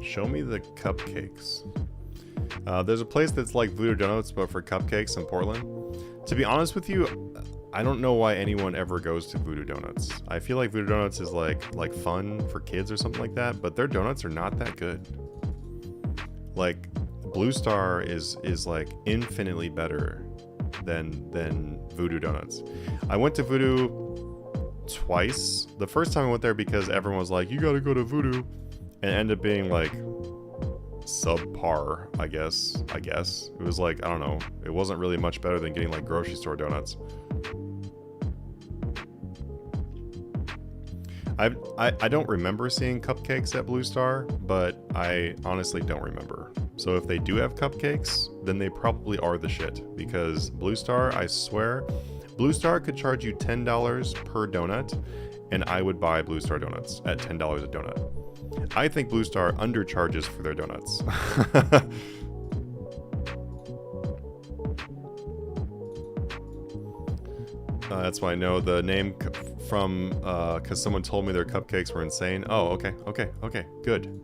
Show me the cupcakes. There's a place that's like Voodoo Donuts, but for cupcakes in Portland. To be honest with you, I don't know why anyone ever goes to Voodoo Donuts. I feel like Voodoo Donuts is like fun for kids or something like that, but their donuts are not that good. Like Blue Star is like infinitely better than Voodoo Donuts. I went to Voodoo twice. The first time I went there because everyone was like, "You gotta go to Voodoo," and it ended up being like subpar, I guess. It was like, I don't know. It wasn't really much better than getting like grocery store donuts. I don't remember seeing cupcakes at Blue Star, but I honestly don't remember. So if they do have cupcakes, then they probably are the shit. Because Blue Star, I swear, Blue Star could charge you $10 per donut, and I would buy Blue Star donuts at $10 a donut. I think Blue Star undercharges for their donuts. That's why I know the name from, because someone told me their cupcakes were insane. Oh, okay, good.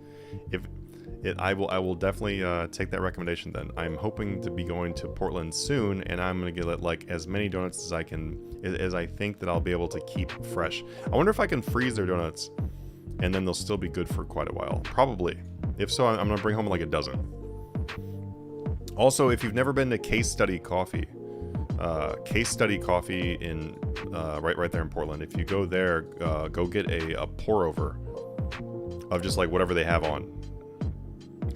I will definitely take that recommendation then. I'm hoping to be going to Portland soon, and I'm gonna get like as many donuts as I can, as I think that I'll be able to keep fresh. I wonder if I can freeze their donuts, and then they'll still be good for quite a while. Probably. If so, I'm gonna bring home like a dozen. Also, if you've never been to Case Study Coffee in right there in Portland. If you go there, go get a pour over of just like whatever they have on.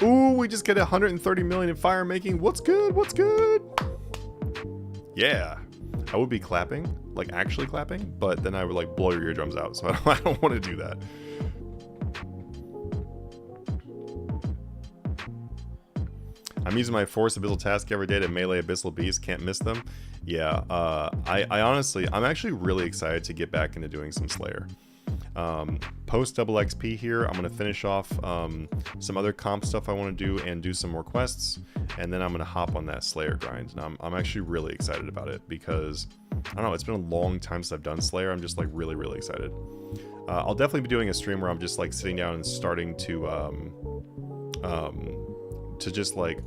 Ooh, we just get 130 million in fire making. What's good? Yeah, I would be clapping, like actually clapping, but then I would like blow your eardrums out. So I don't want to do that. I'm using my Force Abyssal task every day to melee Abyssal Beasts. Can't miss them. Yeah, I honestly, I'm actually really excited to get back into doing some Slayer. Post double XP here, I'm going to finish off some other comp stuff I want to do and do some more quests. And then I'm going to hop on that Slayer grind. And I'm actually really excited about it because, I don't know, it's been a long time since I've done Slayer. I'm just like really excited. I'll definitely be doing a stream where I'm just like sitting down and starting to just like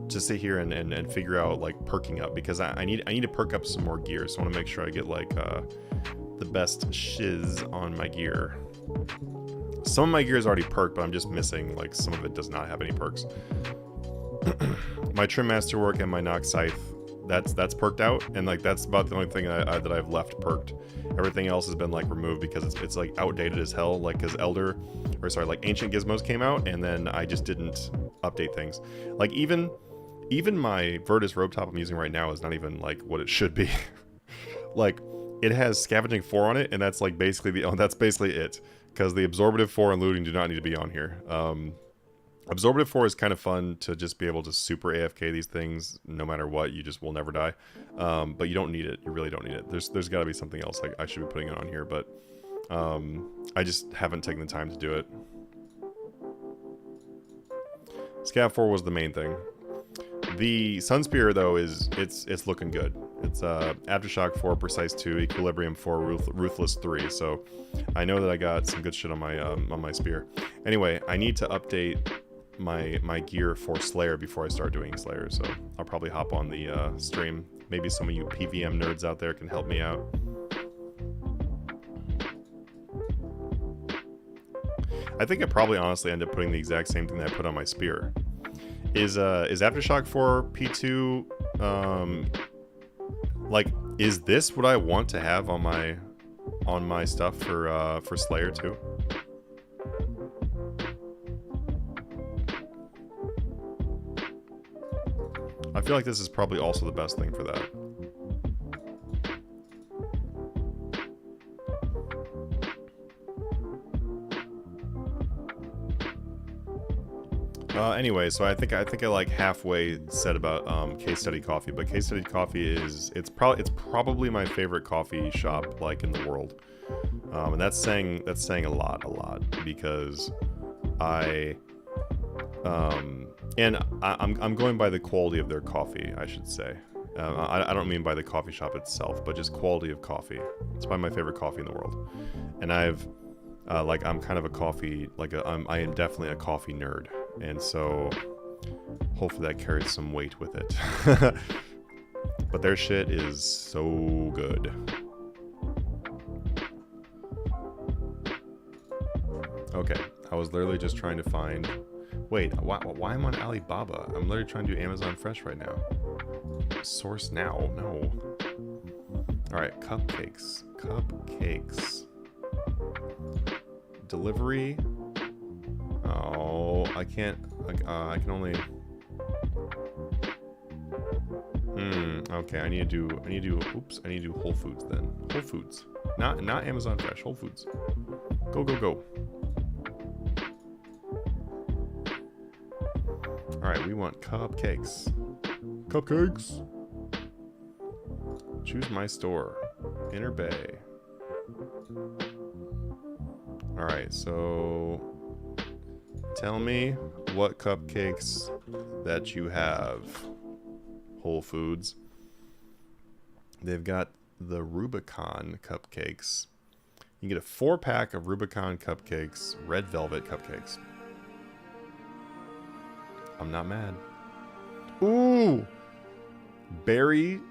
to sit here and figure out like perking up, because I need to perk up some more gear. So I want to make sure I get like the best shiz on my gear. Some of my gear is already perked, but I'm just missing like some of it does not have any perks. My Trim Masterwork and my Nox Scythe, that's perked out, and like that's about the only thing that I've left perked. Everything else has been like removed because it's like outdated as hell, like because Ancient Gizmos came out and then I just didn't update things. Like even my Virtus robe top I'm using right now is not even like what it should be. Like it has Scavenging 4 on it, and that's like basically that's basically it, because the Absorbative 4 and Looting do not need to be on here. Absorbative 4 is kind of fun to just be able to super AFK these things no matter what. You just will never die. But you don't need it. You really don't need it. There's got to be something else I should be putting it on here, but I just haven't taken the time to do it. Scav 4 was the main thing. The Sunspear though it's looking good. It's Aftershock 4, Precise 2, Equilibrium 4, Ruthless 3. So I know that I got some good shit on my spear. Anyway, I need to update my gear for Slayer before I start doing Slayer. So I'll probably hop on the stream. Maybe some of you PVM nerds out there can help me out. I think I probably honestly end up putting the exact same thing that I put on my spear. Is Aftershock 4 P2 like, is this what I want to have on my stuff for Slayer 2? I feel like this is probably also the best thing for that. Anyway, so I think I like halfway said about Case Study Coffee, but Case Study Coffee it's probably my favorite coffee shop like in the world, and that's saying a lot because I'm going by the quality of their coffee, I should say. I don't mean by the coffee shop itself, but just quality of coffee. It's probably my favorite coffee in the world, and I'm kind of a coffee I am definitely a coffee nerd. And so, hopefully that carries some weight with it. But their shit is so good. Okay, I was literally just trying to find... Wait, why am I on Alibaba? I'm literally trying to do Amazon Fresh right now. Source now? No. Alright, cupcakes. Cupcakes. Delivery... Oh, I can't. I can only. Okay, I need to do. Oops, I need to do Whole Foods then. Whole Foods, not Amazon Fresh. Whole Foods. Go. All right, we want cupcakes. Cupcakes. Choose my store. Inner Bay. All right, so. Tell me what cupcakes that you have. Whole Foods. They've got the Rubicon cupcakes. You can get a 4-pack of Rubicon cupcakes, red velvet cupcakes. I'm not mad. Ooh! Berry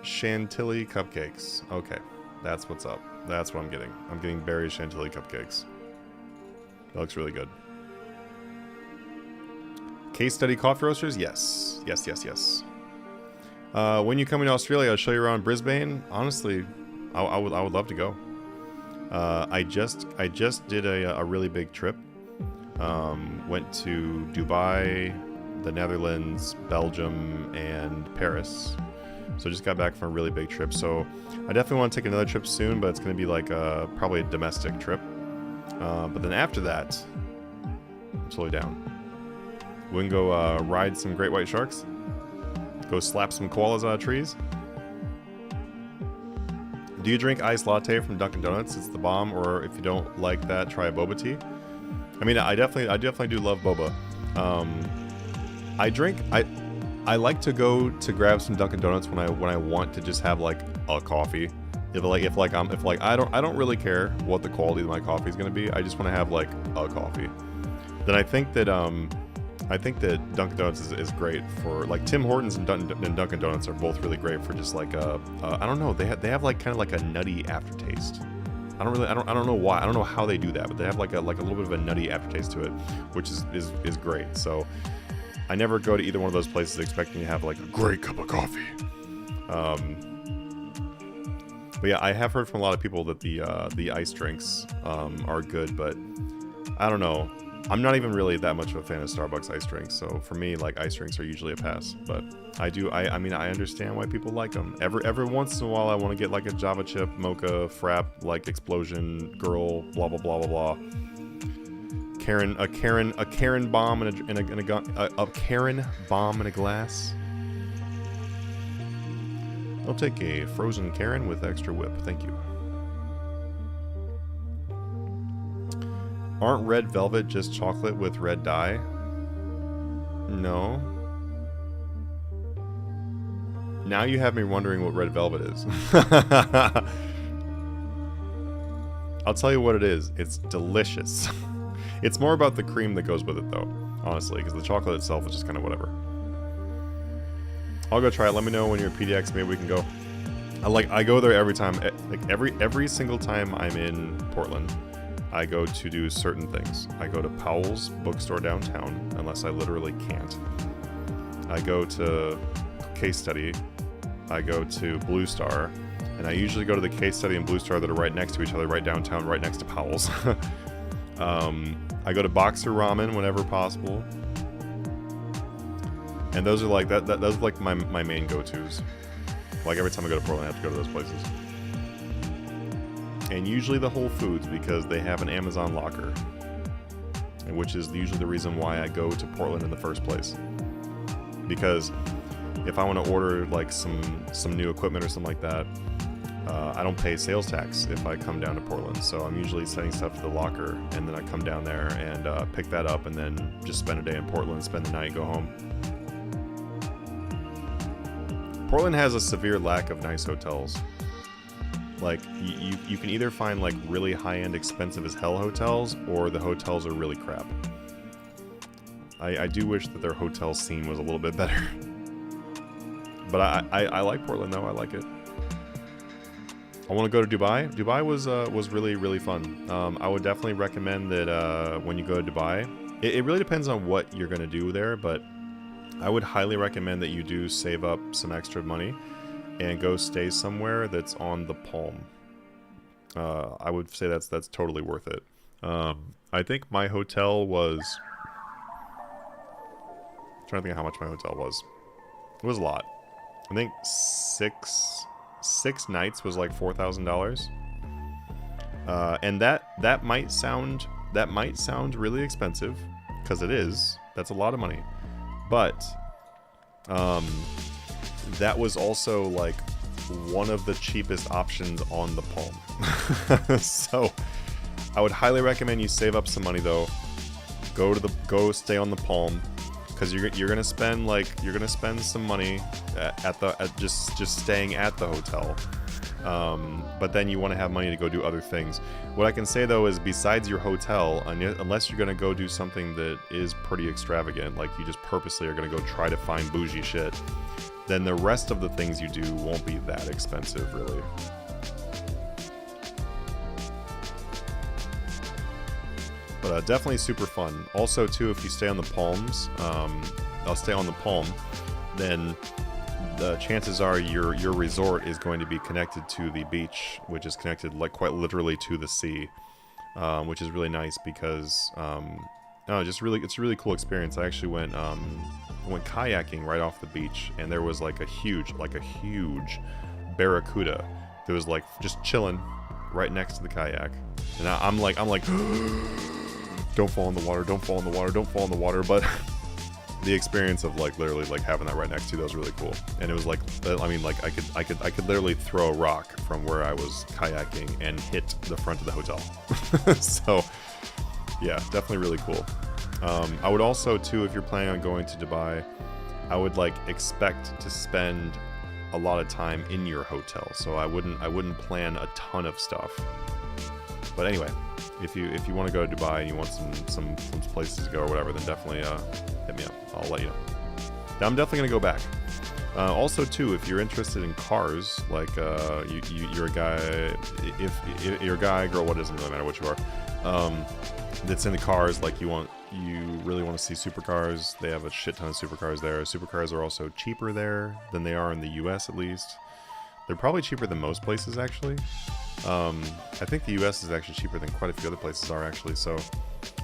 Chantilly cupcakes. Okay, that's what's up. That's what I'm getting. I'm getting berry Chantilly cupcakes. That looks really good. Case Study Coffee Roasters? Yes. When you come into Australia, I'll show you around Brisbane. Honestly, I would love to go. I just did a really big trip. Went to Dubai, the Netherlands, Belgium, and Paris. So I just got back from a really big trip. So I definitely want to take another trip soon, but it's going to be like probably a domestic trip. But then after that, I'm totally down. We can go ride some great white sharks. Go slap some koalas out of trees. Do you drink iced latte from Dunkin' Donuts? It's the bomb. Or if you don't like that, try a boba tea. I mean, I definitely do love boba. I like to go to grab some Dunkin' Donuts when I want to just have like a coffee. If I don't really care what the quality of my coffee is gonna be. I just want to have like a coffee. Then I think that Dunkin' Donuts is great for like Tim Hortons and Dunkin' Donuts are both really great for just like I don't know, they have like kind of like a nutty aftertaste. I don't know why. I don't know how they do that, but they have like a little bit of a nutty aftertaste to it, which is great. So I never go to either one of those places expecting to have like a great cup of coffee. But yeah, I have heard from a lot of people that the ice drinks are good, but I don't know. I'm not even really that much of a fan of Starbucks ice drinks, so for me, like, ice drinks are usually a pass. But I mean, I understand why people like them. Every once in a while, I want to get like a Java chip, mocha, frap, like explosion, girl, blah blah blah blah blah. A Karen bomb in a Karen bomb in a glass. I'll take a frozen Karen with extra whip, thank you. Aren't red velvet just chocolate with red dye? No. Now you have me wondering what red velvet is. I'll tell you what it is. It's delicious. It's more about the cream that goes with it, though, honestly, because the chocolate itself is just kind of whatever. I'll go try it. Let me know when you're at PDX. Maybe we can go. I go there every time. Like every single time I'm in Portland, I go to do certain things. I go to Powell's bookstore downtown, unless I literally can't. I go to Case Study, I go to Blue Star, and I usually go to the Case Study and Blue Star that are right next to each other, right downtown, right next to Powell's. I go to Boxer Ramen whenever possible. And those are like, those are like my main go-tos. Like every time I go to Portland, I have to go to those places. And usually the Whole Foods, because they have an Amazon locker. Which is usually the reason why I go to Portland in the first place. Because if I want to order like some new equipment or something like that, I don't pay sales tax if I come down to Portland. So I'm usually sending stuff to the locker, and then I come down there and pick that up, and then just spend a day in Portland, spend the night, go home. Portland has a severe lack of nice hotels. Like, you can either find like really high-end, expensive as hell hotels, or the hotels are really crap. I do wish that their hotel scene was a little bit better. But I like Portland though, I like it. I want to go to Dubai. Dubai was really, really fun. I would definitely recommend that when you go to Dubai, it really depends on what you're going to do there, but I would highly recommend that you do save up some extra money and go stay somewhere that's on the Palm. I would say that's totally worth it. I think my hotel was... I'm trying to think of how much my hotel was. It was a lot. I think six nights was like $4,000. And that might sound really expensive, because it is. That's a lot of money. But that was also like one of the cheapest options on the Palm. So I would highly recommend you save up some money though. Go stay on the Palm, because you're gonna spend some money at just staying at the hotel. But then you want to have money to go do other things. What I can say though is, besides your hotel, unless you're gonna go do something that is pretty extravagant, like you just purposely are gonna go try to find bougie shit, then the rest of the things you do won't be that expensive, really. But definitely super fun. Also, too, if you stay on the Palms, I'll stay on the Palm, then the chances are your resort is going to be connected to the beach, which is connected like quite literally to the sea, which is really nice because it's a really cool experience. I actually went kayaking right off the beach, and there was like a huge barracuda that was like just chilling right next to the kayak, and I'm like don't fall in the water, don't fall in the water, don't fall in the water. But the experience of like literally like having that right next to you, that was really cool. And it was like, I mean, like I could literally throw a rock from where I was kayaking and hit the front of the hotel. So yeah, definitely really cool. I would also too, if you're planning on going to Dubai, I would like expect to spend a lot of time in your hotel. So I wouldn't plan a ton of stuff. But anyway, if you want to go to Dubai and you want some places to go or whatever, then definitely hit me up. I'll let you know. Now, I'm definitely gonna go back. Also, too, if you're interested in cars, like you're a guy, if you're a guy, girl, what, doesn't really matter what you are, that's into cars, like you really want to see supercars. They have a shit ton of supercars there. Supercars are also cheaper there than they are in the US, at least. They're probably cheaper than most places, actually. I think the US is actually cheaper than quite a few other places are, actually. So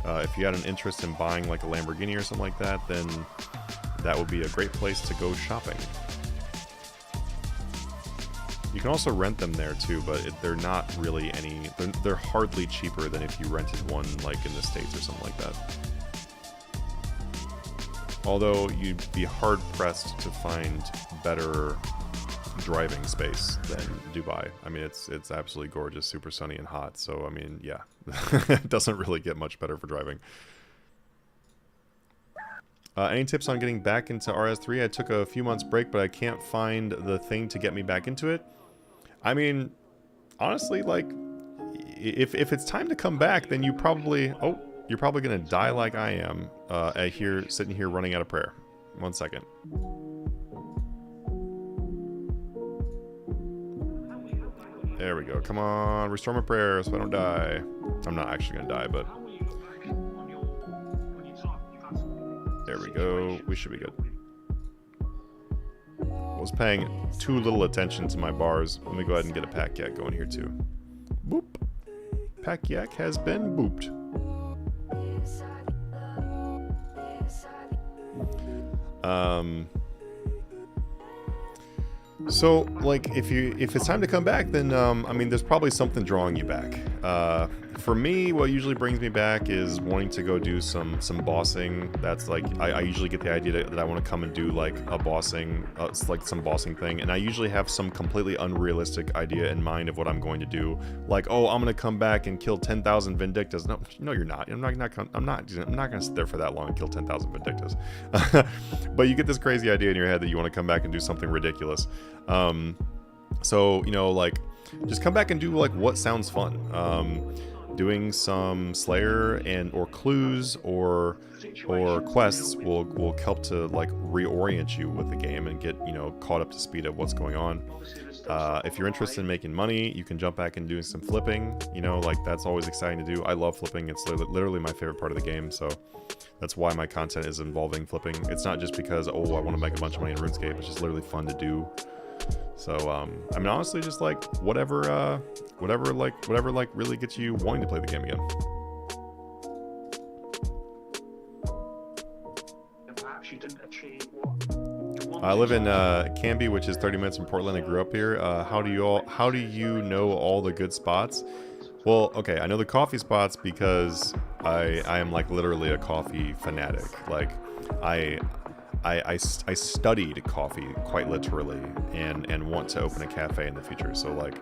if you had an interest in buying like a Lamborghini or something like that, then that would be a great place to go shopping. You can also rent them there too, but they're not really they're hardly cheaper than if you rented one like in the States or something like that. Although you'd be hard pressed to find better driving space than Dubai. I mean, it's absolutely gorgeous, super sunny and hot. So I mean, yeah, it doesn't really get much better for driving. Any tips on getting back into RS3? I took a few months break, but I can't find the thing to get me back into it. I mean, honestly, like, if it's time to come back, then you're probably gonna die like I am, sitting here running out of prayer. 1 second. There we go. Come on, restore my prayer so I don't die. I'm not actually gonna die, but there we go. We should be good. was paying too little attention to my bars. Let me go ahead and get a pack yak going here too. Boop. Pack yak has been booped. So, like, if it's time to come back, then, I mean, there's probably something drawing you back. For me, what usually brings me back is wanting to go do some bossing. That's, like, I usually get the idea that I want to come and do, like, a bossing, it's like some bossing thing, and I usually have some completely unrealistic idea in mind of what I'm going to do. Like, oh, I'm going to come back and kill 10,000 Vindictas. No, you're not. I'm not going to sit there for that long and kill 10,000 Vindictas. But you get this crazy idea in your head that you want to come back and do something ridiculous. So, you know, like, just come back and do, like, what sounds fun. Doing some Slayer and or clues or quests will help to, like, reorient you with the game and get, you know, caught up to speed of what's going on. If you're interested in making money, you can jump back and doing some flipping. You know, like, that's always exciting to do. I love flipping. It's literally my favorite part of the game, so that's why my content is involving flipping. It's not just because, oh, I want to make a bunch of money in RuneScape. It's just literally fun to do. So, I mean, honestly, just, like, whatever really gets you wanting to play the game again. I live in Canby, which is 30 minutes from Portland. I grew up here. How do you know all the good spots? Well, okay, I know the coffee spots because I am, like, literally a coffee fanatic. Like, I studied coffee quite literally and want to open a cafe in the future. So, like,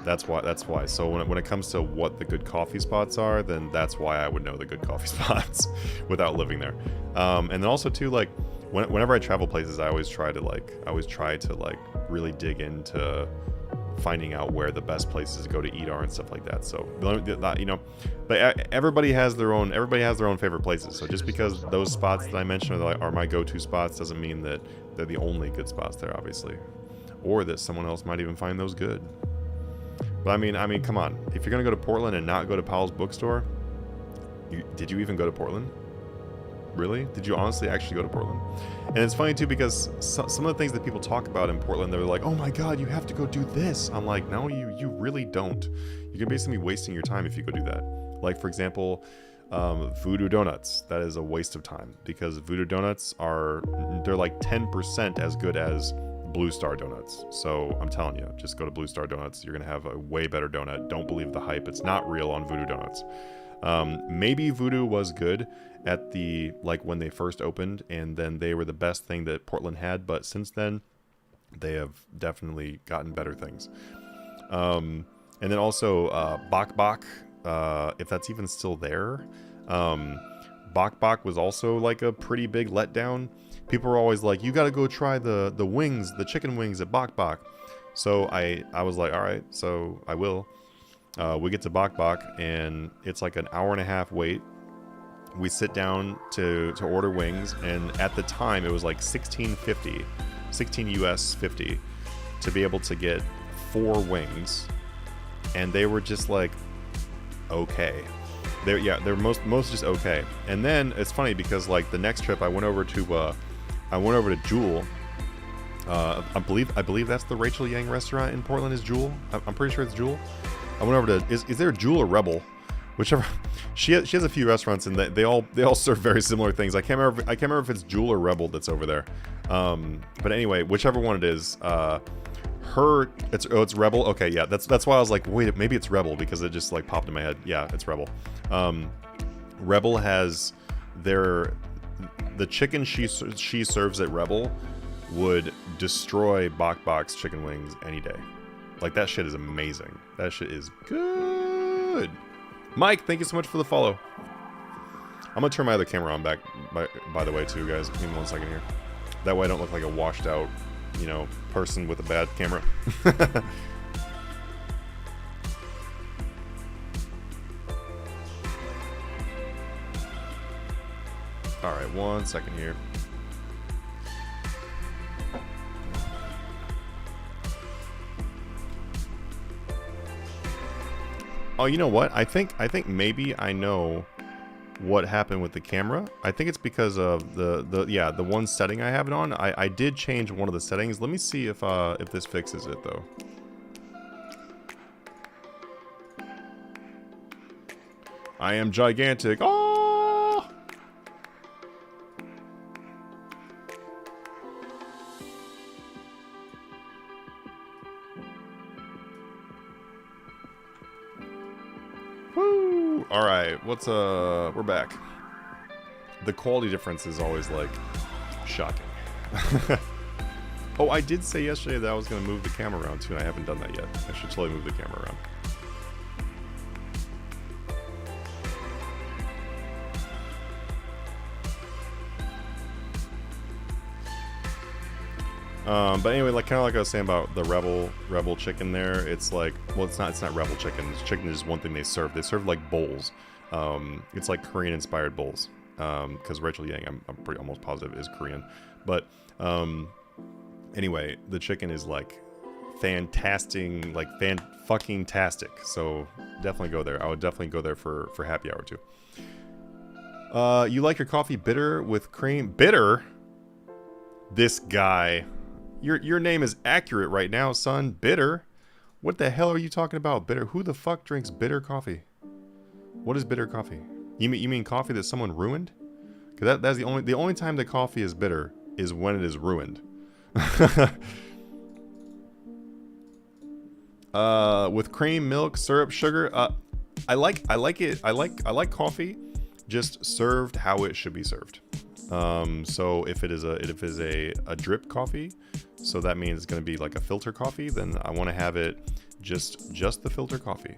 that's why. So when it comes to what the good coffee spots are, then that's why I would know the good coffee spots without living there. And then also too, like, whenever I travel places, I always try to really dig into finding out where the best places to go to eat are and stuff like that. So, you know, but everybody has their own favorite places. So just because those spots that I mentioned are my go-to spots doesn't mean that they're the only good spots there, obviously, or that someone else might even find those good. But I mean, come on, if you're gonna go to Portland and not go to Powell's bookstore, did you even go to Portland? Really? Did you honestly actually go to Portland? And it's funny too because some of the things that people talk about in Portland, they're like, oh my god, you have to go do this. I'm like, no, you really don't. You're basically wasting your time if you go do that. Like, for example, Voodoo Donuts. That is a waste of time because Voodoo Donuts they're like 10% as good as Blue Star Donuts. So I'm telling you, just go to Blue Star Donuts. You're gonna have a way better donut. Don't believe the hype. It's not real on Voodoo Donuts. Maybe Voodoo was good at when they first opened, and then they were the best thing that Portland had, but since then they have definitely gotten better things. And then also Bok Bok, if that's even still there. Bok Bok was also like a pretty big letdown. People were always like, you gotta go try the wings, the chicken wings at Bok Bok. So I was like, all right, so I will. We get to Bok Bok, and it's like an hour-and-a-half wait. We sit down to order wings, and at the time, it was like $16 US 50, to be able to get 4 wings, and they were just like, okay. They're most just okay. And then, it's funny, because like, the next trip, I went over to Jewel. I believe that's the Rachel Yang restaurant in Portland is Jewel. I'm pretty sure it's Jewel. I went over to, is there Jewel or Rebel? Whichever. She has a few restaurants, and they all serve very similar things. I can't remember if it's Jewel or Rebel that's over there. But anyway, whichever one it is, it's Rebel. Okay, yeah, that's why I was like, wait, maybe it's Rebel, because it just like popped in my head. Yeah, it's Rebel. Rebel has the chicken she serves at Rebel would destroy Bok Bok's chicken wings any day. Like, that shit is amazing. That shit is good. Mike, thank you so much for the follow. I'm gonna turn my other camera on back, by the way, too, guys. Give me 1 second here. That way I don't look like a washed out, you know, person with a bad camera. Alright, 1 second here. Oh, you know what? I think maybe I know what happened with the camera. I think it's because of the one setting I have it on. I did change one of the settings. Let me see if this fixes it though. I am gigantic. Oh! Woo! All right, we're back. The quality difference is always like shocking. Oh, I did say yesterday that I was going to move the camera around too, and I haven't done that yet. I should totally move the camera around. But anyway, like kind of like I was saying about the rebel chicken there, it's like, well, it's not rebel chicken. Chicken is one thing they serve. They serve like bowls. It's like Korean inspired bowls. Because Rachel Yang, I'm pretty almost positive is Korean. But anyway, the chicken is like fantastic, like fucking tastic. So definitely go there. I would definitely go there for happy hour too. You like your coffee bitter with cream? Bitter? This guy. Your name is accurate right now, son. Bitter? What the hell are you talking about? Bitter? Who the fuck drinks bitter coffee? What is bitter coffee? You mean coffee that someone ruined? Because that's the only time that coffee is bitter is when it is ruined. With cream, milk, syrup, sugar. I like it. I like coffee just served how it should be served. So if it is a drip coffee, so that means it's going to be like a filter coffee, then I want to have it just the filter coffee.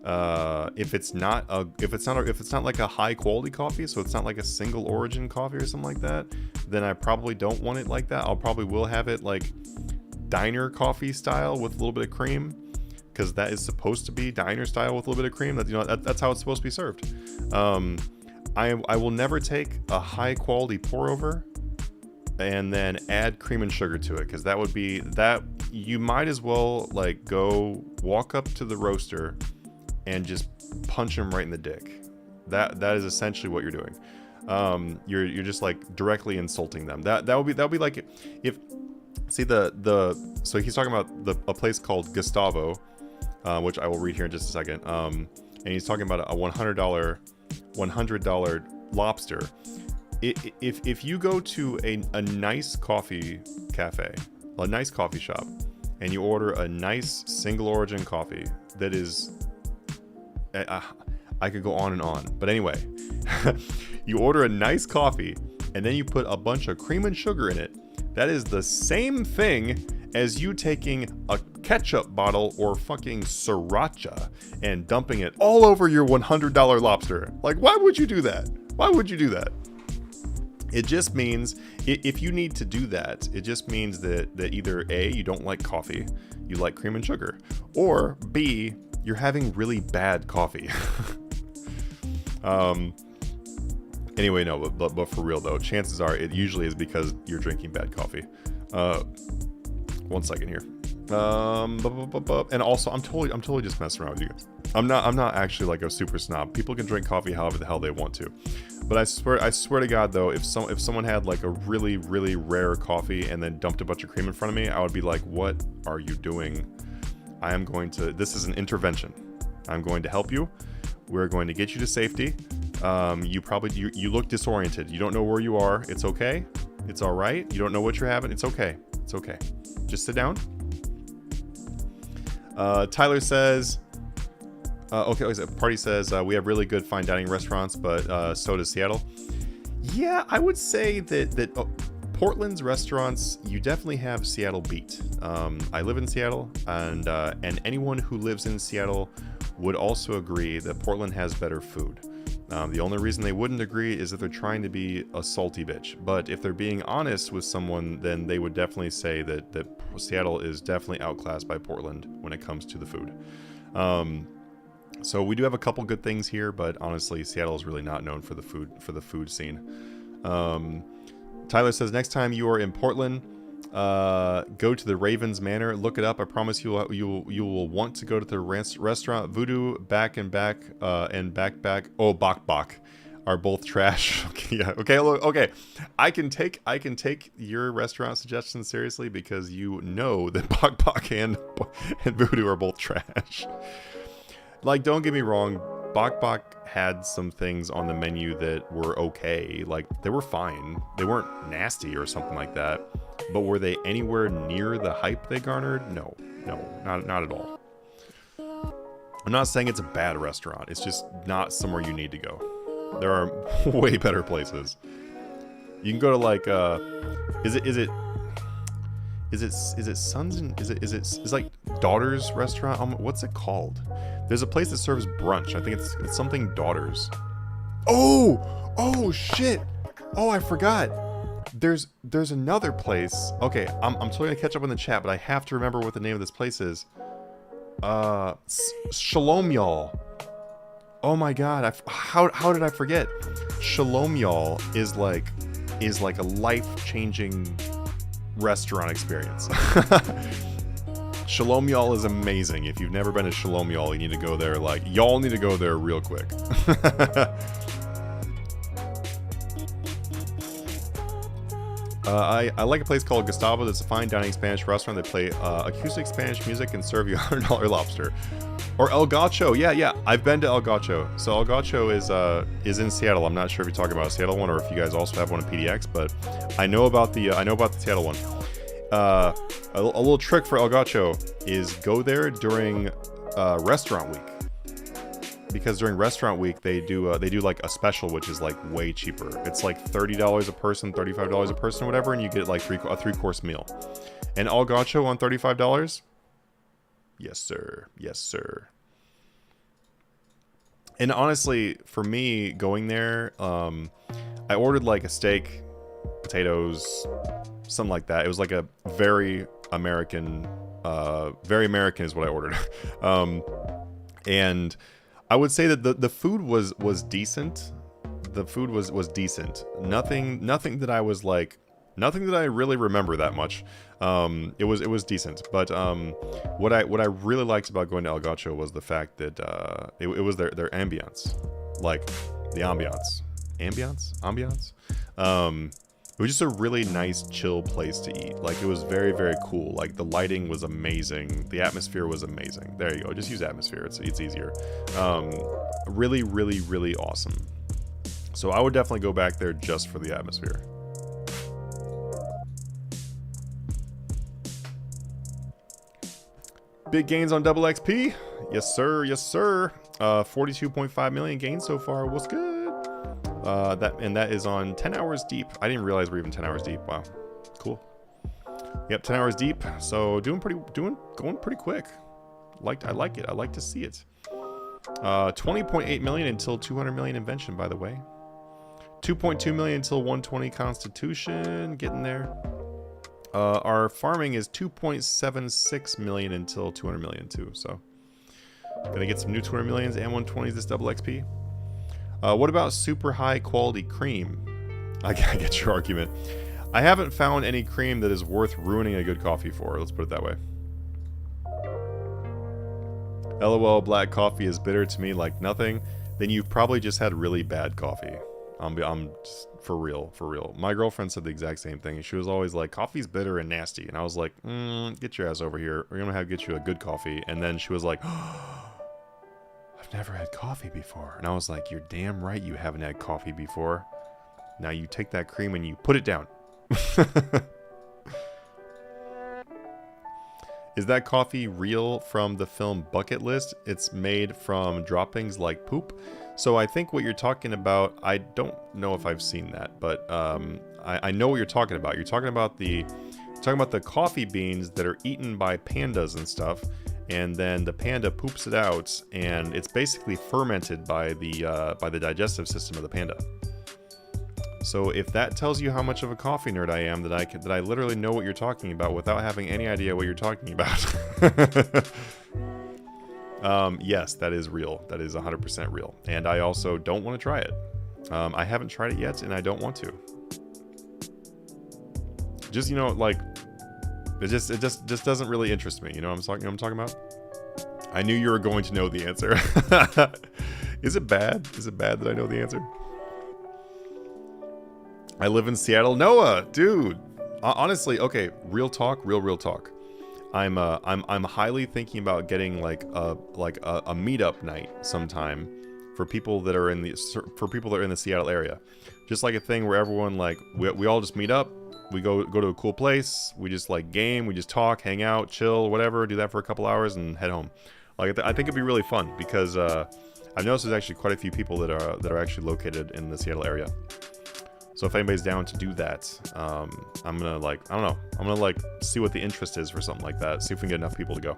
If it's not like a high quality coffee, so it's not like a single origin coffee or something like that, then I probably don't want it like that. Will have it like diner coffee style with a little bit of cream, because that is supposed to be diner style with a little bit of cream. That's how it's supposed to be served. I will never take a high quality pour over and then add cream and sugar to it, because that would be that you might as well like go walk up to the roaster and just punch him right in the dick. That is essentially what you're doing. You're just like directly insulting them. That would be like if see so he's talking about a place called Gustavo, which I will read here in just a second. And he's talking about a $100 lobster. If you go to a nice coffee cafe, a nice coffee shop, and you order a nice single origin coffee that is, I could go on and on, but anyway, you order a nice coffee and then you put a bunch of cream and sugar in it. That is the same thing as you taking a ketchup bottle or fucking sriracha and dumping it all over your $100 lobster. Like, why would you do that? Why would you do that? It just means, if you need to do that, it just means that either A, you don't like coffee, you like cream and sugar, or B, you're having really bad coffee. Anyway, no, but for real though, chances are it usually is because you're drinking bad coffee. 1 second here. And also, I'm totally just messing around with you guys. I'm not actually like a super snob. People can drink coffee however the hell they want to. But I swear to God though, if someone had like a really, really rare coffee and then dumped a bunch of cream in front of me, I would be like, what are you doing? This is an intervention. I'm going to help you. We're going to get you to safety. You look disoriented. You don't know where you are. It's okay. It's all right. You don't know what you're having. It's okay. It's okay. Just sit down. Tyler says, Party says, we have really good fine dining restaurants, but so does Seattle. Yeah, I would say that Portland's restaurants, you definitely have Seattle beat. I live in Seattle, and anyone who lives in Seattle would also agree that Portland has better food. The only reason they wouldn't agree is if they're trying to be a salty bitch. But if they're being honest with someone, then they would definitely say that Seattle is definitely outclassed by Portland when it comes to the food. So we do have a couple good things here, but honestly, Seattle is really not known for the food scene. Tyler says, next time you are in Portland, go to the Ravens Manor. Look it up. I promise you will want to go to the restaurant Voodoo back. Oh, Bak Bak. are both trash. Okay, yeah. Okay, look, okay. I can take your restaurant suggestions seriously because you know that Bok Bok and Voodoo are both trash. Like, don't get me wrong, Bok Bok had some things on the menu that were okay. Like, they were fine. They weren't nasty or something like that. But were they anywhere near the hype they garnered? No, not at all. I'm not saying it's a bad restaurant. It's just not somewhere you need to go. There are way better places. You can go to like is it Sons and is it like Daughters restaurant? What's it called? There's a place that serves brunch. I think it's something Daughters. Oh shit. Oh, I forgot. There's another place. Okay, I'm totally gonna catch up in the chat, but I have to remember what the name of this place is. Shalom Y'all. Oh my god, how did I forget? Shalom Y'all is like a life-changing restaurant experience. Shalom Y'all is amazing. If you've never been to Shalom Y'all, you need to go there. Like, y'all need to go there real quick. I like a place called Gustavo. That's a fine dining Spanish restaurant. They play acoustic Spanish music and serve you $100 lobster. Or El Gacho. Yeah. I've been to El Gacho. So El Gacho is in Seattle. I'm not sure if you're talking about a Seattle one or if you guys also have one in PDX, but I know about the Seattle one. A little trick for El Gacho is go there during restaurant week. Because during restaurant week they do like a special, which is like way cheaper. It's like $30 a person, $35 a person, whatever, and you get like a 3-course meal. And El Gacho on $35? Yes, sir. Yes, sir. And honestly, for me going there, I ordered like a steak, potatoes, something like that. It was like a very American is what I ordered. And I would say that the food was decent. The food was decent. Nothing that I was like, nothing that I really remember that much. It was decent. But what I really liked about going to El Gacho was the fact that it was their ambience, like the ambience. It was just a really nice, chill place to eat. Like, it was very, very cool. Like, the lighting was amazing. The atmosphere was amazing. There you go. Just use atmosphere. It's easier. Really, really, really awesome. So I would definitely go back there just for the atmosphere. Big gains on double XP. Yes, sir. Yes, sir. 42.5 million gains so far. What's good? That is on 10 hours deep. I didn't realize we're even 10 hours deep. Wow, cool. Yep, 10 hours deep. So going pretty quick. I like it. I like to see it. 20.8 million until 200 million invention, by the way. 2.2 million until 120 constitution. Getting there. Our farming is 2.76 million until 200 million too. So gonna get some new 200 millions and 120s this double XP. What about super high quality cream? I get your argument. I haven't found any cream that is worth ruining a good coffee for. Let's put it that way. LOL, black coffee is bitter to me like nothing. Then you've probably just had really bad coffee. I'm just, for real. My girlfriend said the exact same thing. She was always like, coffee's bitter and nasty. And I was like, get your ass over here. We're gonna get you a good coffee. And then she was like, I've never had coffee before. And I was like, you're damn right you haven't had coffee before. Now you take that cream and you put it down. Is that coffee real from the film Bucket List? It's made from droppings like poop. So I think what you're talking about, I don't know if I've seen that, but I know what you're talking about. You're talking about the coffee beans that are eaten by pandas and stuff, and then the panda poops it out, and it's basically fermented by the digestive system of the panda. So if that tells you how much of a coffee nerd I am, that I literally know what you're talking about without having any idea what you're talking about. Yes, that is real. That is 100% real. And I also don't want to try it. I haven't tried it yet, and I don't want to. Just, you know, like, it just doesn't really interest me. You know what I'm talking about? I knew you were going to know the answer. Is it bad? Is it bad that I know the answer? I live in Seattle. Noah, dude. Honestly, okay, real talk, real talk. I'm highly thinking about getting like a meetup night sometime for people that are in the Seattle area. Just like a thing where everyone like we all just meet up, we go to a cool place, we just like game, we just talk, hang out, chill, whatever, do that for a couple hours and head home. Like I think it'd be really fun because I've noticed there's actually quite a few people that are actually located in the Seattle area. So if anybody's down to do that, I'm gonna like, I don't know, I'm gonna like see what the interest is for something like that. See if we can get enough people to go.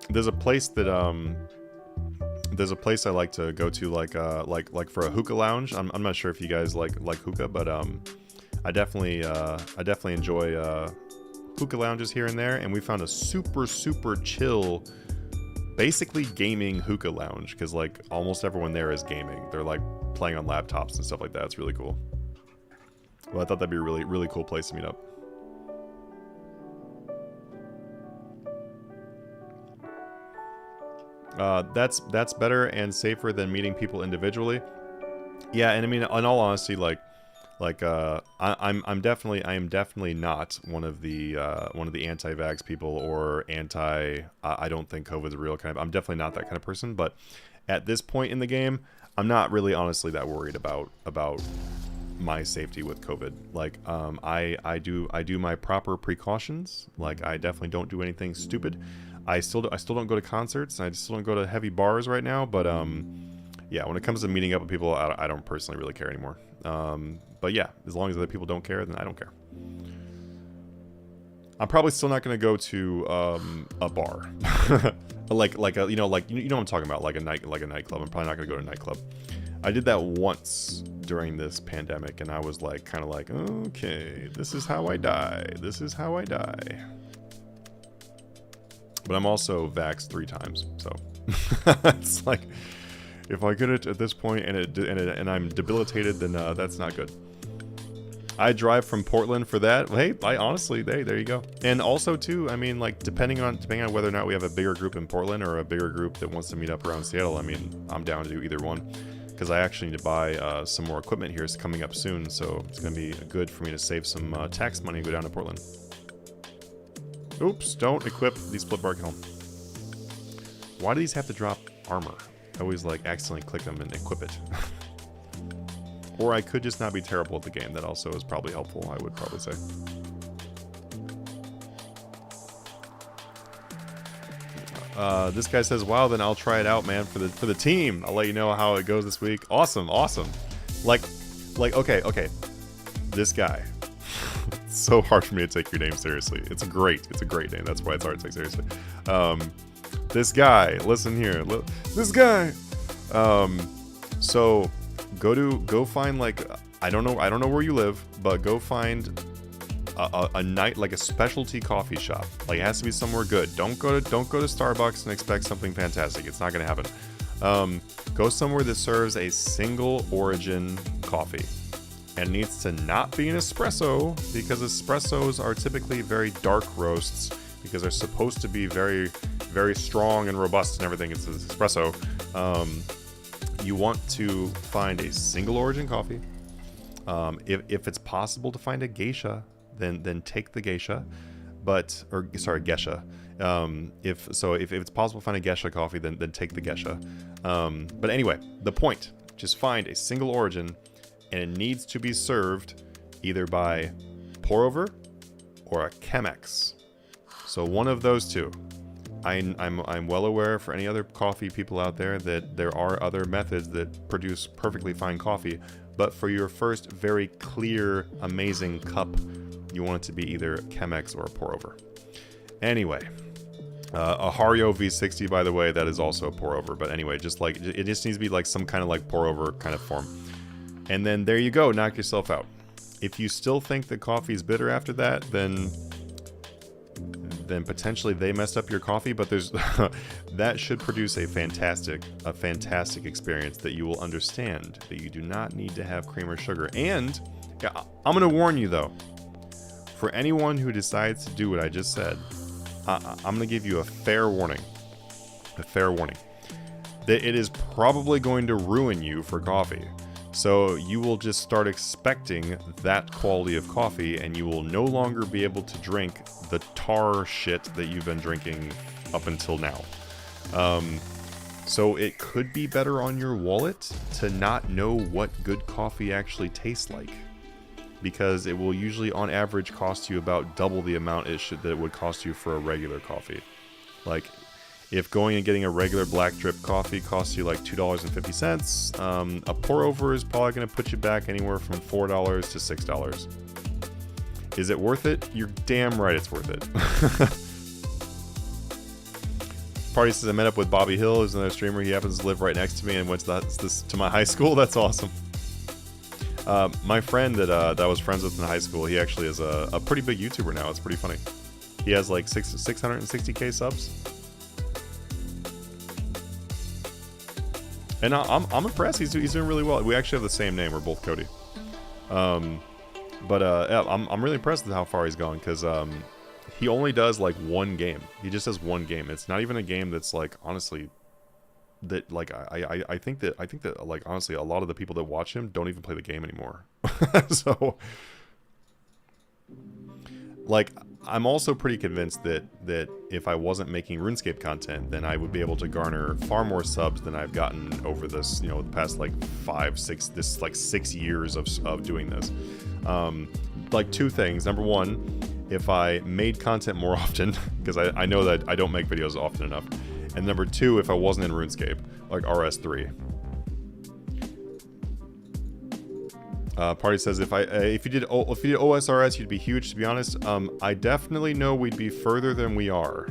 There's a place that I like to go to, like for a hookah lounge. I'm not sure if you guys like hookah, but I definitely enjoy hookah lounges here and there. And we found a super chill, basically gaming hookah lounge because like almost everyone there is gaming. They're like playing on laptops and stuff like that. It's really cool. Well, I thought that'd be a really cool place to meet up. That's better and safer than meeting people individually. Yeah, and I mean, in all honesty, I am definitely not one of the anti-vax people or I don't think COVID's real kind of. I'm definitely not that kind of person. But at this point in the game, I'm not really honestly that worried about my safety with COVID. Like, I do my proper precautions. Like, I definitely don't do anything stupid. I still don't go to concerts. I still don't go to heavy bars right now. But yeah, when it comes to meeting up with people, I don't personally really care anymore. But yeah, as long as other people don't care, then I don't care. I'm probably still not going to go to a bar, like you know what I'm talking about, like a nightclub. I'm probably not going to go to a nightclub. I did that once during this pandemic, and I was like, kind of like, okay, this is how I die. This is how I die. But I'm also vaxxed 3 times, so it's like, if I get it at this point and I'm debilitated, then that's not good. I drive from Portland for that. Hey, I honestly, there you go. And also too, I mean, like depending on whether or not we have a bigger group in Portland or a bigger group that wants to meet up around Seattle, I mean, I'm down to do either one. Because I actually need to buy some more equipment here. It's coming up soon, so it's going to be good for me to save some tax money and go down to Portland. Oops, don't equip the split bark helm. Why do these have to drop armor? I always like accidentally click them and equip it. Or I could just not be terrible at the game. That also is probably helpful, I would probably say. This guy says, wow, then I'll try it out, man, for the team. I'll let you know how it goes this week. Awesome. Like, okay. This guy. It's so hard for me to take your name seriously. It's a great name. That's why it's hard to take seriously. This guy, listen here. This guy. So go find, like, I don't know where you live, but go find a night, like a specialty coffee shop. Like, it has to be somewhere good. Don't go to Starbucks and expect something fantastic. It's not gonna happen. Go somewhere that serves a single origin coffee. And it needs to not be an espresso, because espressos are typically very dark roasts, because they're supposed to be very, very strong and robust and everything. It's an espresso. You want to find a single origin coffee. If it's possible to find a geisha, then take the geisha. Gesha. If it's possible to find a geisha coffee, then take the geisha. But anyway, the point: just find a single origin. And it needs to be served either by pour over or a Chemex. So one of those two. I'm well aware for any other coffee people out there that there are other methods that produce perfectly fine coffee. But for your first very clear, amazing cup, you want it to be either Chemex or a pour over. Anyway, a Hario V60, by the way, that is also a pour over. But anyway, it just needs to be like some kind of like pour over kind of form. And then there you go, knock yourself out. If you still think the coffee is bitter after that, then potentially they messed up your coffee, but there's that should produce a fantastic experience that you will understand that you do not need to have cream or sugar. And I'm going to warn you though, for anyone who decides to do what I just said, I'm going to give you a fair warning. That it is probably going to ruin you for coffee. So you will just start expecting that quality of coffee, and you will no longer be able to drink the tar shit that you've been drinking up until now. So it could be better on your wallet to not know what good coffee actually tastes like, because it will usually on average cost you about double the amount that it would cost you for a regular coffee. Like, if going and getting a regular black drip coffee costs you like $2.50, a pour over is probably going to put you back anywhere from $4 to $6. Is it worth it? You're damn right it's worth it. Party says I met up with Bobby Hill, who's another streamer. He happens to live right next to me and went to my high school. That's awesome. My friend that I was friends with in high school, he actually is a pretty big YouTuber now. It's pretty funny. He has like 660k subs. And I'm impressed. He's doing really well. We actually have the same name. We're both Cody. Yeah, I'm really impressed with how far he's gone, because he only does like one game. He just does one game. It's not even a game that's like, honestly, that like I think that like honestly a lot of the people that watch him don't even play the game anymore. So like, I'm also pretty convinced that if I wasn't making RuneScape content, then I would be able to garner far more subs than I've gotten over this, the past like 6 years of doing this. Like, two things. Number one, if I made content more often, because I know that I don't make videos often enough. And number two, if I wasn't in RuneScape, like RS3. Party says if you did OSRS, you'd be huge. To be honest, I definitely know we'd be further than we are.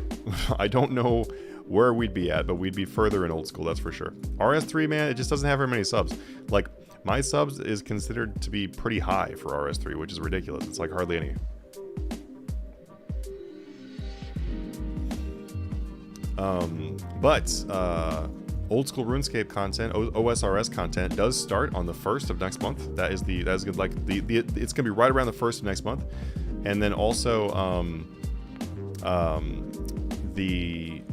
I don't know where we'd be at, but we'd be further in old school, that's for sure. RS3, man, it just doesn't have very many subs. Like, my subs is considered to be pretty high for RS3, which is ridiculous. It's like hardly any. Old school RuneScape content, OSRS content, does start on the 1st of next month. That is good. Like it's gonna be right around the 1st of next month, and then also the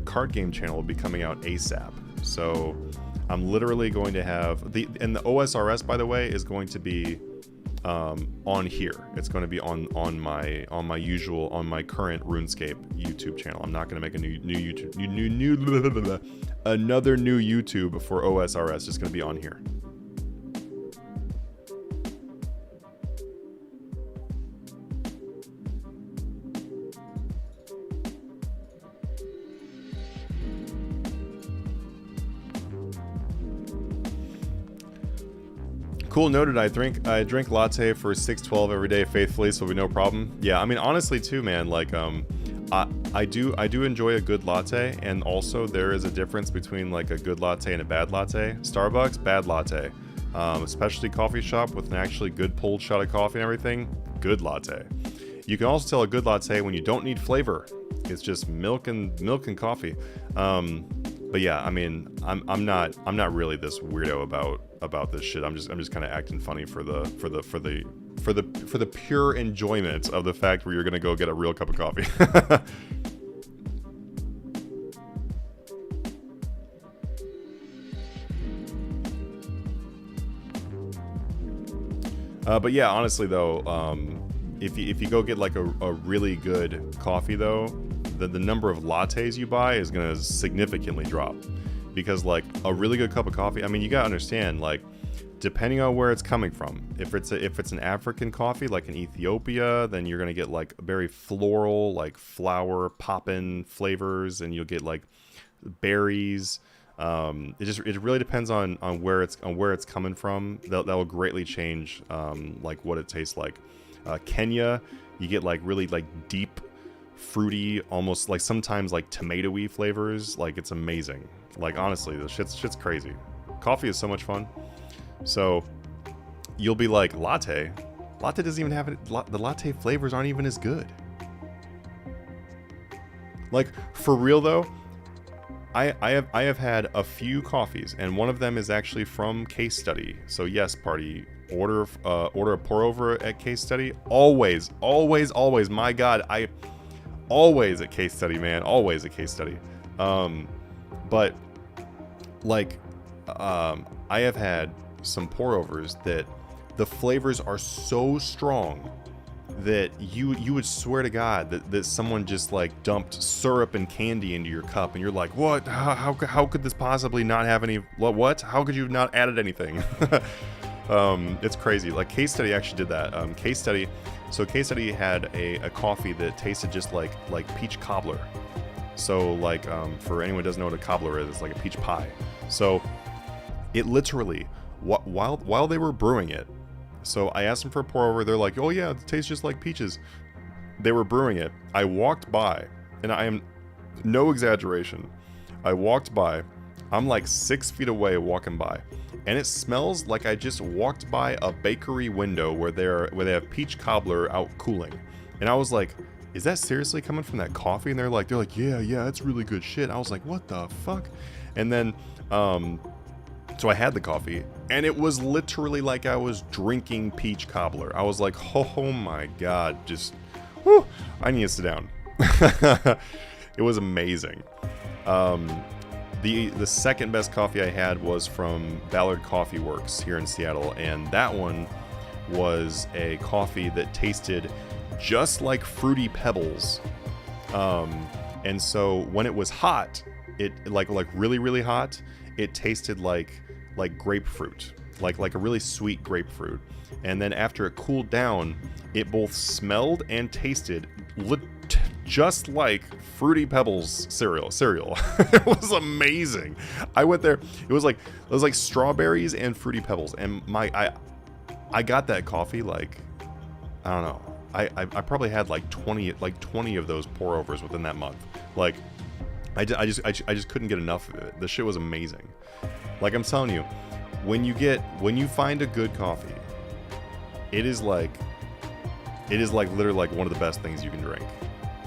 card game channel will be coming out ASAP. So I'm literally going to have the OSRS, by the way, is going to be on here. It's going to be on my current RuneScape YouTube channel. I'm not going to make a another new YouTube for OSRS. It's going to be on here. Cool, noted. I drink latte for 612 every day faithfully, so it'll be no problem. Yeah, I mean, honestly too, man, like I do enjoy a good latte, and also there is a difference between like a good latte and a bad latte. Starbucks, bad latte. A specialty coffee shop with an actually good pulled shot of coffee and everything, good latte. You can also tell a good latte when you don't need flavor. It's just milk and coffee. But yeah, I mean, I'm not really this weirdo about this shit. I'm just kind of acting funny for the pure enjoyment of the fact where you're gonna go get a real cup of coffee. But yeah, honestly though, if you go get like a really good coffee though, the number of lattes you buy is gonna significantly drop, because like a really good cup of coffee, I mean, you gotta understand, like, depending on where it's coming from, if it's an African coffee like in Ethiopia, then you're gonna get like very floral, like flower poppin' flavors, and you'll get like berries. It really depends on where it's coming from. That will greatly change like what it tastes like. Kenya, you get like really like deep, fruity, almost like sometimes like tomatoey flavors. Like, it's amazing. Like, honestly, the shit's crazy. Coffee is so much fun. So you'll be like, latte doesn't even have it. The latte flavors aren't even as good. Like, for real though, I have had a few coffees, and one of them is actually from Case Study. So yes, party, order a pour over at Case Study. Always. My God, I always at Case Study, man. Always at Case Study. But like, I have had some pour overs that the flavors are so strong that you would swear to God that someone just like dumped syrup and candy into your cup, and you're like, what? How could this possibly not have any? What? How could you have not added anything? It's crazy. Like Case Study actually did that. Case Study had a coffee that tasted just like peach cobbler. So like for anyone who doesn't know what a cobbler is, it's like a peach pie. So it literally, while they were brewing it, so I asked them for a pour over. They're like, oh yeah, it tastes just like peaches. They were brewing it. I walked by, and I am no exaggeration, I walked by. I'm like 6 feet away walking by, and it smells like I just walked by a bakery window where they have peach cobbler out cooling. And I was like, is that seriously coming from that coffee? And they're like, yeah, it's really good shit. I was like, what the fuck? And then so I had the coffee, and it was literally like I was drinking peach cobbler. I was like, oh my God, just, whew, I need to sit down. It was amazing. The second best coffee I had was from Ballard Coffee Works here in Seattle, and that one was a coffee that tasted just like Fruity Pebbles. And so when it was hot, it like really, really hot, it tasted like grapefruit, like a really sweet grapefruit. And then after it cooled down, it both smelled and tasted just like Fruity Pebbles cereal. It was amazing. I went there. It was like strawberries and Fruity Pebbles. And I got that coffee like, I don't know. I probably had like 20 of those pour overs within that month. Like I just couldn't get enough of it. The shit was amazing. Like I'm telling you, when you find a good coffee, it is like literally like one of the best things you can drink.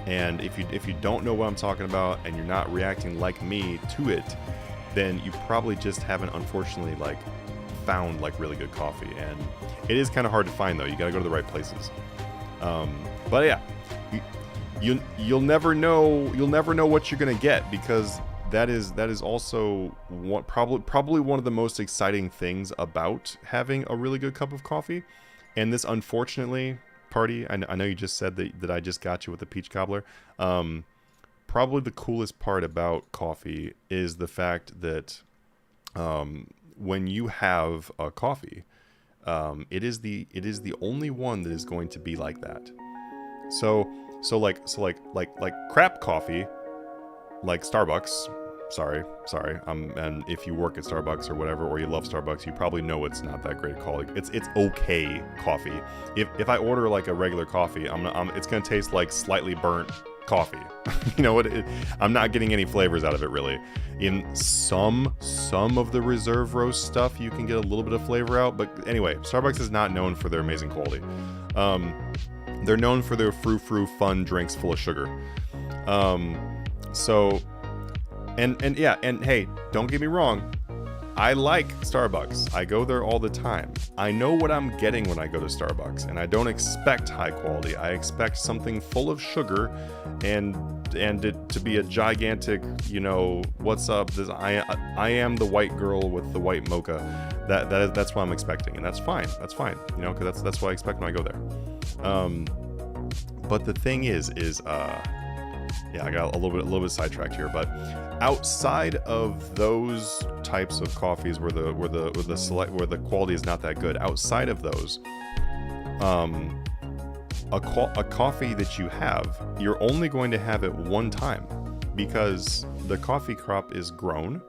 And if you don't know what I'm talking about, and you're not reacting like me to it, then you probably just haven't, unfortunately, like found like really good coffee. And it is kind of hard to find, though. You got to go to the right places. But yeah, you'll never know what you're gonna get, because that is also probably one of the most exciting things about having a really good cup of coffee. And this, unfortunately, party, I know you just said that I just got you with the peach cobbler. Probably the coolest part about coffee is the fact that when you have a coffee, it is the only one that is going to be like that. So like crap coffee, like Starbucks. Sorry. And if you work at Starbucks or whatever, or you love Starbucks, you probably know it's not that great of quality. It's okay coffee. If I order like a regular coffee, it's gonna taste like slightly burnt coffee. You know what? I'm not getting any flavors out of it really. In some of the reserve roast stuff, you can get a little bit of flavor out. But anyway, Starbucks is not known for their amazing quality. They're known for their frou-frou fun drinks full of sugar. And hey, don't get me wrong, I like Starbucks. I go there all the time. I know what I'm getting when I go to Starbucks, and I don't expect high quality. I expect something full of sugar and it to be a gigantic, what's up? I am the white girl with the white mocha. That's what I'm expecting, and that's fine. That's fine, because that's what I expect when I go there. But the thing is I got a little bit sidetracked here, but outside of those types of coffees where the quality is not that good, outside of those, a coffee that you have, you're only going to have it one time, because the coffee crop is grown,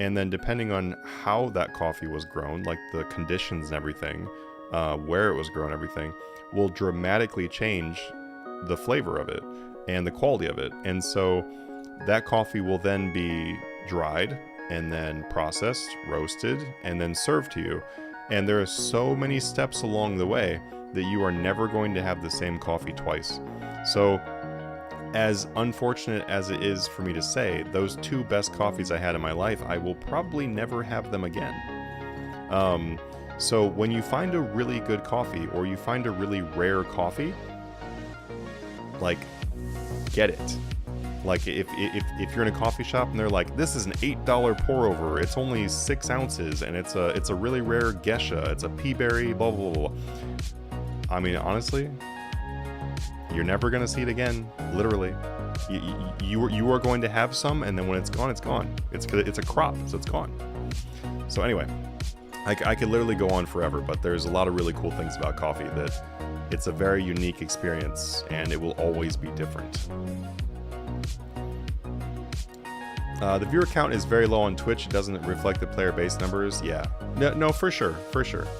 and then depending on how that coffee was grown, like the conditions and everything, where it was grown, everything will dramatically change the flavor of it and the quality of it. And so that coffee will then be dried and then processed, roasted, and then served to you. And there are so many steps along the way that you are never going to have the same coffee twice. So as unfortunate as it is for me to say, those two best coffees I had in my life, I will probably never have them again. So when you find a really good coffee, or you find a really rare coffee, like, get it. Like if you're in a coffee shop and they're like, this is an $8 pour over, it's only 6 ounces, and it's a really rare geisha, it's a pea berry, blah blah blah. I mean, honestly, you're never gonna see it again. Literally, you are going to have some, and then when it's gone, it's gone. It's a crop, so it's gone. So anyway, I could literally go on forever, but there's a lot of really cool things about coffee that it's a very unique experience, and it will always be different. The viewer count is very low on Twitch. It doesn't reflect the player base numbers. Yeah, no, for sure.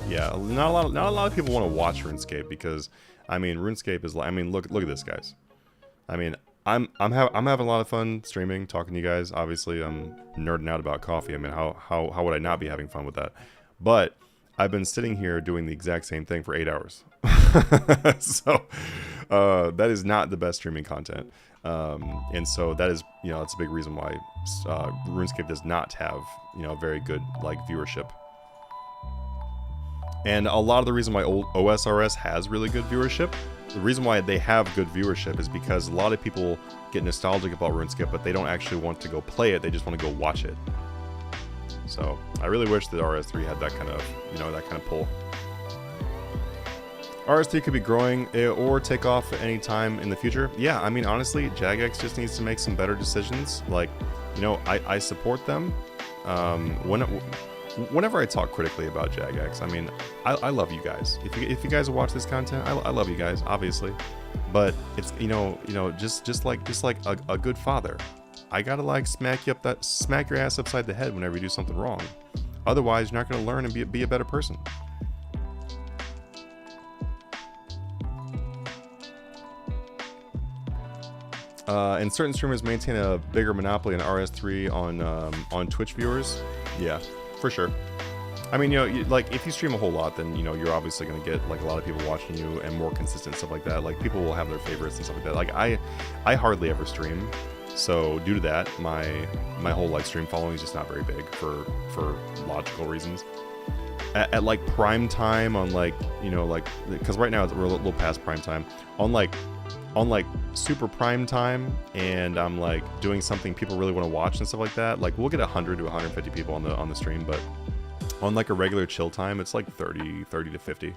Yeah, not a lot of people want to watch RuneScape because, I mean, RuneScape is like, I mean, look at this, guys. I mean, I'm having a lot of fun streaming, talking to you guys. Obviously, I'm nerding out about coffee. I mean, how would I not be having fun with that? But I've been sitting here doing the exact same thing for 8 hours. So that is not the best streaming content. And so that is, that's a big reason why RuneScape does not have, very good like viewership. And a lot of the reason why OSRS has really good viewership, the reason why they have good viewership is because a lot of people get nostalgic about RuneScape, but they don't actually want to go play it. They just want to go watch it. So I really wish that RS3 had that kind of, that kind of pull. RS3 could be growing or take off at any time in the future. Yeah, I mean, honestly, Jagex just needs to make some better decisions. Like, I support them. Whenever I talk critically about Jagex, I mean, I love you guys. If you guys watch this content, I love you guys, obviously. But it's, just like a good father. I gotta like smack your ass upside the head whenever you do something wrong. Otherwise, you're not gonna learn and be a better person. And certain streamers maintain a bigger monopoly on RS3 on Twitch viewers. Yeah, for sure. I mean, like if you stream a whole lot, then you're obviously gonna get like a lot of people watching you and more consistent stuff like that. Like people will have their favorites and stuff like that. Like I hardly ever stream, so due to that, my whole like stream following is just not very big for logical reasons. At like prime time on like because right now we're a little past prime time on like super prime time, and I'm like doing something people really want to watch and stuff like that, like we'll get 100 to 150 people on the stream, but on like a regular chill time it's like 30 to 50.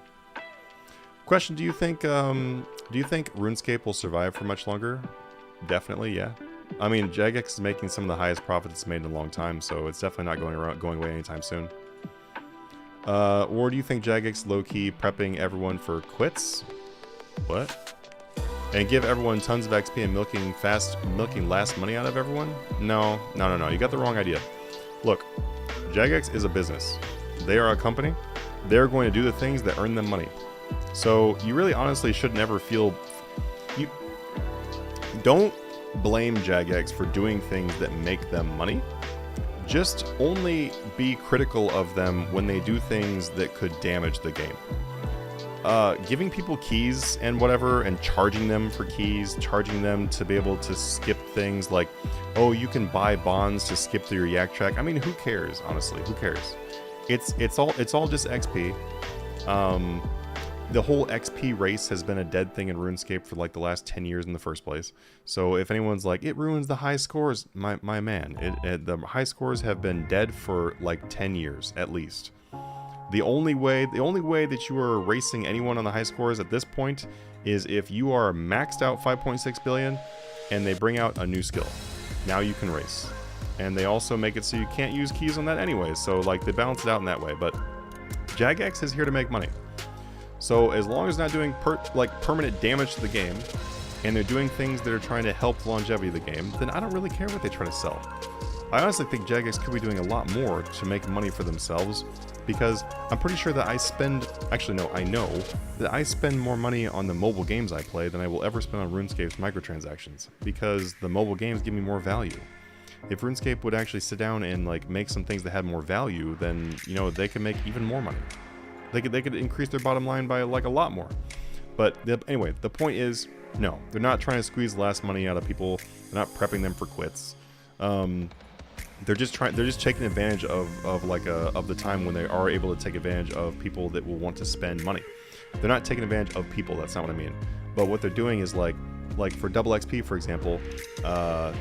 Question: Do you think RuneScape will survive for much longer? Definitely, yeah. I mean, Jagex is making some of the highest profits it's made in a long time, so it's definitely not going away anytime soon. Or do you think Jagex low-key prepping everyone for quits? What? And give everyone tons of XP and milking last money out of everyone? No. You got the wrong idea. Look, Jagex is a business. They are a company. They're going to do the things that earn them money. So you really honestly should never feel... You don't blame Jagex for doing things that make them money. Just only be critical of them when they do things that could damage the game. Giving people keys and whatever, and charging them for keys, charging them to be able to skip things like, oh, you can buy bonds to skip through your yak track. I mean, who cares? Honestly, who cares? It's all just XP. The whole XP race has been a dead thing in RuneScape for like the last 10 years in the first place. So if anyone's like, it ruins the high scores, my man, the high scores have been dead for like 10 years at least. The only way that you are racing anyone on the high scores at this point is if you are maxed out 5.6 billion and they bring out a new skill. Now you can race. And they also make it so you can't use keys on that anyway. So like they balance it out in that way. But Jagex is here to make money. So as long as they're not doing permanent damage to the game, and they're doing things that are trying to help the longevity of the game, then I don't really care what they try to sell. I honestly think Jagex could be doing a lot more to make money for themselves, because I'm pretty sure that I know that I spend more money on the mobile games I play than I will ever spend on RuneScape's microtransactions, because the mobile games give me more value. If RuneScape would actually sit down and like make some things that had more value, then they could make even more money. They could increase their bottom line by like a lot more. But anyway, the point is, no, they're not trying to squeeze the last money out of people. They're not prepping them for quits. They're just taking advantage of the time when they are able to take advantage of people that will want to spend money. They're not taking advantage of people. That's not what I mean. But what they're doing is like like for double XP, for example,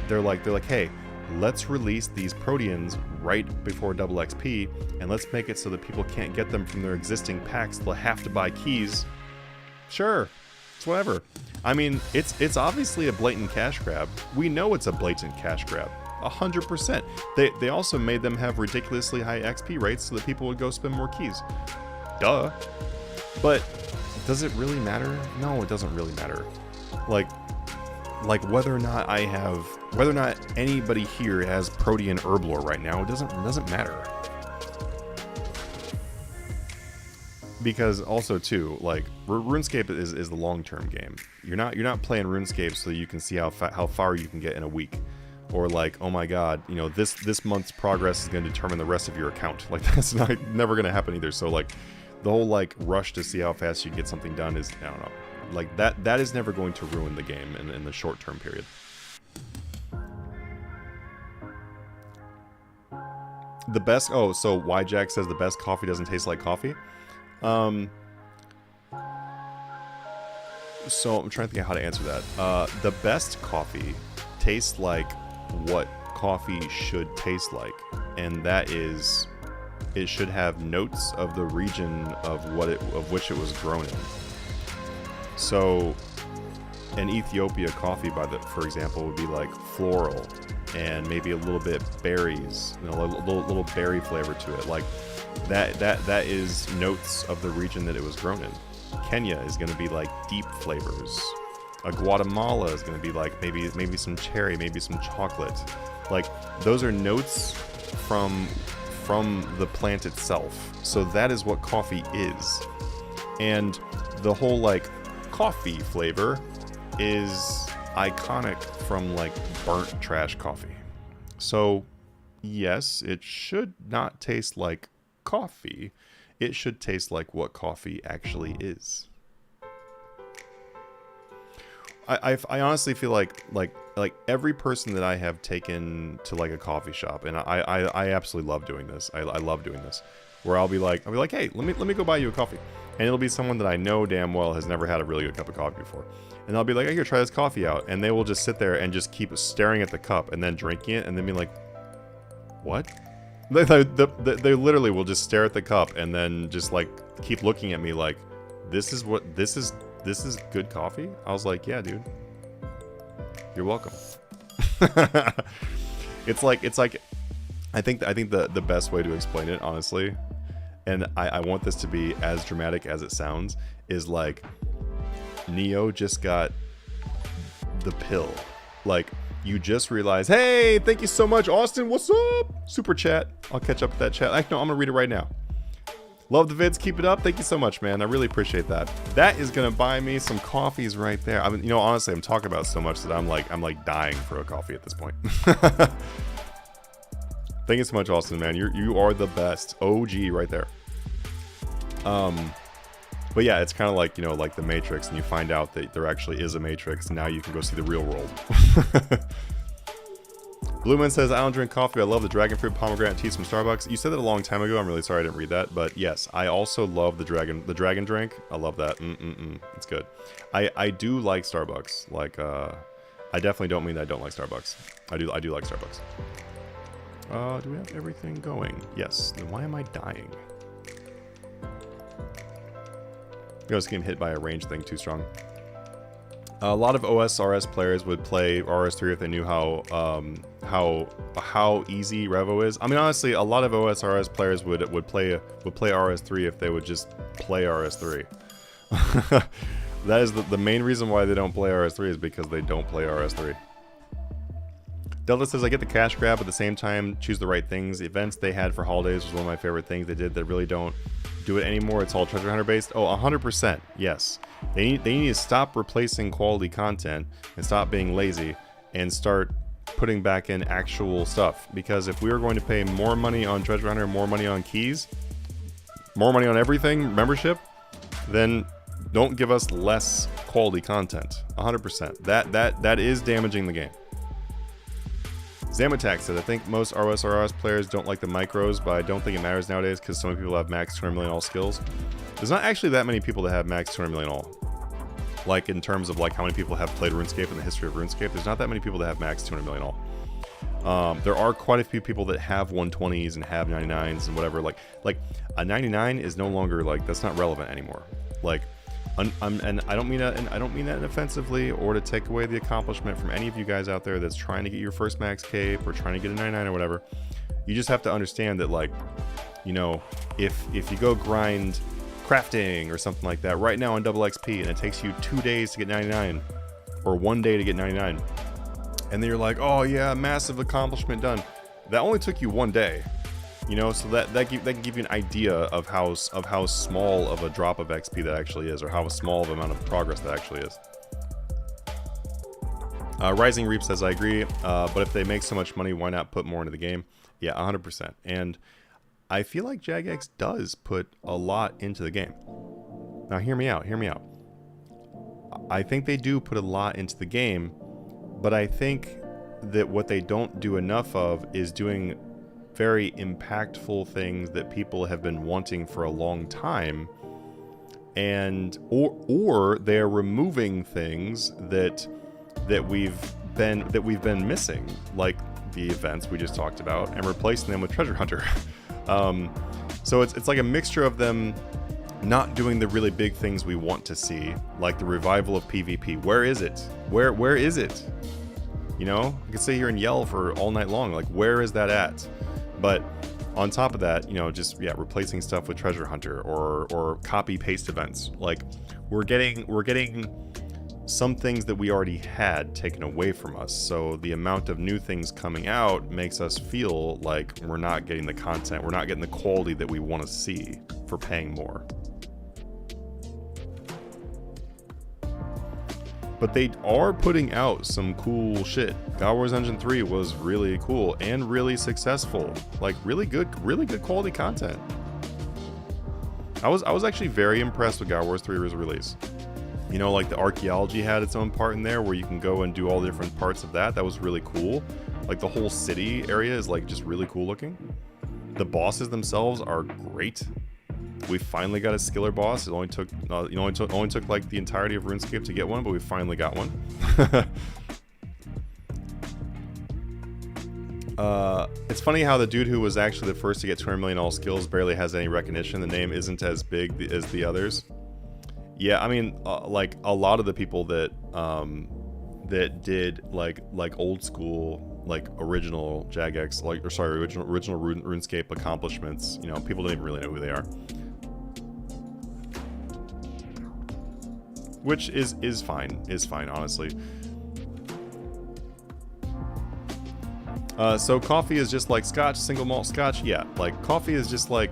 they're like, hey, let's release these proteans right before double XP, and let's make it so that people can't get them from their existing packs. They'll have to buy keys. Sure, it's whatever. I mean, it's obviously a blatant cash grab. We know it's a blatant cash grab. 100%. They also made them have ridiculously high XP rates so that people would go spend more keys. Duh. But does it really matter? No, it doesn't really matter. Like whether or not anybody here has Protean Herblore right now, it doesn't matter. Because also too, like RuneScape is the long-term game. You're not playing RuneScape so you can see how far you can get in a week, or like, oh my god, you know, this month's progress is going to determine the rest of your account. Like that's never going to happen either. So like the whole like rush to see how fast you get something done is, I don't know, like that is never going to ruin the game in the short-term period. The best, oh, so YJack says the best coffee doesn't taste like coffee. So I'm trying to think of how to answer that. The best coffee tastes like what coffee should taste like, and that is, it should have notes of the region of which it was grown in. So an Ethiopia coffee, for example, would be like floral and maybe a little bit berries, you know, a little berry flavor to it. Like that is notes of the region that it was grown in. Kenya is going to be like deep flavors. Guatemala is going to be like maybe some cherry, maybe some chocolate. Like those are notes from the plant itself. So that is what coffee is. And the whole like coffee flavor is iconic from like burnt trash coffee. So yes, it should not taste like coffee. It should taste like what coffee actually is. I honestly feel like every person that I have taken to like a coffee shop, and I absolutely love doing this. I love doing this, where I'll be like, hey, let me go buy you a coffee, and it'll be someone that I know damn well has never had a really good cup of coffee before, and I'll be like, hey, here, try this coffee out, and they will just sit there and just keep staring at the cup and then drinking it, and then be like, what? They literally will just stare at the cup and then just like keep looking at me like, this is good coffee? I was like, yeah, dude. You're welcome. It's like I think the best way to explain it, honestly, and I want this to be as dramatic as it sounds, is like Neo just got the pill. Like, you just realize, hey, thank you so much, Austin, what's up? Super chat. I'll catch up with that chat. No, I'm gonna read it right now. Love the vids, keep it up. Thank you so much, man. I really appreciate that. That is gonna buy me some coffees right there. I mean, you know, honestly, I'm talking about so much that I'm like dying for a coffee at this point. Thank you so much, Austin, man. You are the best. OG right there. But yeah, it's kind of like, you know, like the Matrix, and you find out that there actually is a Matrix, and now you can go see the real world. Blueman says, I don't drink coffee. I love the dragon fruit pomegranate tea from Starbucks. You said that a long time ago. I'm really sorry I didn't read that. But yes, I also love the dragon drink. I love that. It's good. I do like Starbucks. Like, I definitely don't mean that I don't like Starbucks. I do like Starbucks. Do we have everything going? Yes. Then why am I dying? I was getting hit by a range thing too strong. A lot of OSRS players would play RS3 if they knew how easy Revo is. I mean, honestly, a lot of OSRS players would play RS3 if they would just play RS3. That is the main reason why they don't play RS3 is because they don't play RS3. Delta says, I get the cash grab, at the same time, choose the right things. The events they had for holidays was one of my favorite things they did that really don't do it anymore. It's all treasure hunter based. Oh, 100%. Yes. They need to stop replacing quality content and stop being lazy and start putting back in actual stuff. Because if we are going to pay more money on treasure hunter, more money on keys, more money on everything, membership, then don't give us less quality content. 100%. That is damaging the game. Zamatak said, I think most ROS players don't like the micros, but I don't think it matters nowadays because so many people have max 200 million all skills. There's not actually that many people that have max 200 million all. Like, in terms of, like, how many people have played RuneScape in the history of RuneScape, there's not that many people that have max 200 million all. There are quite a few people that have 120s and have 99s and whatever. Like a 99 is no longer, like, that's not relevant anymore. Like, and I don't mean that offensively or to take away the accomplishment from any of you guys out there that's trying to get your first max cape or trying to get a 99 or whatever. You just have to understand that, like, you know, if you go grind crafting or something like that right now on double XP and it takes you 2 days to get 99 or 1 day to get 99, and then you're like, oh yeah, massive accomplishment done. That only took you 1 day, you know, so that can give you an idea of how small of a drop of XP that actually is, or how small of amount of progress that actually is. Rising Reap says, I agree, but if they make so much money, why not put more into the game? Yeah, 100%. And I feel like Jagex does put a lot into the game. Now, hear me out. I think they do put a lot into the game, but I think that what they don't do enough of is doing very impactful things that people have been wanting for a long time, and or they're removing things that we've been missing, like the events we just talked about, and replacing them with Treasure Hunter. So it's like a mixture of them not doing the really big things we want to see, like the revival of PvP. Where is it? Where is it? You know, I could sit here and yell for all night long, like, where is that at? But on top of that, you know, just, yeah, replacing stuff with Treasure Hunter or copy paste events. Like, we're getting some things that we already had taken away from us. So the amount of new things coming out makes us feel like we're not getting the content, we're not getting the quality that we want to see for paying more. But they are putting out some cool shit. God Wars Engine 3 was really cool and really successful. Like, really good quality content. I was actually very impressed with God Wars 3's release. You know, like, the archaeology had its own part in there where you can go and do all the different parts of that. That was really cool. Like, the whole city area is, like, just really cool looking. The bosses themselves are great. We finally got a skiller boss. It only took like the entirety of RuneScape to get one, but we finally got one. It's funny how the dude who was actually the first to get 200 million all skills barely has any recognition. The name isn't as big as the others. Yeah, I mean, like, a lot of the people that that did like old school, like, original Jagex, like, or sorry, original RuneScape accomplishments, you know, people don't even really know who they are. Which is fine, honestly. So coffee is just like scotch, single malt scotch. Yeah, like, coffee is just like,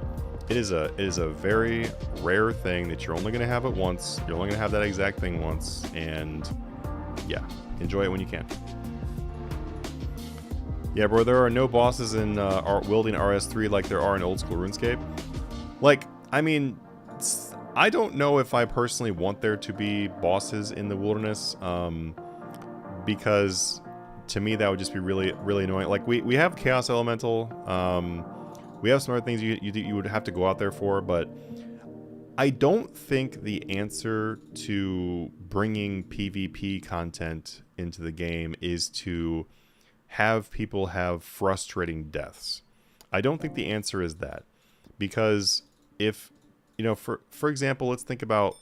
it is a very rare thing that you're only gonna have it once. You're only gonna have that exact thing once, and yeah, enjoy it when you can. Yeah, bro, there are no bosses in Wielding RS3 like there are in old school RuneScape. Like, I mean, I don't know if I personally want there to be bosses in the wilderness, because to me that would just be really, really annoying. Like, we have Chaos Elemental, we have some other things you would have to go out there for, but I don't think the answer to bringing PvP content into the game is to have people have frustrating deaths. I don't think the answer is that, because if, you know, for example, let's think about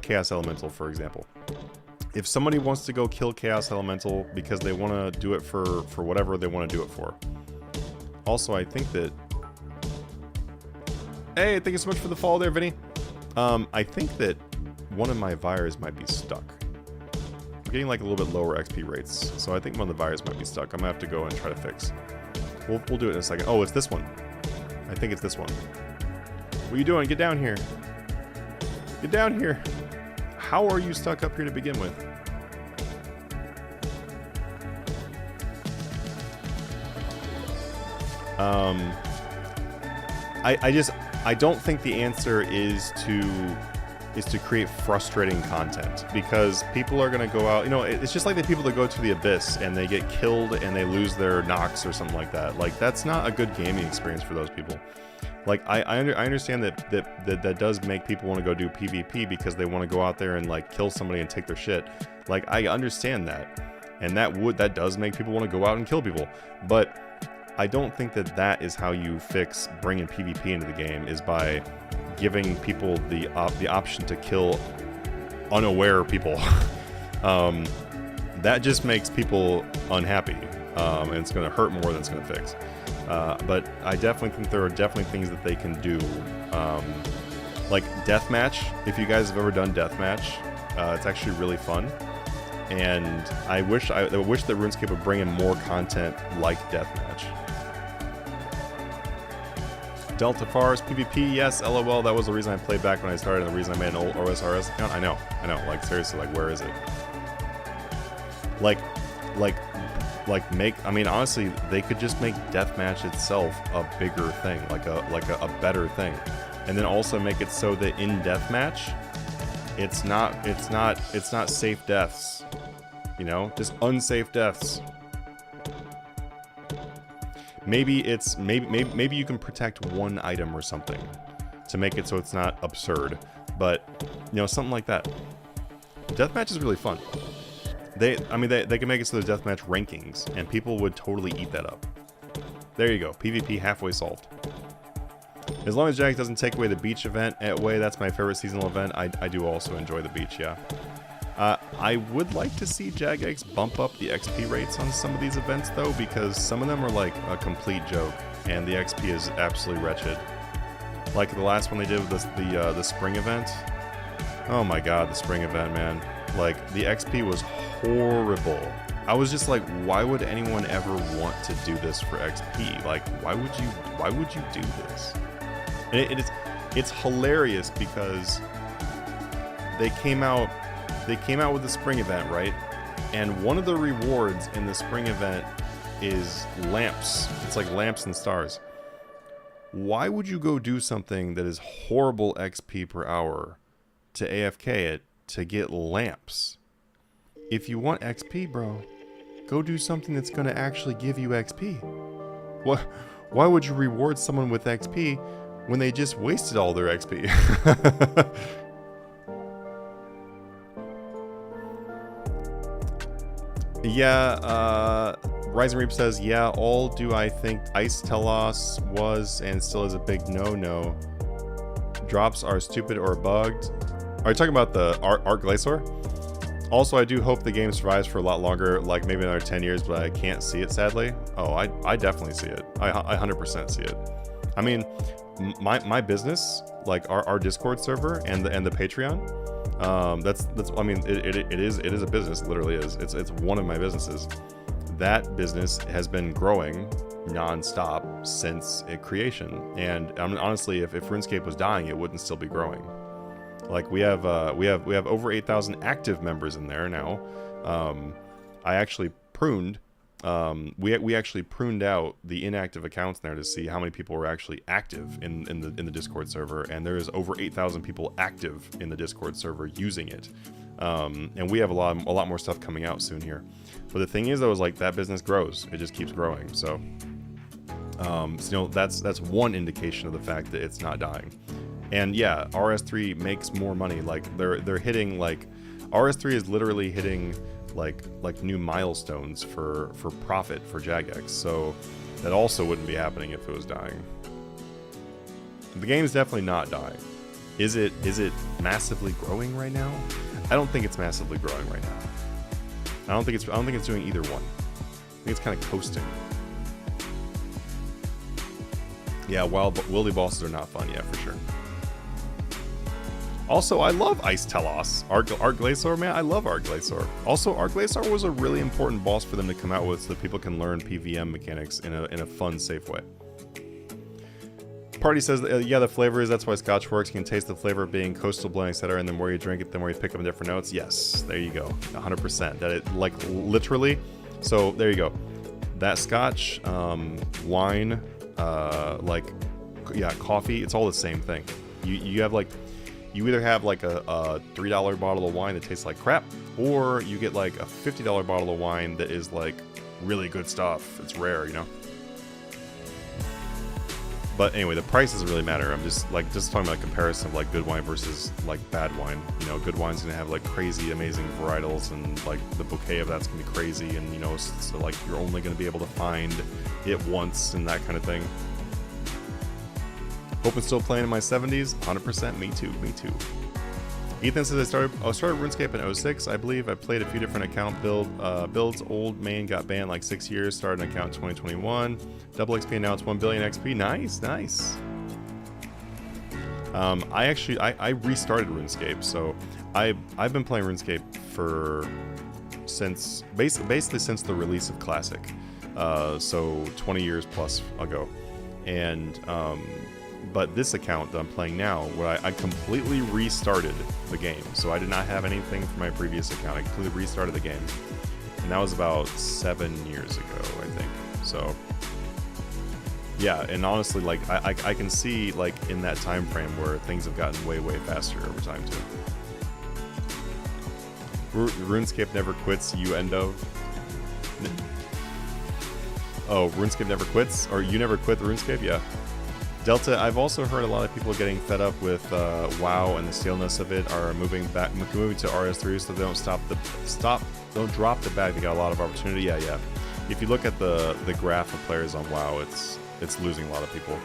Chaos Elemental, for example. If somebody wants to go kill Chaos Elemental because they want to do it for whatever they want to do it for. Also, I think that, hey, thank you so much for the follow there, Vinny. I think that one of my Vires might be stuck. I'm getting like a little bit lower XP rates, so I think one of the Vires might be stuck. I'm gonna have to go and try to fix. We'll do it in a second. Oh, it's this one. I think it's this one. What are you doing? Get down here. Get down here. How are you stuck up here to begin with? I don't think the answer is to is to create frustrating content, because people are going to go out, you know, it's just like the people that go to the Abyss and they get killed and they lose their Nox or something like that. Like, that's not a good gaming experience for those people. Like, I understand that does make people want to go do PvP because they want to go out there and like kill somebody and take their shit. Like, I understand that, and that does make people want to go out and kill people, but I don't think that is how you fix bringing PvP into the game, is by giving people the option to kill unaware people. That just makes people unhappy, and it's going to hurt more than it's going to fix. But I definitely think there are definitely things that they can do, like deathmatch. If you guys have ever done deathmatch, it's actually really fun. And I wish that RuneScape would bring in more content like deathmatch. Delta Fars PvP, yes, LOL. That was the reason I played back when I started, and the reason I made an old OSRS account. I know. Like, seriously, like, where is it? Like, I mean, honestly, they could just make deathmatch itself a bigger thing, like a better thing, and then also make it so that in deathmatch, it's not safe deaths, you know, just unsafe deaths. Maybe you can protect one item or something to make it so it's not absurd, but you know, something like that. Deathmatch is really fun. They can make it so there's deathmatch rankings, and people would totally eat that up. There you go, PvP halfway solved. As long as Jack doesn't take away the beach event away, that's my favorite seasonal event. I do also enjoy the beach, yeah. I would like to see Jagex bump up the XP rates on some of these events, though, because some of them are like a complete joke, and the XP is absolutely wretched. Like the last one they did with the spring event. Oh my god, the spring event, man. Like, the XP was horrible. I was just like, why would anyone ever want to do this for XP? Like, why would you do this? And it's hilarious because they came out with the spring event, right? And one of the rewards in the spring event is lamps. It's like lamps and stars. Why would you go do something that is horrible XP per hour to AFK it to get lamps? If you want XP, bro, go do something that's going to actually give you XP. Why would you reward someone with XP when they just wasted all their XP? Yeah, Rising Reap says, yeah, all do I think Ice Telos was and still is a big no-no. Drops are stupid or bugged. Are you talking about the Art Glacier? Also, I do hope the game survives for a lot longer, like maybe another 10 years, but I can't see it, sadly. Oh, I definitely see it. I 100% see it. I mean, my business, like our Discord server and the Patreon, that's I mean, it is a business. It literally is. It's one of my businesses. That business has been growing non-stop since its creation, and honestly, if RuneScape was dying, it wouldn't still be growing. Like, we have over 8,000 active members in there now. I actually pruned. We actually pruned out the inactive accounts in there to see how many people were actually active in the Discord server, and there is over 8,000 people active in the Discord server using it. And we have a lot more stuff coming out soon here. But the thing is, though, is like that business grows; it just keeps growing. So, you know, that's one indication of the fact that it's not dying. And yeah, RS3 makes more money. Like they're hitting, like, RS3 is literally hitting like new milestones for profit for Jagex. So that also wouldn't be happening if it was dying. The game's definitely not dying. Is it massively growing right now? I don't think it's massively growing right now. I don't think it's doing either one. I think it's kind of coasting. Yeah, wildy bosses are not fun, yeah, for sure. Also, I love Ice Telos. Art Glacier, man, I love Art Glacier. Also, Art Glacier was a really important boss for them to come out with so that people can learn PVM mechanics in a fun, safe way. Party says, yeah, the flavor is, that's why Scotch works. You can taste the flavor being coastal blend, etc. And the more you drink it, the more you pick up different notes. Yes, there you go, 100%. That it, like, literally. So there you go. That Scotch, wine, like, yeah, coffee. It's all the same thing. You have like, you either have like a $3 bottle of wine that tastes like crap, or you get like a $50 bottle of wine that is like really good stuff. It's rare, you know? But anyway, the price doesn't really matter. I'm just talking about a comparison of like good wine versus like bad wine. You know, good wine's gonna have like crazy, amazing varietals, and like the bouquet of that's gonna be crazy, and you know, so like you're only gonna be able to find it once and that kind of thing. Hope it's still playing in my 70s. 100%. Me too. Me too. Ethan says I started RuneScape in 06, I believe. I played a few different account builds. Old main got banned like 6 years. Started an account in 2021. Double XP now it's 1 billion XP. Nice, nice. I restarted RuneScape, so I've been playing RuneScape since basically since the release of Classic, so 20 years plus ago, and but this account that I'm playing now, where I completely restarted the game. So I did not have anything from my previous account. I completely restarted the game. And that was about 7 years ago, I think. So, yeah, and honestly, like, I can see, like, in that time frame where things have gotten way, way faster over time, too. RuneScape never quits, you endo. Oh, RuneScape never quits? Or you never quit RuneScape? Yeah. Delta, I've also heard a lot of people getting fed up with WoW and the staleness of it, are moving to RS3 so they don't drop the bag. They got a lot of opportunity. Yeah. If you look at the graph of players on WoW, it's losing a lot of people.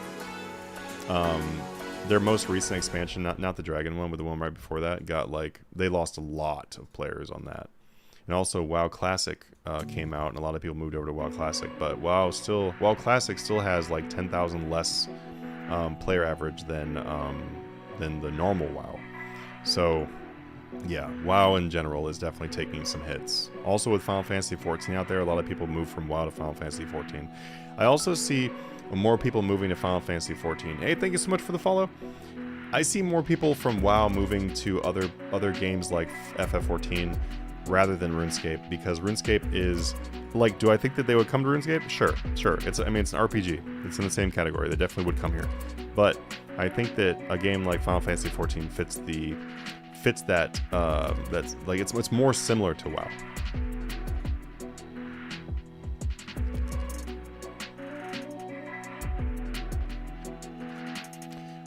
Their most recent expansion, not the Dragon one, but the one right before that, they lost a lot of players on that. And also WoW Classic came out, and a lot of people moved over to WoW Classic. But WoW Classic still has like 10,000 less player average than the normal WoW. So yeah, WoW in general is definitely taking some hits. Also with Final Fantasy 14 out there, a lot of people move from WoW to Final Fantasy 14. I also see more people moving to Final Fantasy 14. Hey, thank you so much for the follow. I see more people from WoW moving to other games like FF14 rather than RuneScape, because RuneScape is like, do I think that they would come to RuneScape? Sure. It's an RPG. It's in the same category. They definitely would come here. But I think that a game like Final Fantasy 14 fits that. That's like it's more similar to WoW.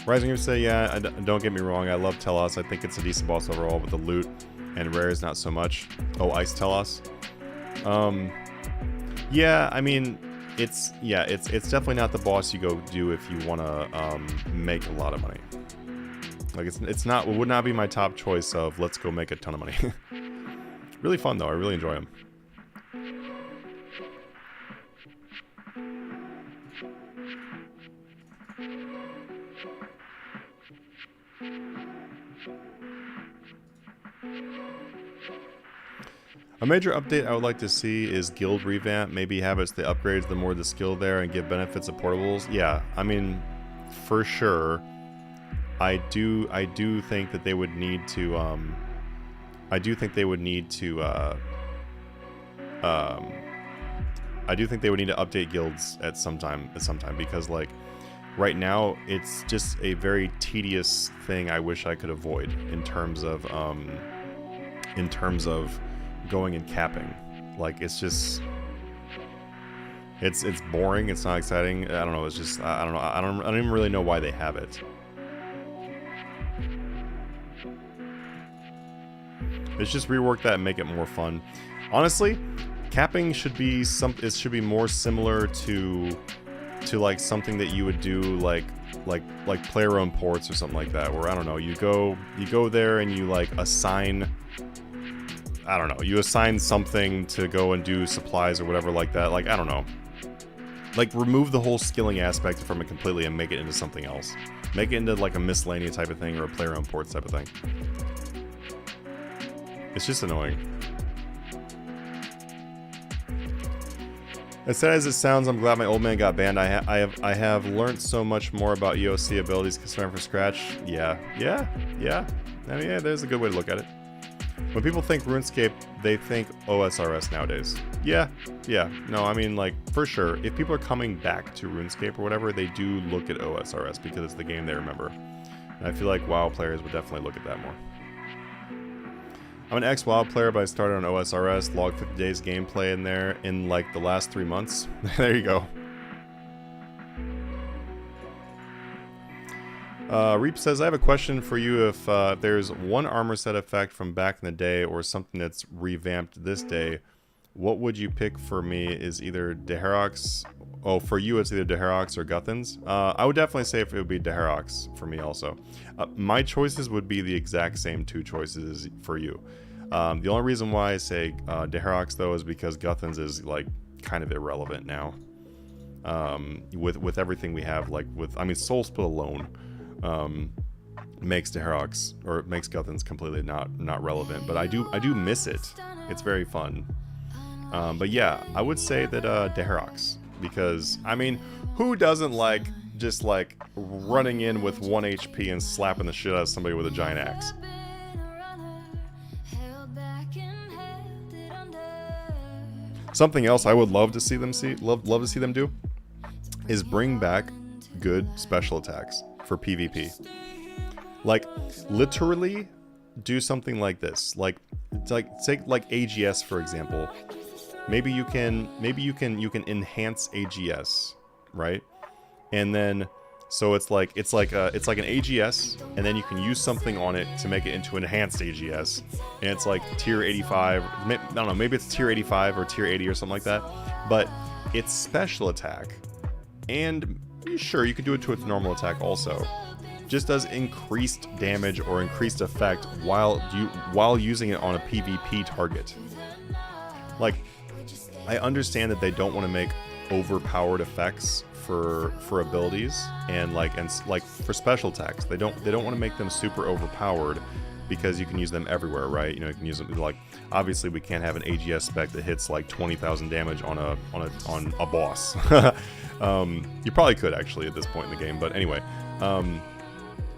Rising, you say, yeah. Don't get me wrong. I love Telos. I think it's a decent boss overall, but the loot and rares not so much. Oh, Ice Telos. Yeah, I mean, it's definitely not the boss you go do if you want to make a lot of money. Like it would not be my top choice of let's go make a ton of money. Really fun though. I really enjoy them. A major update I would like to see is guild revamp. Maybe have the upgrades, the more the skill there, and give benefits of portables. Yeah, I mean, for sure. I do think that they would need to. I do think they would need to update guilds at some time because like right now it's just a very tedious thing I wish I could avoid in terms of going and capping. Like it's just it's boring, it's not exciting. I don't know, it's just I don't know. I don't even really know why they have it. Let's just rework that and make it more fun. Honestly, capping should be more similar to like something that you would do like player owned ports or something like that, where I don't know, you go there and you like assign, I don't know, you assign something to go and do supplies or whatever like that. Like, I don't know. Like, remove the whole skilling aspect from it completely and make it into something else. Make it into like a miscellaneous type of thing or a player owned ports type of thing. It's just annoying. As sad as it sounds, I'm glad my old man got banned. I have learned so much more about EOC abilities starting from scratch. Yeah. I mean, yeah, there's a good way to look at it. When people think RuneScape, they think OSRS nowadays. Yeah. No, I mean, like, for sure. If people are coming back to RuneScape or whatever, they do look at OSRS because it's the game they remember. And I feel like WoW players would definitely look at that more. I'm an ex-WoW player, but I started on OSRS, logged 50 days gameplay in there in like the last 3 months. There you go. Reap says, I have a question for you. If there's one armor set effect from back in the day or something that's revamped this day, what would you pick? For me is either Deherox. Oh, for you it's either Deherox or Guthans. I would definitely say if it would be Deherox for me also. My choices would be the exact same 2 choices for you. The only reason why I say Deherox though is because Guthans is like kind of irrelevant now. With everything we have, like with, I mean, Soul Split alone makes Deherox, or makes Guthans completely not relevant, but I do miss it. It's very fun. But yeah, I would say that Deherox, because I mean, who doesn't like just like running in with 1 HP and slapping the shit out of somebody with a giant axe? Something else I would love to see them love to see them do is bring back good special attacks for PvP. Like literally do something like this. Like take like AGS for example. Maybe you can enhance AGS, right? And then so it's like an AGS, and then you can use something on it to make it into enhanced AGS, and it's like tier 85. I don't know, maybe it's tier 85 or tier 80 or something like that. But it's special attack, and sure you can do it to its normal attack also. Just does increased damage or increased effect while using it on a PvP target. Like, I understand that they don't want to make overpowered effects for abilities and like for special attacks. They don't want to make them super overpowered because you can use them everywhere, right? You know, you can use them like, obviously we can't have an AGS spec that hits like 20,000 damage on a boss. You probably could actually at this point in the game, but anyway,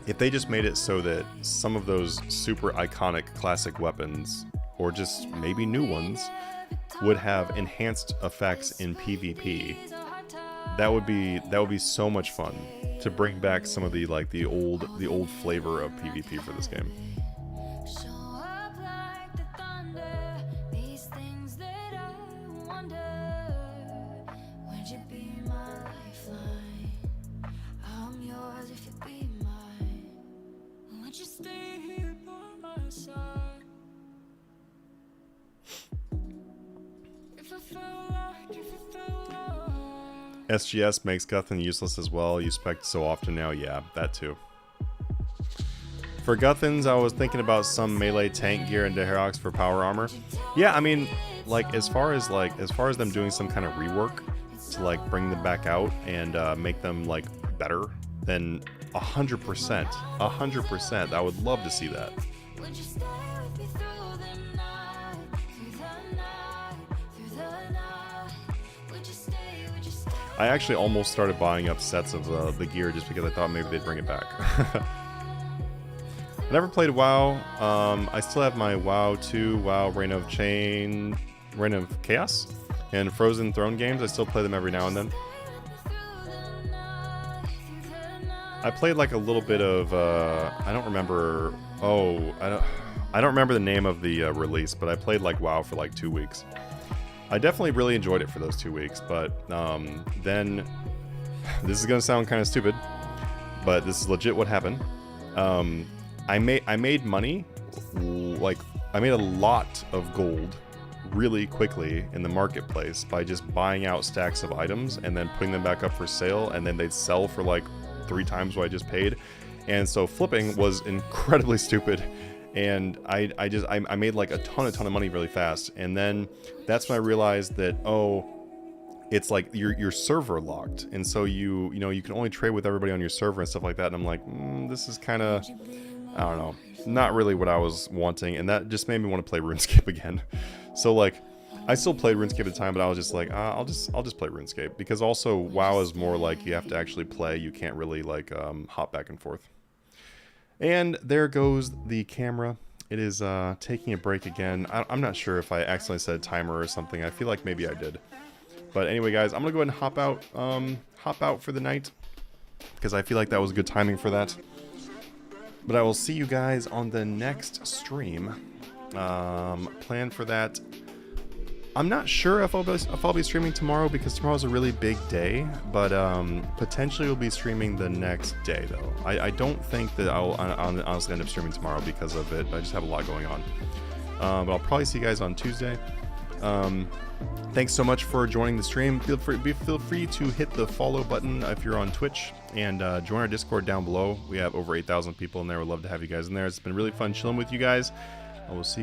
if they just made it so that some of those super iconic classic weapons, or just maybe new ones, would have enhanced effects in PvP, that would be so much fun to bring back some of the like the old flavor of PvP for this game. SGS makes Guthan useless as well. You spec so often now. Yeah, that too. For Guthans, I was thinking about some melee tank gear and Deherox for power armor. Yeah, I mean, like as far as them doing some kind of rework to like bring them back out and make them like better, then 100%, 100%. I would love to see that. I actually almost started buying up sets of the gear just because I thought maybe they'd bring it back. I never played WoW. I still have my WoW 2, WoW Reign of Chaos, and Frozen Throne games. I still play them every now and then. I played like a little bit of I don't remember. Oh, I don't remember the name of the release, but I played like WoW for like 2 weeks. I definitely really enjoyed it for those 2 weeks, but then this is gonna sound kind of stupid, but this is legit what happened. I made money, like I made a lot of gold really quickly in the marketplace by just buying out stacks of items and then putting them back up for sale, and then they'd sell for like 3 times what I just paid. And so flipping was incredibly stupid. And I made like a ton of money really fast, and then that's when I realized that, oh, it's like you're server locked, and so you can only trade with everybody on your server and stuff like that. And I'm like, this is kind of, I don't know, not really what I was wanting, and that just made me want to play RuneScape again. So like, I still played RuneScape at the time, but I was just like, I'll just play RuneScape, because also WoW is more like you have to actually play. You can't really like hop back and forth. And there goes the camera. It is taking a break again. I'm not sure if I accidentally said timer or something. I feel like maybe I did. But anyway, guys, I'm gonna go ahead and hop out for the night, because I feel like that was good timing for that. But I will see you guys on the next stream. Plan for that. I'm not sure if I'll be streaming tomorrow because tomorrow's a really big day, but potentially we'll be streaming the next day though. I don't think that I'll honestly end up streaming tomorrow because of it. I just have a lot going on. But I'll probably see you guys on Tuesday. Thanks so much for joining the stream. Feel free to hit the follow button if you're on Twitch and join our Discord down below. We have over 8,000 people in there. We'd love to have you guys in there. It's been really fun chilling with you guys. I will see